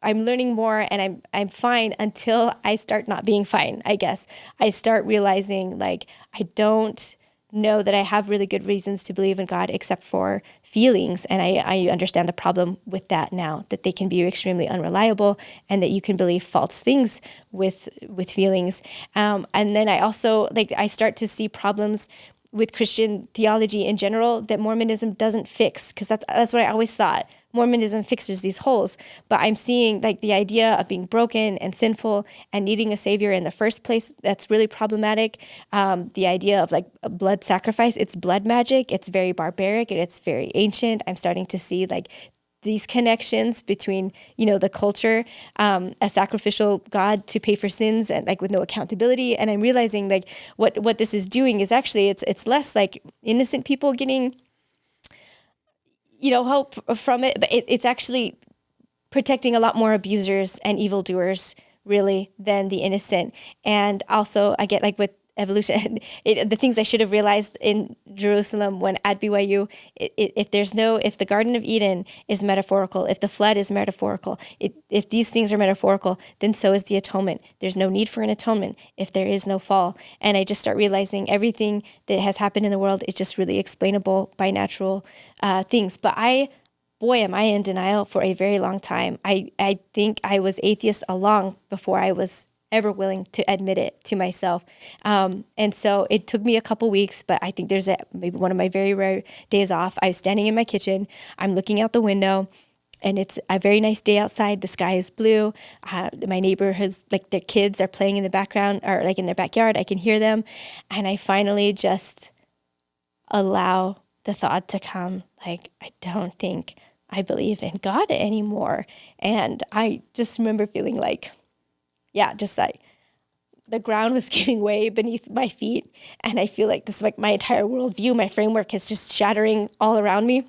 learning more, and I'm fine until I start not being fine, I guess. I start realizing like I don't know that I have really good reasons to believe in God except for feelings. And I understand the problem with that now, that they can be extremely unreliable and that you can believe false things with feelings. And then I also, I start to see problems with Christian theology in general that Mormonism doesn't fix, because that's what I always thought. Mormonism fixes these holes, but I'm seeing like the idea of being broken and sinful and needing a savior in the first place. That's really problematic. The idea of like a blood sacrifice, it's blood magic. It's very barbaric and it's very ancient. I'm starting to see like these connections between, the culture, a sacrificial God to pay for sins and like with no accountability. And I'm realizing like what this is doing is actually, it's less like innocent people getting hope from it, but it's actually protecting a lot more abusers and evildoers really than the innocent. And also I get like with evolution. The things I should have realized in Jerusalem when at BYU, if the Garden of Eden is metaphorical, if the flood is metaphorical, if these things are metaphorical, then so is the atonement. There's no need for an atonement if there is no fall. And I just start realizing everything that has happened in the world is just really explainable by natural things. But am I in denial for a very long time. I think I was atheist long before I was ever willing to admit it to myself. And so it took me a couple weeks, but I think there's maybe one of my very rare days off. I was standing in my kitchen. I'm looking out the window, and it's a very nice day outside. The sky is blue. My neighbor has, like, their kids are playing in the background, or like in their backyard. I can hear them. And I finally just allow the thought to come, like, I don't think I believe in God anymore. And I just remember feeling like, just like the ground was giving way beneath my feet. And I feel like this is like my entire worldview, my framework is just shattering all around me.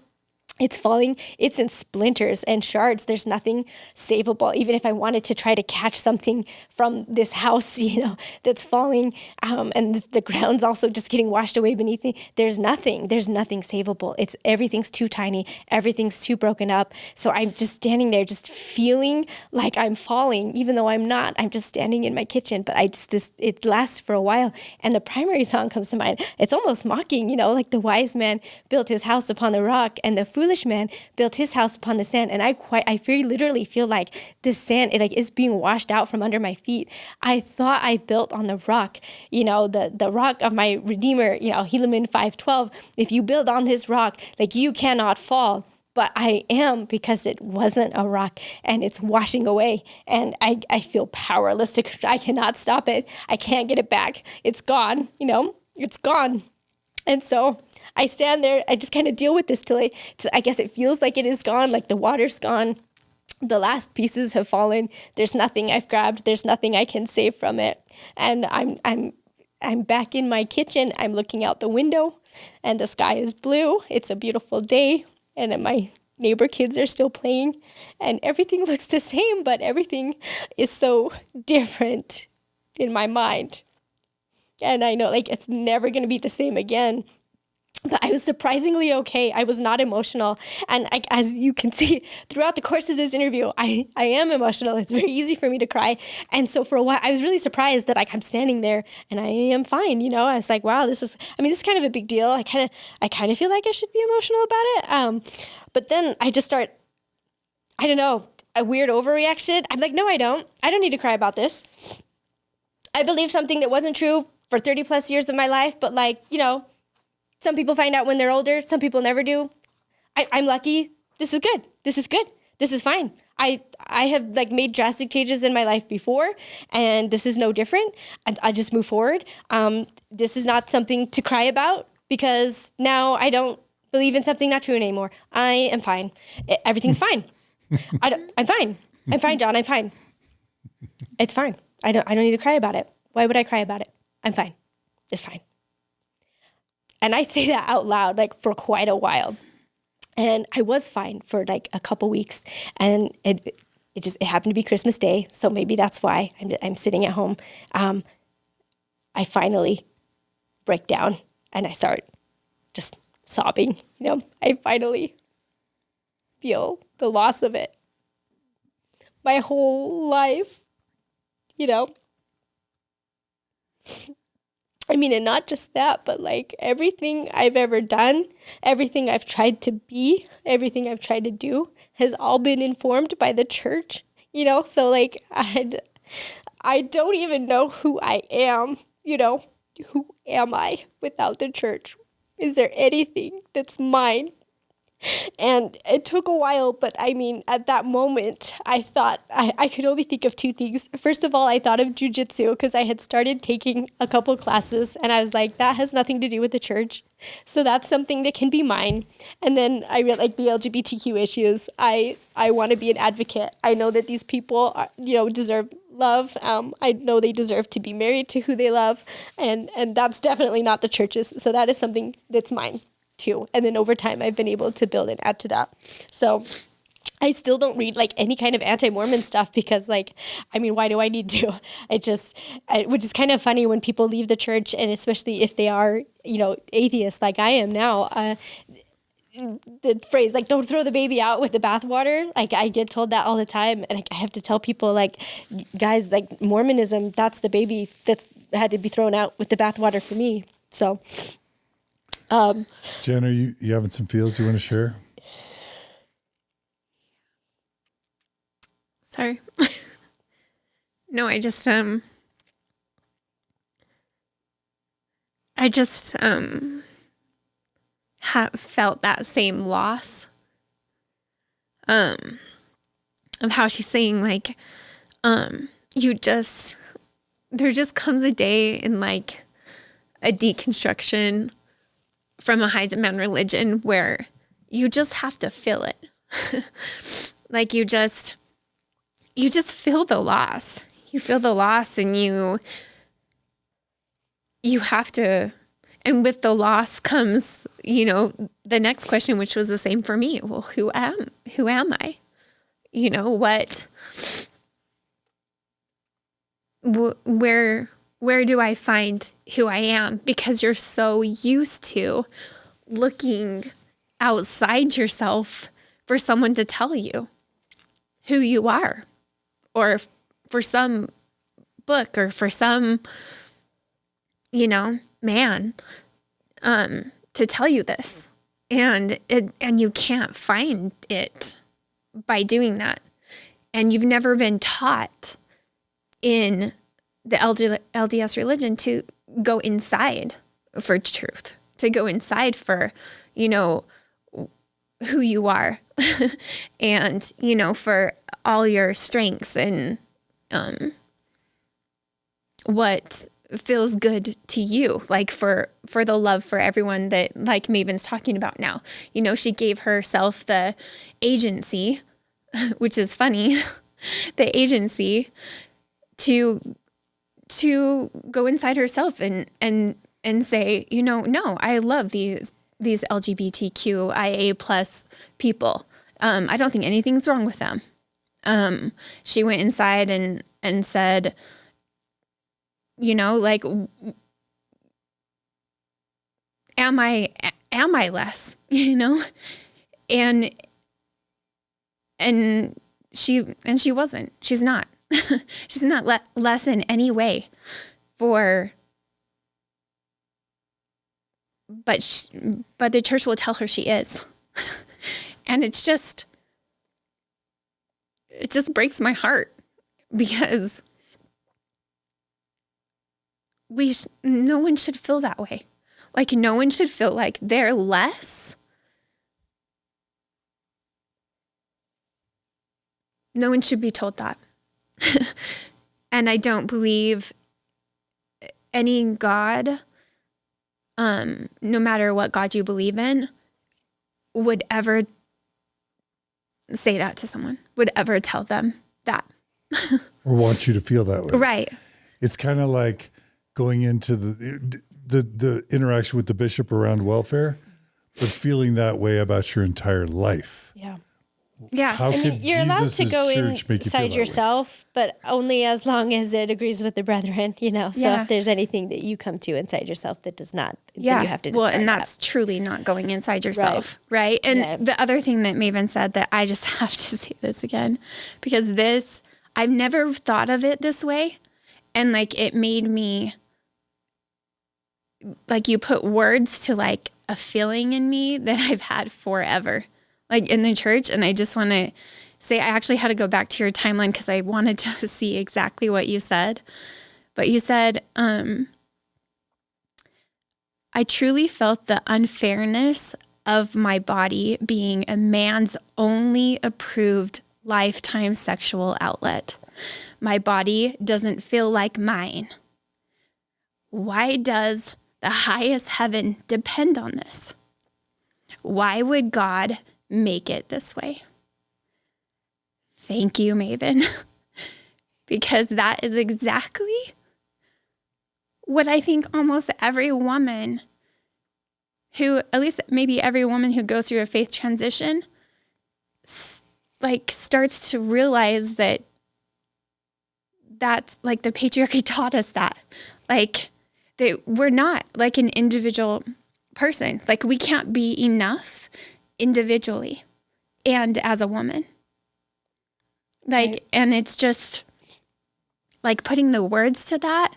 It's falling. It's in splinters and shards. There's nothing savable. Even if I wanted to try to catch something from this house, that's falling, and the ground's also just getting washed away beneath me. There's nothing savable. Everything's too tiny. Everything's too broken up. So I'm just standing there, just feeling like I'm falling, even though I'm not. I'm just standing in my kitchen, but it lasts for a while. And the primary song comes to mind. It's almost mocking, like the wise man built his house upon the rock, and the foolish man built his house upon the sand. And I very literally feel like this sand is being washed out from under my feet. I thought I built on the rock, the rock of my Redeemer, Helaman 5:12. If you build on this rock, you cannot fall. But I am, because it wasn't a rock, and it's washing away. And I feel powerless. I cannot stop it. I can't get it back. It's gone, it's gone. And so I stand there, I just kind of deal with this till I guess it feels like it is gone, like the water's gone. The last pieces have fallen. There's nothing I've grabbed. There's nothing I can save from it. And I'm back in my kitchen. I'm looking out the window, and the sky is blue. It's a beautiful day, and my neighbor kids are still playing, and everything looks the same, but everything is so different in my mind. And I know it's never going to be the same again. But I was surprisingly okay. I was not emotional. And as you can see throughout the course of this interview, I am emotional. It's very easy for me to cry. And so for a while, I was really surprised that I'm standing there and I am fine. I was like, wow, this is kind of a big deal. I kind of feel like I should be emotional about it. But then I just start, I don't know, a weird overreaction. I'm like, no, I don't need to cry about this. I believe something that wasn't true for 30 plus years of my life, but some people find out when they're older. Some people never do. I'm lucky. This is good. This is good. This is fine. I have made drastic changes in my life before, and this is no different. I just move forward. This is not something to cry about, because now I don't believe in something not true anymore. I am fine. Everything's fine. I'm fine. I'm fine, John. I'm fine. It's fine. I don't need to cry about it. Why would I cry about it? I'm fine. It's fine. And I say that out loud, for quite a while. And I was fine for a couple weeks. And it happened to be Christmas Day. So maybe that's why I'm sitting at home. I finally break down and I start just sobbing. I finally feel the loss of it. My whole life, and not just that, but everything I've ever done, everything I've tried to be, everything I've tried to do has all been informed by the church, so I don't even know who I am, who am I without the church? Is there anything that's mine? And it took a while, but at that moment, I thought I could only think of two things. First of all, I thought of jujitsu, because I had started taking a couple classes, and I was like, that has nothing to do with the church. So that's something that can be mine. And then I read the LGBTQ issues. I want to be an advocate. I know that these people deserve love. I know they deserve to be married to who they love. And that's definitely not the church's. So that is something that's mine too. And then over time, I've been able to build and add to that. So I still don't read like any kind of anti-Mormon stuff because like, I mean, why do I need to? Which is kind of funny when people leave the church, and especially if they are, atheists like I am now, the phrase like, don't throw the baby out with the bathwater. Like I get told that all the time. And I have to tell people like, guys, like Mormonism, that's the baby that's had to be thrown out with the bathwater for me. So, Jen, are you having some feels you want to share? Sorry. No, I just have felt that same loss of how she's saying like there just comes a day in like a deconstruction from a high demand religion where you just have to feel it. Like you just feel the loss. You feel the loss, and you have to, and with the loss comes, the next question, which was the same for me. Well, who am I? Where do I find who I am? Because you're so used to looking outside yourself for someone to tell you who you are, or for some book, or for some, man, to tell you this. And you can't find it by doing that. And you've never been taught in the LDS religion to go inside for truth, to go inside for, who you are and, for all your strengths and what feels good to you, like for the love for everyone that like Maven's talking about now. She gave herself the agency, which is funny, the agency to go inside herself and say, no, I love these LGBTQIA plus people. I don't think anything's wrong with them. She went inside and said, like, am I less, and she wasn't. She's not. She's not less in any way but the church will tell her she is. And it just breaks my heart, because no one should feel that way. Like, no one should feel like they're less. No one should be told that. And I don't believe any God, no matter what God you believe in, would ever say that to someone, would ever tell them that. Or want you to feel that way. Right. It's kind of like going into the interaction with the bishop around welfare, but feeling that way about your entire life. Yeah. Yeah. How And could you're allowed to Jesus' go church make you feel inside that yourself, but only as long as it agrees with the brethren, So Yeah. if there's anything that you come to inside yourself that does not, then Yeah. you have to well, discard and that's truly not going inside yourself. Right. And Yeah. the other thing that Maven said, that I just have to say this again, because I've never thought of it this way. And like, it made me, like, you put words to like a feeling in me that I've had forever, like in the church. And I just want to say, I actually had to go back to your timeline because I wanted to see exactly what you said. But you said, I truly felt the unfairness of my body being a man's only approved lifetime sexual outlet. My body doesn't feel like mine. Why does the highest heaven depend on this? Why would God make it this way? Thank you, Maven. Because that is exactly what I think almost every woman who, at least maybe every woman who goes through a faith transition, like starts to realize that that's like the patriarchy taught us that, like that we're not like an individual person. Like we can't be enough individually and as a woman. Like, right. And it's just like putting the words to that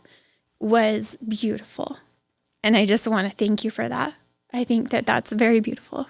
was beautiful. And I just want to thank you for that. I think that that's very beautiful.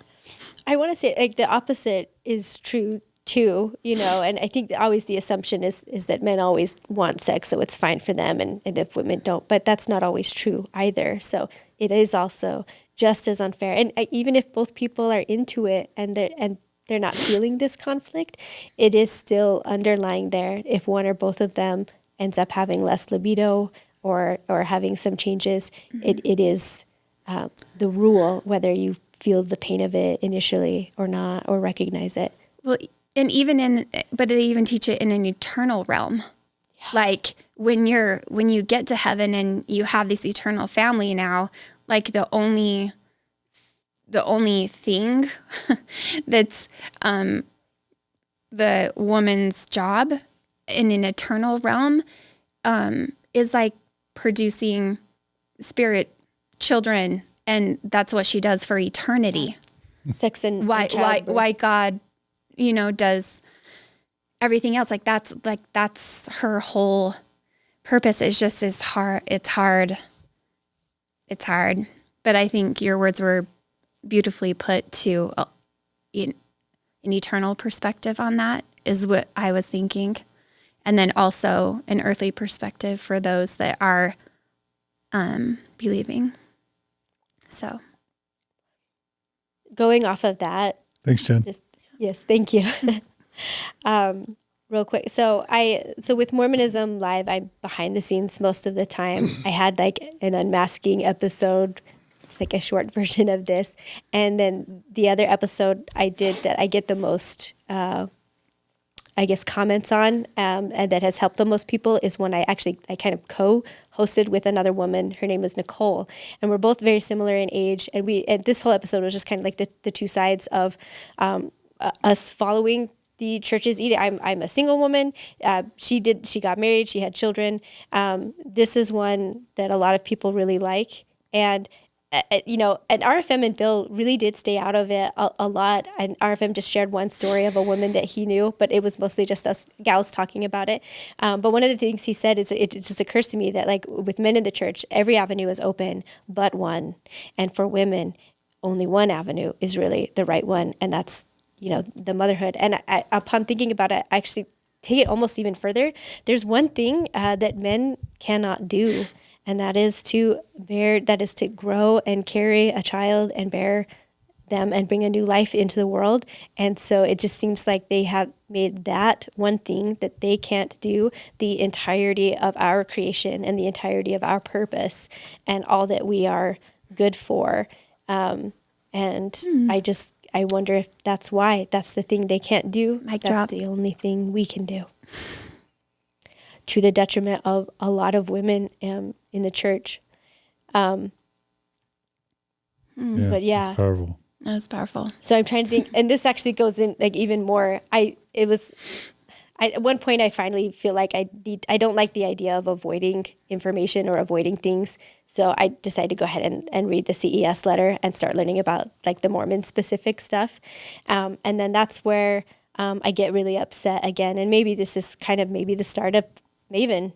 I want to say like the opposite is true too, you know, and I think always the assumption is that men always want sex, so it's fine for them, and if women don't, but that's not always true either. So it is also just as unfair. And even if both people are into it and they're not feeling this conflict, it is still underlying there. If one or both of them ends up having less libido or having some changes, it is the rule, whether you feel the pain of it initially or not, or recognize it. Well, and but they even teach it in an eternal realm. Yeah. Like when you get to heaven and you have this eternal family now, like the only thing that's the woman's job in an eternal realm is like producing spirit children, and that's what she does for eternity. Sex and why God, you know, does everything else. That's her whole purpose. It's just it's hard. But I think your words were beautifully put to an eternal perspective on that is what I was thinking. And then also an earthly perspective for those that are believing. So going off of that. Thanks, Jen. Yes, thank you. Real quick. So with Mormonism Live, I'm behind the scenes most of the time. I had like an unmasking episode, it's like a short version of this. And then the other episode I did that I get the most, comments on, and that has helped the most people is when I kind of co-hosted with another woman. Her name is Nicole, and we're both very similar in age. And this whole episode was just kind of like the two sides of us following the church's edict. I'm a single woman. She got married. She had children. This is one that a lot of people really like, and and RFM and Bill really did stay out of it a lot. And RFM just shared one story of a woman that he knew, but it was mostly just us gals talking about it. But one of the things he said is, it just occurs to me that like with men in the church, every avenue is open but one. And for women, only one avenue is really the right one. And that's, the motherhood. And upon thinking about it, I actually take it almost even further. There's one thing that men cannot do, and that is to grow and carry a child and bear them and bring a new life into the world. And so it just seems like they have made that one thing that they can't do the entirety of our creation and the entirety of our purpose and all that we are good for. I wonder if that's why. That's the thing they can't do. That's the only thing we can do. To the detriment of a lot of women in the church. But yeah. It's powerful. That was powerful. So I'm trying to think, and this actually goes in like even more. At one point I finally feel like I don't like the idea of avoiding information or avoiding things. So I decided to go ahead and read the CES letter and start learning about like the Mormon specific stuff. And then that's where I get really upset again. And maybe this is kind of maybe the start of Maven.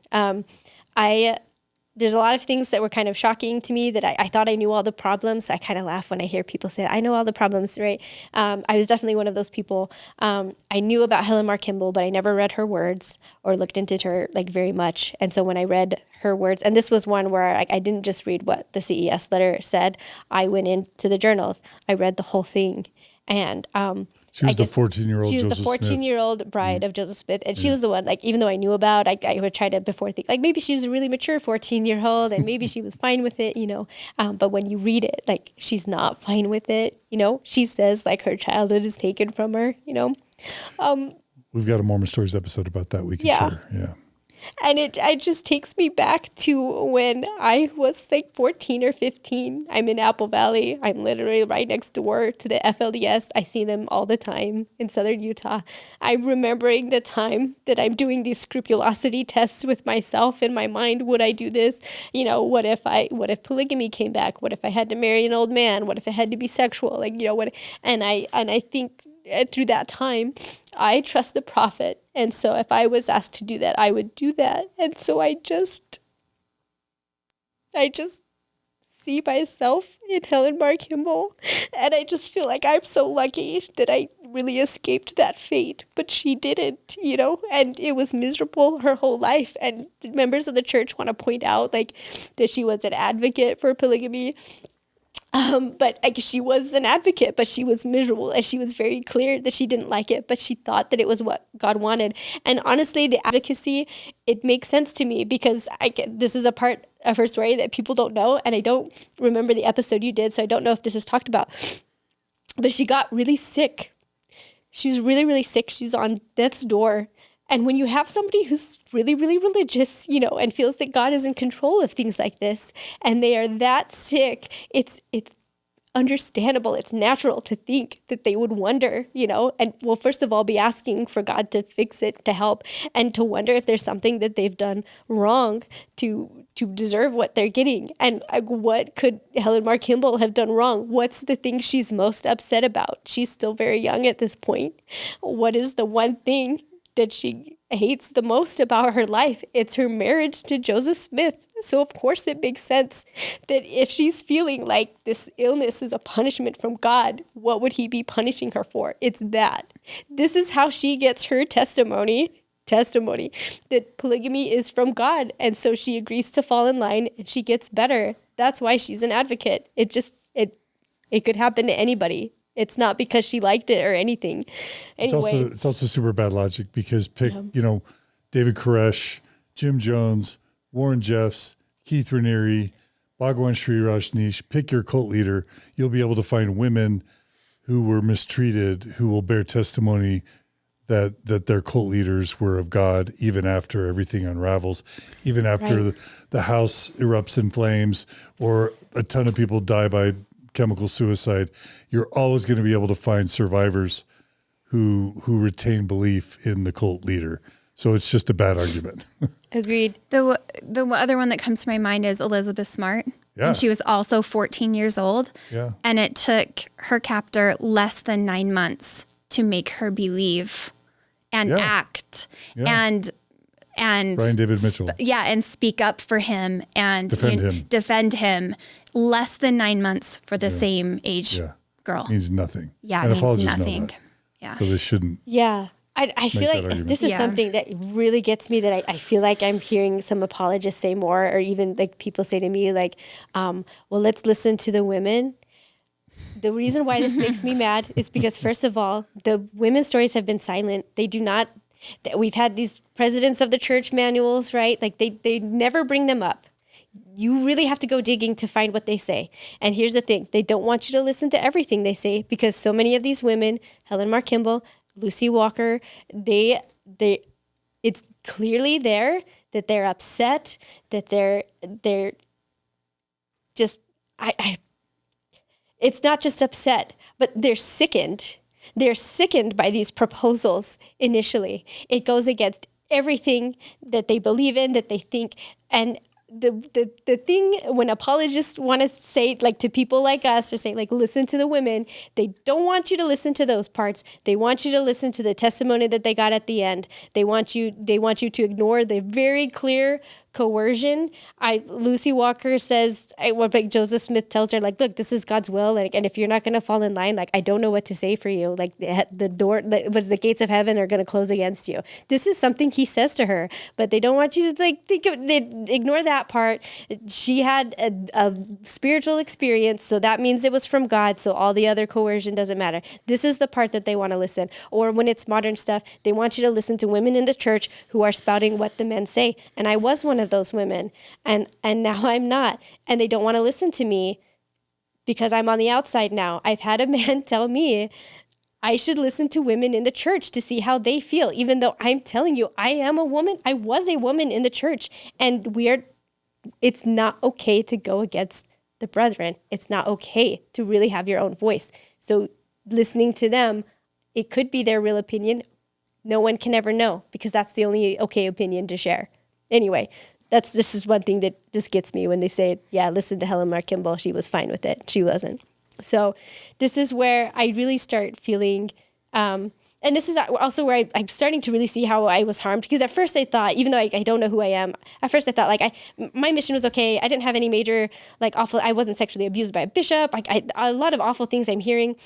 There's a lot of things that were kind of shocking to me that I thought I knew all the problems. I kind of laugh when I hear people say, I know all the problems, right? I was definitely one of those people. I knew about Helen Mar Kimball, but I never read her words or looked into her like very much. And so when I read her words, and this was one where I didn't just read what the CES letter said. I went into the journals. I read the whole thing. And she was the 14-year-old Joseph Smith. She was the 14-year-old bride of Joseph Smith. And she was the one, like, even though I knew about, I would try to before think, like, maybe she was a really mature 14-year-old and maybe she was fine with it, But when you read it, like, she's not fine with it, She says, like, her childhood is taken from her, We've got a Mormon Stories episode about that we can share. Yeah. And it just takes me back to when I was like 14 or 15. I'm in Apple Valley. I'm literally right next door to the FLDS. I see them all the time in Southern Utah. I'm remembering the time that I'm doing these scrupulosity tests with myself in my mind. Would I do this? You know, what if polygamy came back? What if I had to marry an old man? What if it had to be sexual? Like, you know, what? And I think through that time, I trust the prophet. And so if I was asked to do that, I would do that. And so I just see myself in Helen Mar Kimball. And I just feel like I'm so lucky that I really escaped that fate. But she didn't, you know, and it was miserable her whole life. And the members of the church want to point out like that she was an advocate for polygamy. But she was an advocate, but she was miserable, and she was very clear that she didn't like it, but she thought that it was what God wanted. And honestly, the advocacy, it makes sense to me because this is a part of her story that people don't know, and I don't remember the episode you did, so I don't know if this is talked about. But she got really sick. She was really, really sick. She's on death's door. And when you have somebody who's really, really religious, you know, and feels that God is in control of things like this, and they are that sick, it's understandable. It's natural to think that they would wonder, you know, and well, first of all, be asking for God to fix it, to help, and to wonder if there's something that they've done wrong to deserve what they're getting. And what could Helen Mar Kimball have done wrong? What's the thing she's most upset about? She's still very young at this point. What is the one thing that she hates the most about her life? It's her marriage to Joseph Smith. So of course it makes sense that if she's feeling like this illness is a punishment from God, what would he be punishing her for? It's that. This is how she gets her testimony that polygamy is from God. And so she agrees to fall in line and she gets better. That's why she's an advocate. It could happen to anybody. It's not because she liked it or anything. Anyway. It's also super bad logic because you know, David Koresh, Jim Jones, Warren Jeffs, Keith Raniere, Bhagwan Sri Rajneesh, pick your cult leader. You'll be able to find women who were mistreated, who will bear testimony that their cult leaders were of God, even after everything unravels, even after the house erupts in flames or a ton of people die by chemical suicide. You're always going to be able to find survivors who retain belief in the cult leader. So it's just a bad argument. Agreed. The other one that comes to my mind is Elizabeth Smart. Yeah. And she was also 14 years old. Yeah. And it took her captor less than 9 months to make her believe and act and Brian David Mitchell. And speak up for him and defend him. Less than 9 months for the same age girl. Means nothing. Yeah, and it means apologists nothing. Know that. Yeah. So they shouldn't. Yeah. I feel like this is something that really gets me, that I feel like I'm hearing some apologists say more, or even like people say to me like, well, let's listen to the women. The reason why this makes me mad is because, first of all, the women's stories have been silent. They do not, we've had these presidents of the church manuals, right? Like they never bring them up. You really have to go digging to find what they say. And here's the thing. They don't want you to listen to everything they say, because so many of these women, Helen Mar Kimball, Lucy Walker, it's clearly there that they're upset, that they're just, it's not just upset, but they're sickened. They're sickened by these proposals initially. It goes against everything that they believe in, that they think. And the thing when apologists want to say, like, to people like us, to say, like, listen to the women, they don't want you to listen to those parts. They want you to listen to the testimony that they got at the end. They want you to ignore the very clear coercion. Lucy Walker says, like Joseph Smith tells her, like, look, this is God's will, like, and if you're not going to fall in line, like, I don't know what to say for you. Like, the gates of heaven are going to close against you. This is something he says to her, but they don't want you to they ignore that part. She had a spiritual experience, so that means it was from God. So all the other coercion doesn't matter. This is the part that they want to listen. Or when it's modern stuff, they want you to listen to women in the church who are spouting what the men say. And I was one of those women, and now I'm not, and they don't want to listen to me because I'm on the outside now. I've had a man tell me, I should listen to women in the church to see how they feel, even though I'm telling you, I am a woman. I was a woman in the church, and it's not okay to go against the brethren. It's not okay to really have your own voice. So listening to them, it could be their real opinion. No one can ever know, because that's the only okay opinion to share. Anyway, this is one thing that just gets me when they say, yeah, listen to Helen Mar Kimball. She was fine with it. She wasn't. So this is where I really start feeling, and this is also where I'm starting to really see how I was harmed. Because at first I thought, even though I don't know who I am, at first I thought like my mission was okay. I didn't have any major I wasn't sexually abused by a bishop. A lot of awful things I'm hearing.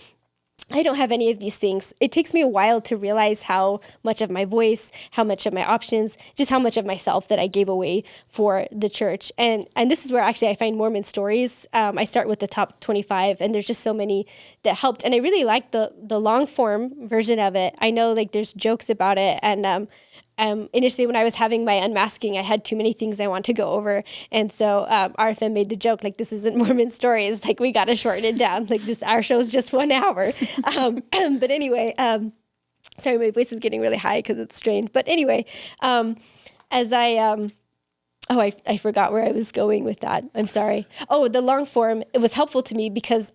I don't have any of these things. It takes me a while to realize how much of my voice, how much of my options, just how much of myself that I gave away for the church. And this is where actually I find Mormon stories. I start with the top 25, and there's just so many that helped. And I really like the long form version of it. I know there's jokes about it, and initially when I was having my unmasking, I had too many things I want to go over. And so RFM made the joke, this isn't Mormon stories. We got to shorten it down. Our show's just 1 hour. But anyway, sorry, my voice is getting really high because it's strained. But anyway, as I forgot where I was going with that. I'm sorry. Oh, the long form, it was helpful to me because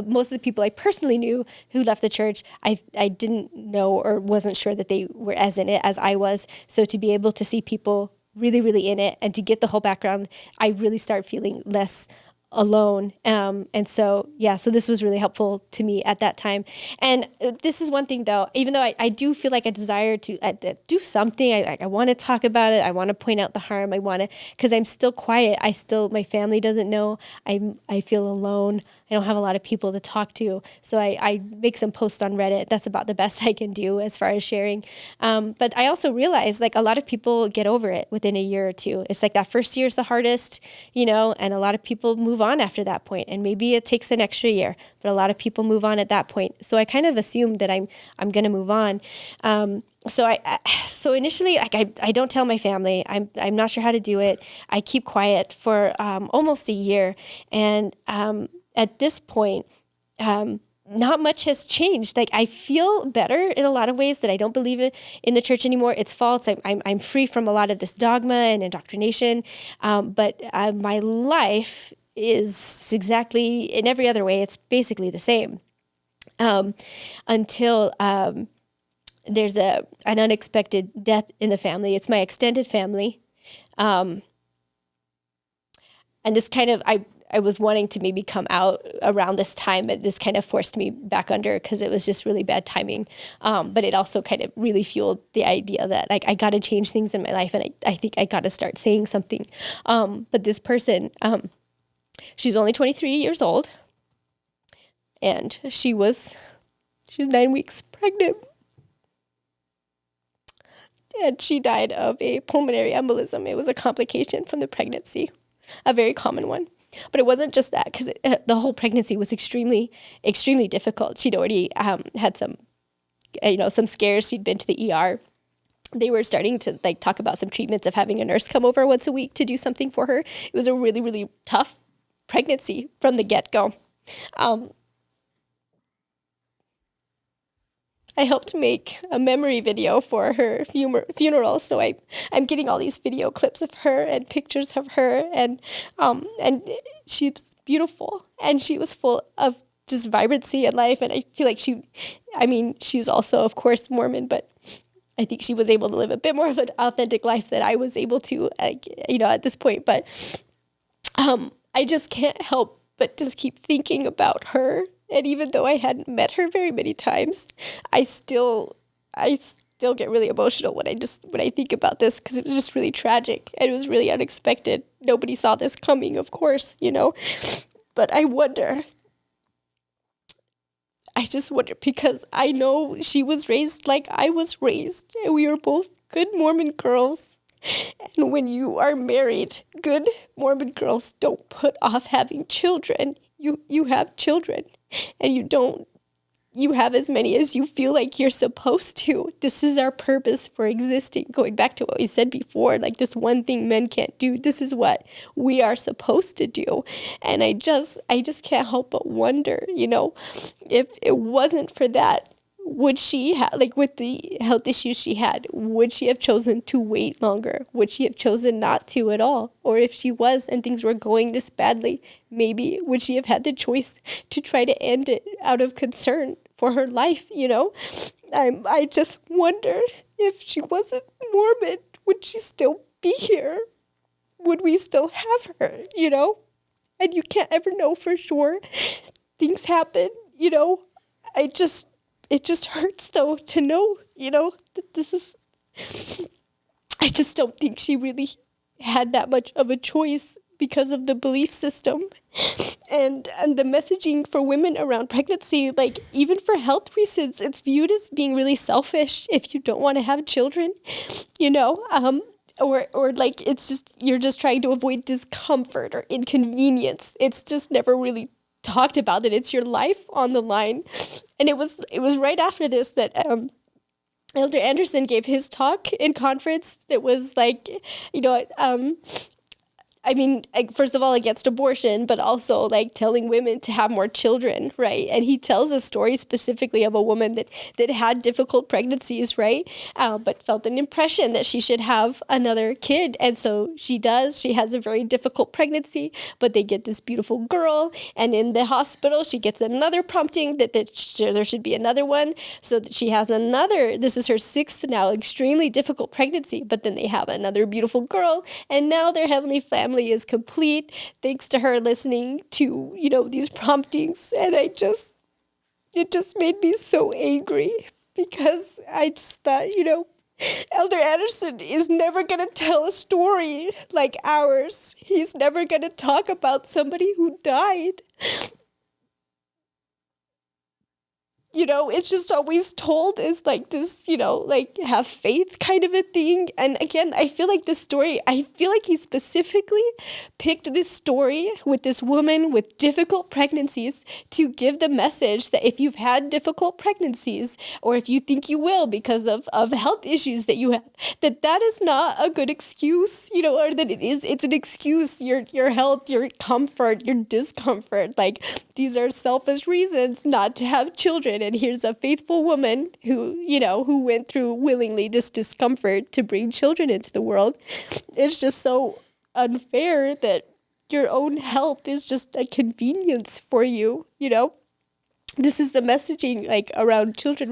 most of the people I personally knew who left the church, I didn't know or wasn't sure that they were as in it as I was. So to be able to see people really, really in it and to get the whole background, I really start feeling less alone. And so this was really helpful to me at that time. And this is one thing though, even though I do feel like a desire to do something, I want to talk about it. I want to point out the harm. Because I'm still quiet. My family doesn't know. I feel alone. I don't have a lot of people to talk to. So I make some posts on Reddit. That's about the best I can do as far as sharing. But I also realize a lot of people get over it within a year or two. It's that first year is the hardest, and a lot of people move on after that point. And maybe it takes an extra year, but a lot of people move on at that point. So I kind of assumed that I'm going to move on. So initially, I don't tell my family. I'm not sure how to do it. I keep quiet for almost a year. And at this point, not much has changed. I feel better in a lot of ways that I don't believe in the church anymore. It's false. I'm free from a lot of this dogma and indoctrination. But my life is exactly, in every other way, it's basically the same. Until there's an unexpected death in the family. It's my extended family. And this kind of, I was wanting to maybe come out around this time, but this kind of forced me back under because it was just really bad timing. But it also kind of really fueled the idea that I got to change things in my life, and I think I got to start saying something. But this person, she's only 23 years old, and she was 9 weeks pregnant. And she died of a pulmonary embolism. It was a complication from the pregnancy, a very common one. But it wasn't just that, because the whole pregnancy was extremely, extremely difficult. She'd already had some scares. She'd been to the ER. They were starting to talk about some treatments of having a nurse come over once a week to do something for her. It was a really, really tough pregnancy from the get-go. I helped make a memory video for her funeral, so I'm getting all these video clips of her and pictures of her, and she was beautiful, and she was full of just vibrancy and life, and I feel like she's also, of course, Mormon, but I think she was able to live a bit more of an authentic life than I was able to, at this point, but I just can't help but just keep thinking about her. And even though I hadn't met her very many times, I still get really emotional when I think about this, because it was just really tragic and it was really unexpected. Nobody saw this coming, of course, But I just wonder, because I know she was raised like I was raised, and we were both good Mormon girls. And when you are married, good Mormon girls don't put off having children. You have children, and you don't you have as many as you feel like you're supposed to. This is our purpose for existing. Going back to what we said before, like this one thing men can't do, this is what we are supposed to do. And I just can't help but wonder, if it wasn't for that, would she have, like with the health issues she had, would she have chosen to wait longer? Would she have chosen not to at all? Or if she was and things were going this badly, maybe would she have had the choice to try to end it out of concern for her life, I just wonder, if she wasn't Mormon, would she still be here? Would we still have her, And you can't ever know for sure. Things happen, It just hurts, though, to know, that this is... I just don't think she really had that much of a choice because of the belief system and the messaging for women around pregnancy. Like, even for health reasons, it's viewed as being really selfish if you don't want to have children, or like it's just, you're just trying to avoid discomfort or inconvenience. It's just never really talked about that it's your life on the line. And it was right after this that Elder Anderson gave his talk in conference that was like, first of all, against abortion, but also like telling women to have more children, right? And he tells a story specifically of a woman that had difficult pregnancies, right? But felt an impression that she should have another kid. And so she does. She has a very difficult pregnancy, but they get this beautiful girl. And in the hospital, she gets another prompting that there should be another one. So that she has this is her sixth now, extremely difficult pregnancy. But then they have another beautiful girl. And now their heavenly family is complete thanks to her listening to these promptings. And it just made me so angry, because I just thought, Elder Anderson is never going to tell a story like ours. He's never going to talk about somebody who died. It's just always told as like this, like have faith kind of a thing. And again, I feel like he specifically picked this story with this woman with difficult pregnancies to give the message that if you've had difficult pregnancies, or if you think you will because of health issues that you have, that is not a good excuse, or that it's an excuse, your health, your comfort, your discomfort. Like, these are selfish reasons not to have children. And here's a faithful woman who went through willingly this discomfort to bring children into the world. It's just so unfair that your own health is just a convenience for you, This is the messaging like around children.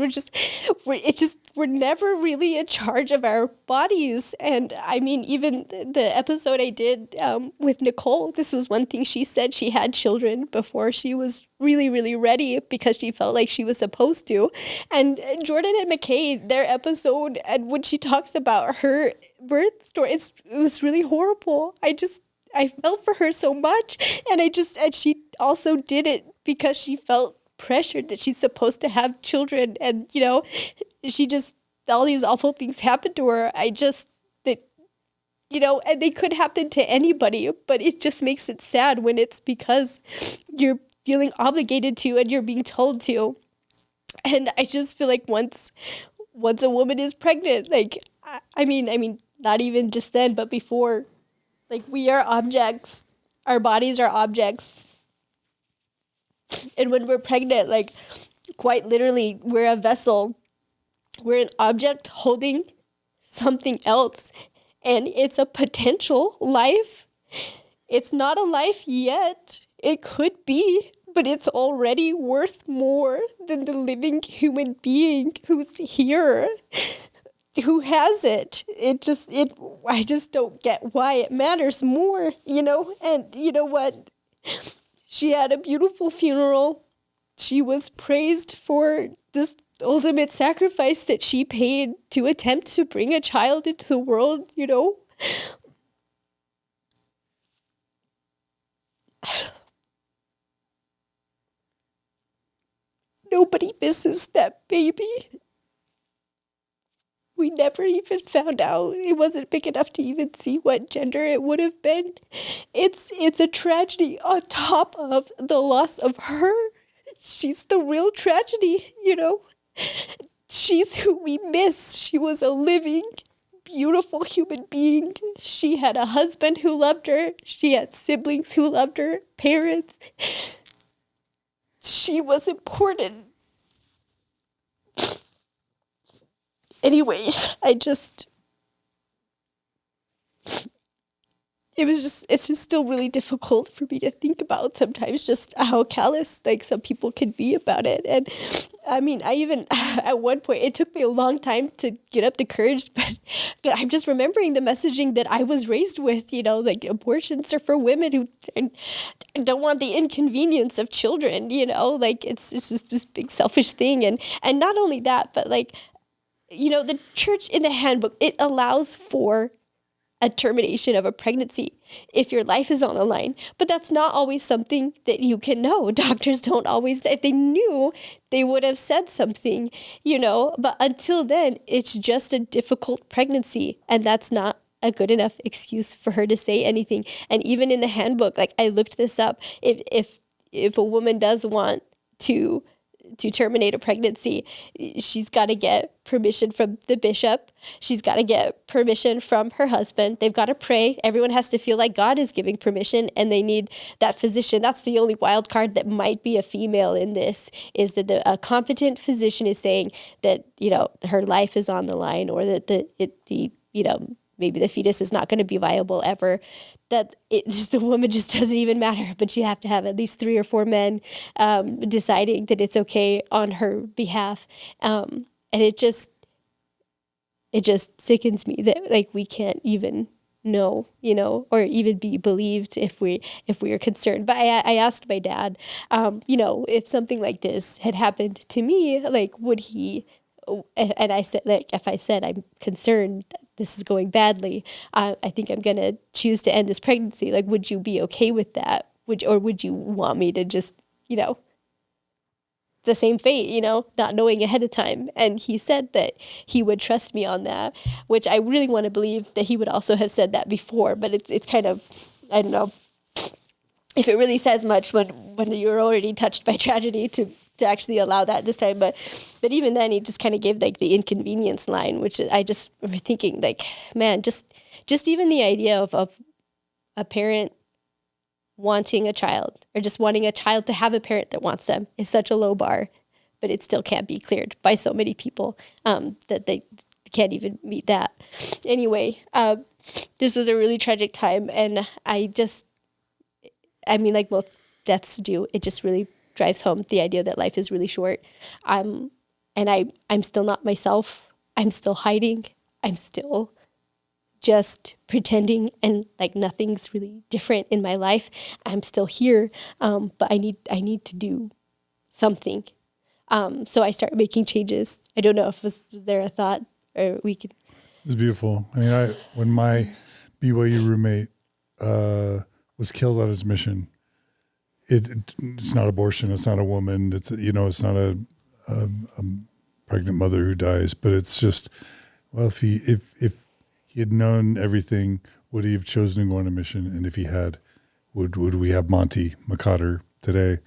We're never really in charge of our bodies. And I mean, even the episode I did with Nicole, this was one thing she said. She had children before she was really, really ready because she felt like she was supposed to. And Jordan and McKay, their episode, and when she talks about her birth story, it was really horrible. I felt for her so much. And she also did it because she felt pressured that she's supposed to have children, and she just, all these awful things happened to her. And they could happen to anybody, but it just makes it sad when it's because you're feeling obligated to and you're being told to. And I just feel like once a woman is pregnant, like I mean not even just then, but before, like, we are objects, our bodies are objects. And when we're pregnant, like, quite literally, we're a vessel. We're an object holding something else. And it's a potential life. It's not a life yet. It could be, but it's already worth more than the living human being who's here, who has it. I just don't get why it matters more, And you know what? She had a beautiful funeral. She was praised for this ultimate sacrifice that she paid to attempt to bring a child into the world, Nobody misses that baby. We never even found out. It wasn't big enough to even see what gender it would have been. It's a tragedy on top of the loss of her, she's the real tragedy, you know. She's who we miss. She was a living, beautiful human being. She had a husband who loved her. She had siblings who loved her, parents. She was important. Anyway, it's just still really difficult for me to think about sometimes just how callous like some people can be about it. And I mean, I even at one point, it took me a long time to get up the courage, but I'm just remembering the messaging that I was raised with, you know, like abortions are for women who don't want the inconvenience of children, you know, like it's this big selfish thing. And not only that, but like, you know, the church in the handbook, it allows for a termination of a pregnancy if your life is on the line. But that's not always something that you can know. Doctors don't always, if they knew, they would have said something, you know, but until then, it's just a difficult pregnancy. And that's not a good enough excuse for her to say anything. And even in the handbook, like I looked this up, if a woman does want to terminate a pregnancy, she's got to get permission from the bishop. She's got to get permission from her husband. They've got to pray. Everyone has to feel like God is giving permission, and they need that physician. That's the only wild card that might be a female in this, is that a competent physician is saying that, you know, her life is on the line, or that you know, maybe the fetus is not going to be viable ever, that the woman just doesn't even matter, but you have to have at least 3 or 4 men deciding that it's okay on her behalf. And it just sickens me that like we can't even know, you know, or even be believed if we are concerned. But I asked my dad, you know, if something like this had happened to me, like would he, and I said, like, if I said I'm concerned this is going badly, I think I'm going to choose to end this pregnancy. Like, would you be okay with that? Or would you want me to just, you know, the same fate, you know, not knowing ahead of time? And he said that he would trust me on that, which I really want to believe that he would also have said that before. But it's kind of, I don't know if it really says much when you're already touched by tragedy to actually allow that this time. But even then, he just kind of gave like the inconvenience line, which I just remember thinking like, man, just even the idea of a parent wanting a child, or just wanting a child to have a parent that wants them, is such a low bar, but it still can't be cleared by so many people that they can't even meet that. Anyway, this was a really tragic time, and I mean, like both deaths do, it just really drives home the idea that life is really short. And I'm still not myself. I'm still hiding. I'm still just pretending, and like nothing's really different in my life. I'm still here, but I need to do something. So I start making changes. I don't know if was there a thought, or we could. It was beautiful. I mean, when my BYU roommate was killed on his mission, it's not abortion. It's not a woman. It's, you know, it's not a pregnant mother who dies. But it's just, well, if he had known everything, would he have chosen to go on a mission? And if he had, would we have Monty McCotter today?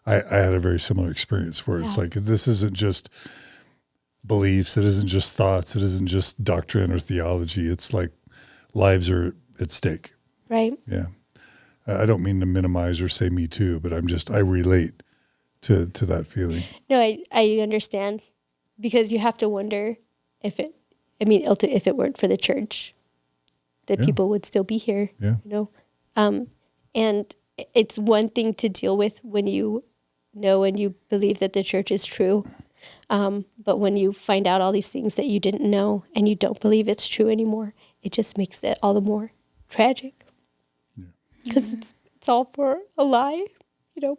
I had a very similar experience where it's like, this isn't just beliefs. It isn't just thoughts. It isn't just doctrine or theology. It's like lives are at stake. Right. Yeah. I don't mean to minimize or say me too, but I relate to that feeling. No, I understand, because you have to wonder if it weren't for the church, that people would still be here, you know? And it's one thing to deal with when you know and you believe that the church is true. But when you find out all these things that you didn't know and you don't believe it's true anymore, it just makes it all the more tragic. Because it's all for a lie, you know.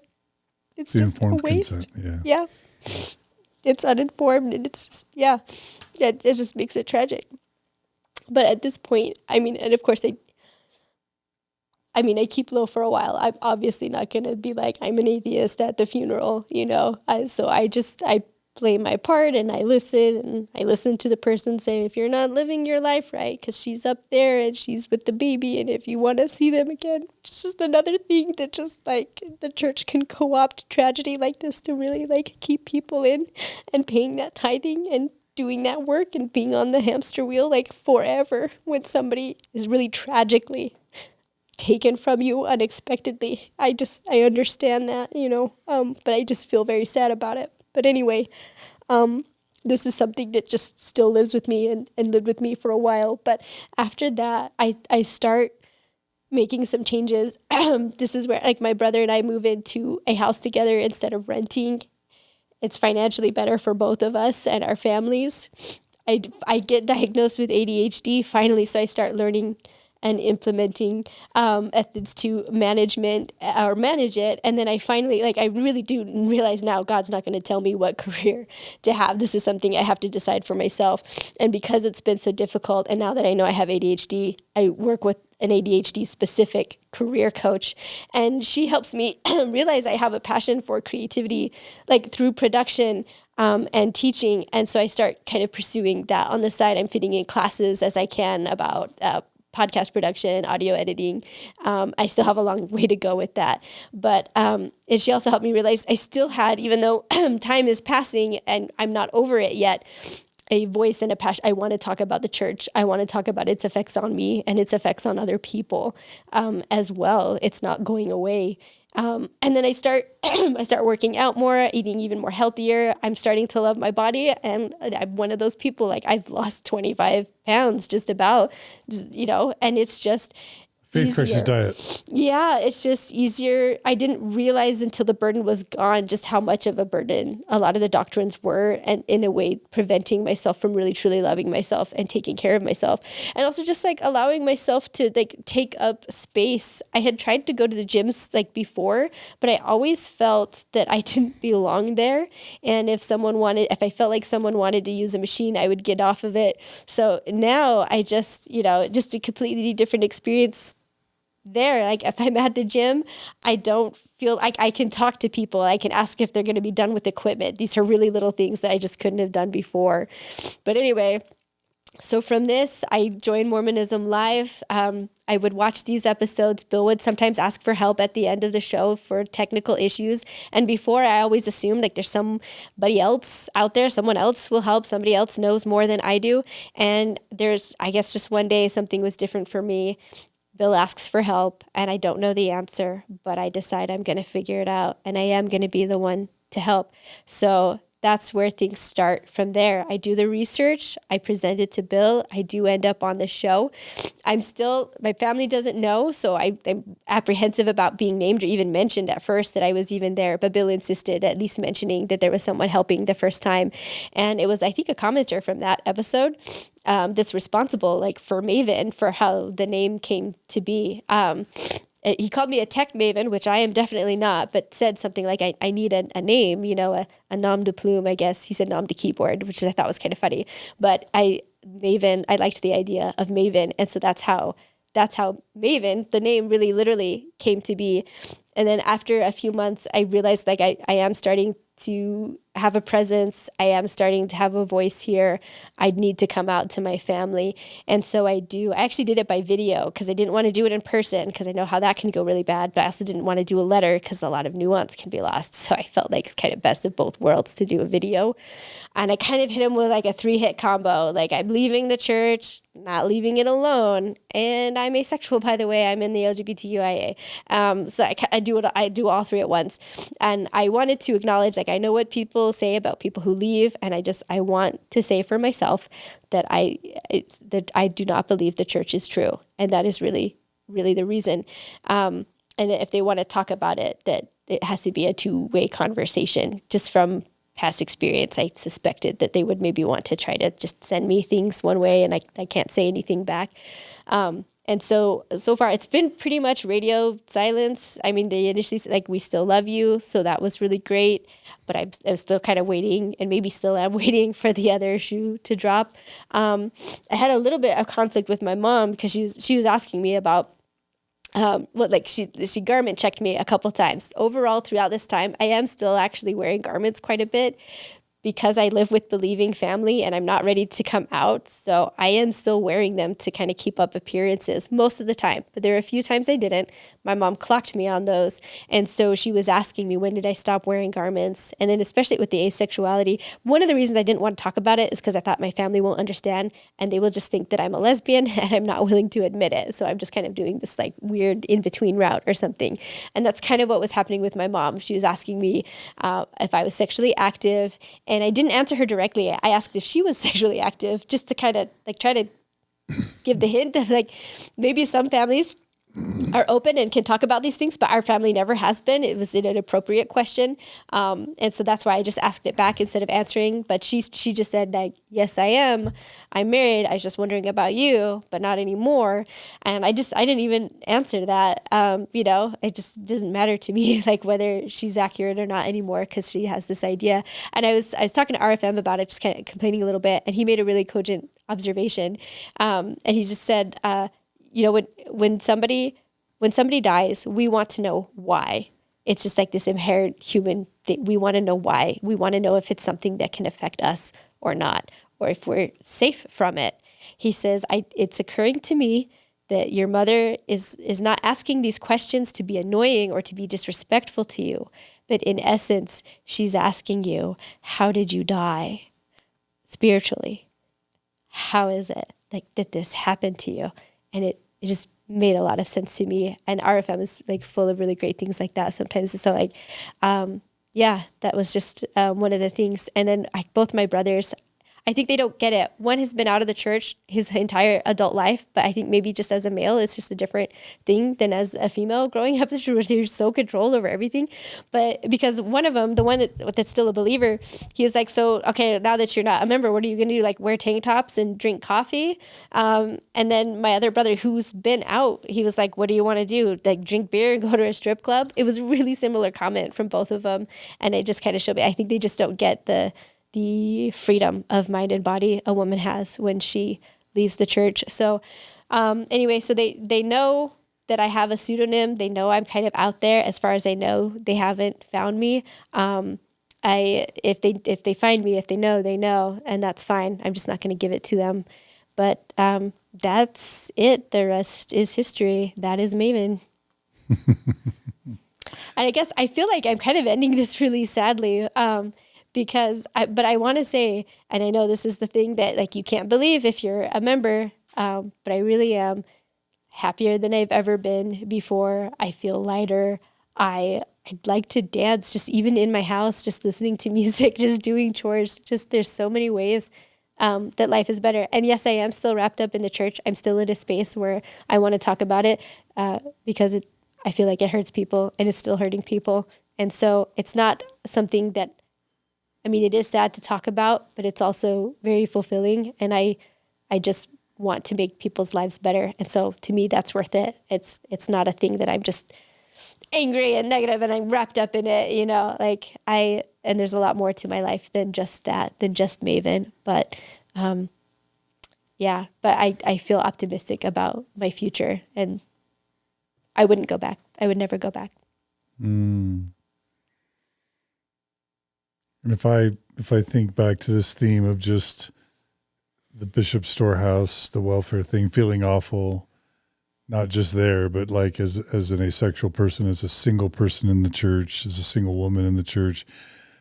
It's the just a waste. Consent, yeah. It's uninformed, and it's just, it just makes it tragic. But at this point, I mean, and of course I keep low for a while. I'm obviously not going to be like, I'm an atheist at the funeral, you know. So I play my part and I listen to the person say, if you're not living your life right, because she's up there and she's with the baby, and if you want to see them again, it's just another thing that just like the church can co-opt tragedy like this to really like keep people in and paying that tithing and doing that work and being on the hamster wheel like forever when somebody is really tragically taken from you unexpectedly. I understand that, but I just feel very sad about it. But anyway, this is something that just still lives with me and lived with me for a while. But after that, I start making some changes. This is where like my brother and I move into a house together instead of renting. It's financially better for both of us and our families. I get diagnosed with ADHD finally, so I start learning and implementing methods to manage it. And then I finally, like, I really do realize now God's not going to tell me what career to have. This is something I have to decide for myself. And because it's been so difficult, and now that I know I have ADHD, I work with an ADHD specific career coach, and she helps me realize I have a passion for creativity, like through production and teaching. And so I start kind of pursuing that on the side. I'm fitting in classes as I can about podcast production, audio editing. I still have a long way to go with that. But and she also helped me realize I still had, even though time is passing and I'm not over it yet, a voice and a passion. I want to talk about the church. I want to talk about its effects on me and its effects on other people as well. It's not going away. And then I start working out more, eating even more healthier. I'm starting to love my body. And I'm one of those people, like I've lost 25 pounds just about, and it's just Faith easier. Crisis diet. Yeah, it's just easier. I didn't realize until the burden was gone just how much of a burden a lot of the doctrines were, and in a way preventing myself from really truly loving myself and taking care of myself. And also just like allowing myself to like take up space. I had tried to go to the gyms like before, but I always felt that I didn't belong there. And if I felt like someone wanted to use a machine, I would get off of it. So now I just a completely different experience there. Like if I'm at the gym, I don't feel like I can talk to people. I can ask if they're going to be done with equipment. These are really little things that I just couldn't have done before. But anyway, so from this, I joined Mormonism Live. I would watch these episodes. Bill would sometimes ask for help at the end of the show for technical issues. And before, I always assumed like there's somebody else out there, someone else will help, somebody else knows more than I do. And I guess just one day something was different for me. Bill asks for help, and I don't know the answer, but I decide I'm going to figure it out, and I am going to be the one to help. So that's where things start from there. I do the research. I present it to Bill. I do end up on the show. My family doesn't know, so I'm apprehensive about being named or even mentioned at first that I was even there. But Bill insisted at least mentioning that there was someone helping the first time. And it was, I think, a commenter from that episode that's responsible like for Maven, for how the name came to be. He called me a tech maven, which I am definitely not, but said something like, I need a name, a nom de plume, I guess. He said nom de keyboard, which I thought was kind of funny. But I liked the idea of Maven. And so that's how Maven, the name really literally came to be. And then after a few months, I realized like I am starting to have a presence. I am starting to have a voice here. I need to come out to my family. And so I do. I actually did it by video because I didn't want to do it in person because I know how that can go really bad. But I also didn't want to do a letter because a lot of nuance can be lost. So I felt like it's kind of best of both worlds to do a video. And I kind of hit him with like a 3-hit combo. Like I'm leaving the church, not leaving it alone. And I'm asexual, by the way. I'm in the LGBTQIA. So I do all three at once. And I wanted to acknowledge, like, I know what people say about people who leave. And I want to say for myself that I do not believe the church is true. And that is really, really the reason. And if they want to talk about it, that it has to be a 2-way conversation. Just from past experience, I suspected that they would maybe want to try to just send me things one way and I can't say anything back. And so far it's been pretty much radio silence. I mean, they initially said, like, we still love you. So that was really great. But I'm still kind of waiting, and maybe still am waiting for the other shoe to drop. I had a little bit of conflict with my mom because she was asking me about she garment checked me a couple times. Overall, throughout this time, I am still actually wearing garments quite a bit because I live with believing family and I'm not ready to come out. So I am still wearing them to kind of keep up appearances most of the time. But there are a few times I didn't. My mom clocked me on those. And so she was asking me, when did I stop wearing garments? And then especially with the asexuality, one of the reasons I didn't want to talk about it is because I thought my family won't understand and they will just think that I'm a lesbian and I'm not willing to admit it. So I'm just kind of doing this like weird in-between route or something. And that's kind of what was happening with my mom. She was asking me if I was sexually active, and I didn't answer her directly. I asked if she was sexually active, just to kind of like try to give the hint that like maybe some families are open and can talk about these things, but our family never has been. It was an inappropriate question. And so that's why I just asked it back instead of answering. But she just said like, yes, I am. I'm married. I was just wondering about you, but not anymore. And I didn't even answer that. It just doesn't matter to me, like whether she's accurate or not anymore, because she has this idea. And I was talking to RFM about it, just kind of complaining a little bit. And he made a really cogent observation. And he just said, when somebody dies, we want to know why. It's just like this inherent human thing. We want to know why. We want to know if it's something that can affect us or not, or if we're safe from it. He says, it's occurring to me that your mother is not asking these questions to be annoying or to be disrespectful to you, but in essence, she's asking you, how did you die spiritually? How is it like that this happened to you? And it just made a lot of sense to me. And RFM is like full of really great things like that sometimes. So like, that was just one of the things. And then both my brothers, I think they don't get it. One has been out of the church his entire adult life, but I think maybe just as a male, it's just a different thing than as a female growing up. They're so controlled over everything. But because one of them, the one that's still a believer, he was like, so, okay, now that you're not a member, what are you going to do? Like wear tank tops and drink coffee? And then my other brother who's been out, he was like, what do you want to do? Like drink beer and go to a strip club? It was a really similar comment from both of them. And it just kind of showed me, I think they just don't get the freedom of mind and body a woman has when she leaves the church. So anyway, so they know that I have a pseudonym. They know I'm kind of out there. As far as I know, they haven't found me. If they find me, if they know, and that's fine. I'm just not going to give it to them. But that's it. The rest is history. That is Maven. And I guess I feel like I'm kind of ending this really sadly. But I want to say, and I know this is the thing that like you can't believe if you're a member, but I really am happier than I've ever been before. I feel lighter. I'd like to dance just even in my house, just listening to music, just doing chores. Just there's so many ways that life is better. And yes, I am still wrapped up in the church. I'm still in a space where I want to talk about it because I feel like it hurts people and it's still hurting people. And so it's not something that, I mean, it is sad to talk about, but it's also very fulfilling. And I just want to make people's lives better. And so to me, that's worth it. It's not a thing that I'm just angry and negative and I'm wrapped up in it, and there's a lot more to my life than just that, than just Maven. But but I feel optimistic about my future and I wouldn't go back. I would never go back. And if I think back to this theme of just the bishop's storehouse, the welfare thing, feeling awful, not just there, but like as an asexual person, as a single person in the church, as a single woman in the church,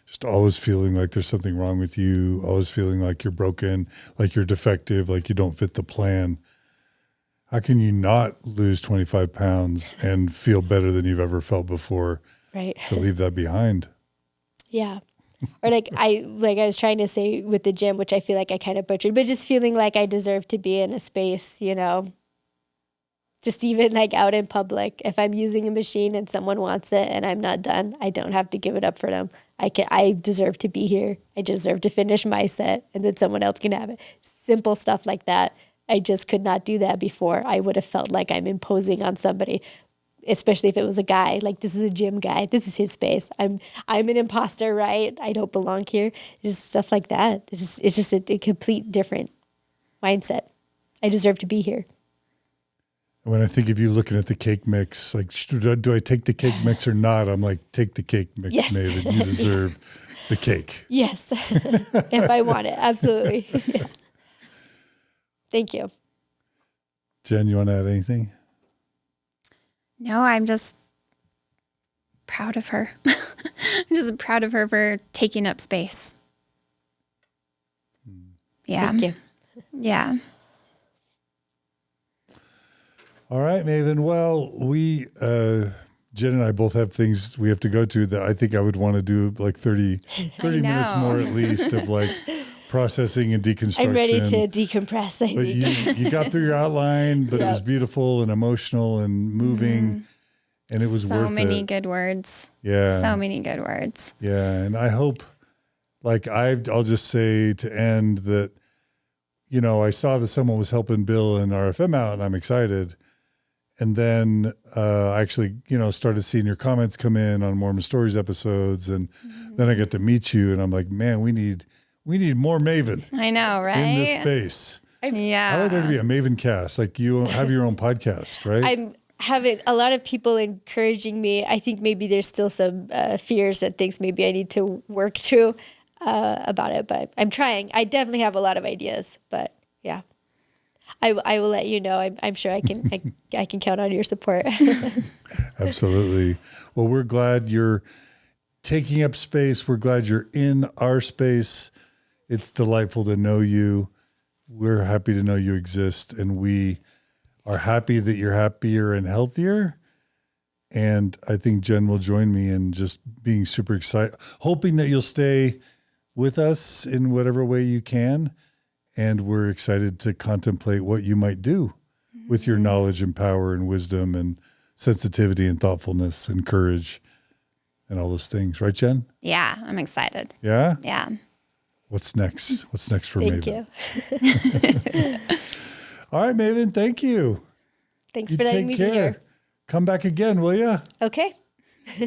just always feeling like there's something wrong with you, always feeling like you're broken, like you're defective, like you don't fit the plan. How can you not lose 25 pounds and feel better than you've ever felt before? Right. To leave that behind. Yeah. Or I was trying to say with the gym, which I feel like I kind of butchered, but just feeling like I deserve to be in a space, just even like out in public. If I'm using a machine and someone wants it and I'm not done, I don't have to give it up for them. I deserve to be here. I deserve to finish my set and then someone else can have it. Simple stuff like that. I just could not do that before. I would have felt like I'm imposing on somebody, especially if it was a guy. Like, this is a gym guy. This is his space. I'm an imposter, right? I don't belong here. Just stuff like that. It's just a complete different mindset. I deserve to be here. When I think of you looking at the cake mix, like, do I take the cake mix or not? I'm like, take the cake mix, yes. Maven. You deserve The cake. Yes. If I want it. Absolutely. Thank you. Jen, you want to add anything? No, I'm just proud of her. I'm just proud of her for taking up space. Yeah. Thank you. Yeah. All right, Maven. Well, Jen and I both have things we have to go to that I think I would want to do like 30 minutes know. more at least of like processing and deconstruction. I'm ready to decompress, I But think. you got through your outline, but it was Yep. beautiful and emotional and moving, and it was worth So many it. good words. Yeah. So many good words. Yeah, and I hope, like I'll just say to end that, I saw that someone was helping Bill and RFM out, and I'm excited. And then I actually, started seeing your comments come in on Mormon Stories episodes, and then I got to meet you, and I'm like, man, we need more Maven I know, right? in this space. Yeah. How would there to be a Maven cast? Like you have your own podcast, right? I'm having a lot of people encouraging me. I think maybe there's still some fears and things maybe I need to work through about it, but I'm trying. I definitely have a lot of ideas, but yeah. I will let you know. I'm sure I can count on your support. Absolutely. Well, we're glad you're taking up space. We're glad you're in our space. It's delightful to know you. We're happy to know you exist, and we are happy that you're happier and healthier. And I think Jen will join me in just being super excited, hoping that you'll stay with us in whatever way you can. And we're excited to contemplate what you might do with your knowledge and power and wisdom and sensitivity and thoughtfulness and courage and all those things. Right, Jen? Yeah, I'm excited. Yeah? Yeah. What's next? What's next for Thank Maven? you. All right, Maven, thank you. Thanks You for letting take me be care. here. Come back again, will you? Okay.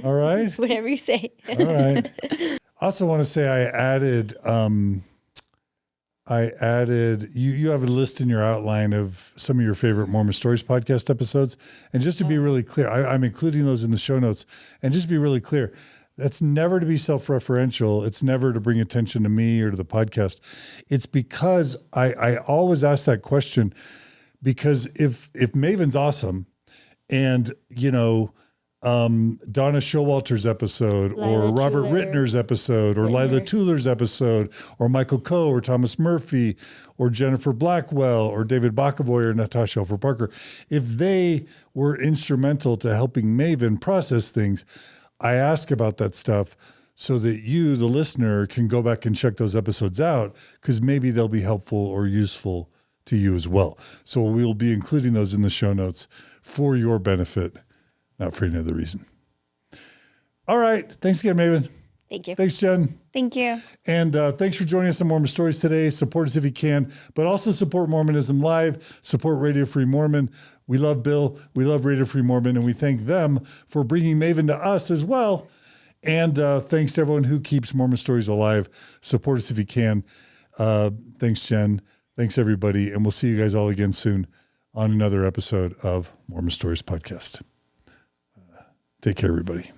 All right. Whatever you say. All right. I also want to say I added you have a list in your outline of some of your favorite Mormon Stories podcast episodes. And just to be really clear, I'm including those in the show notes. And just to be really clear, that's never to be self-referential. It's never to bring attention to me or to the podcast. It's because I always ask that question, because if Maven's awesome and, Donna Showalter's episode or Lila Robert Tuller. Rittner's episode or Lila Tuller's episode or Michael Coe or Thomas Murphy or Jennifer Blackwell or David Bakavoy or Natasha Elfer Parker, if they were instrumental to helping Maven process things, I ask about that stuff so that you, the listener, can go back and check those episodes out, because maybe they'll be helpful or useful to you as well. So we'll be including those in the show notes for your benefit, not for any other reason. All right. Thanks again, Maven. Thank you. Thanks, Jen. Thank you. And thanks for joining us on Mormon Stories today. Support us if you can, but also support Mormonism Live, support Radio Free Mormon. We love Bill. We love Radio Free Mormon, and we thank them for bringing Maven to us as well. And thanks to everyone who keeps Mormon Stories alive. Support us if you can. Thanks, Jen. Thanks, everybody. And we'll see you guys all again soon on another episode of Mormon Stories Podcast. Take care, everybody.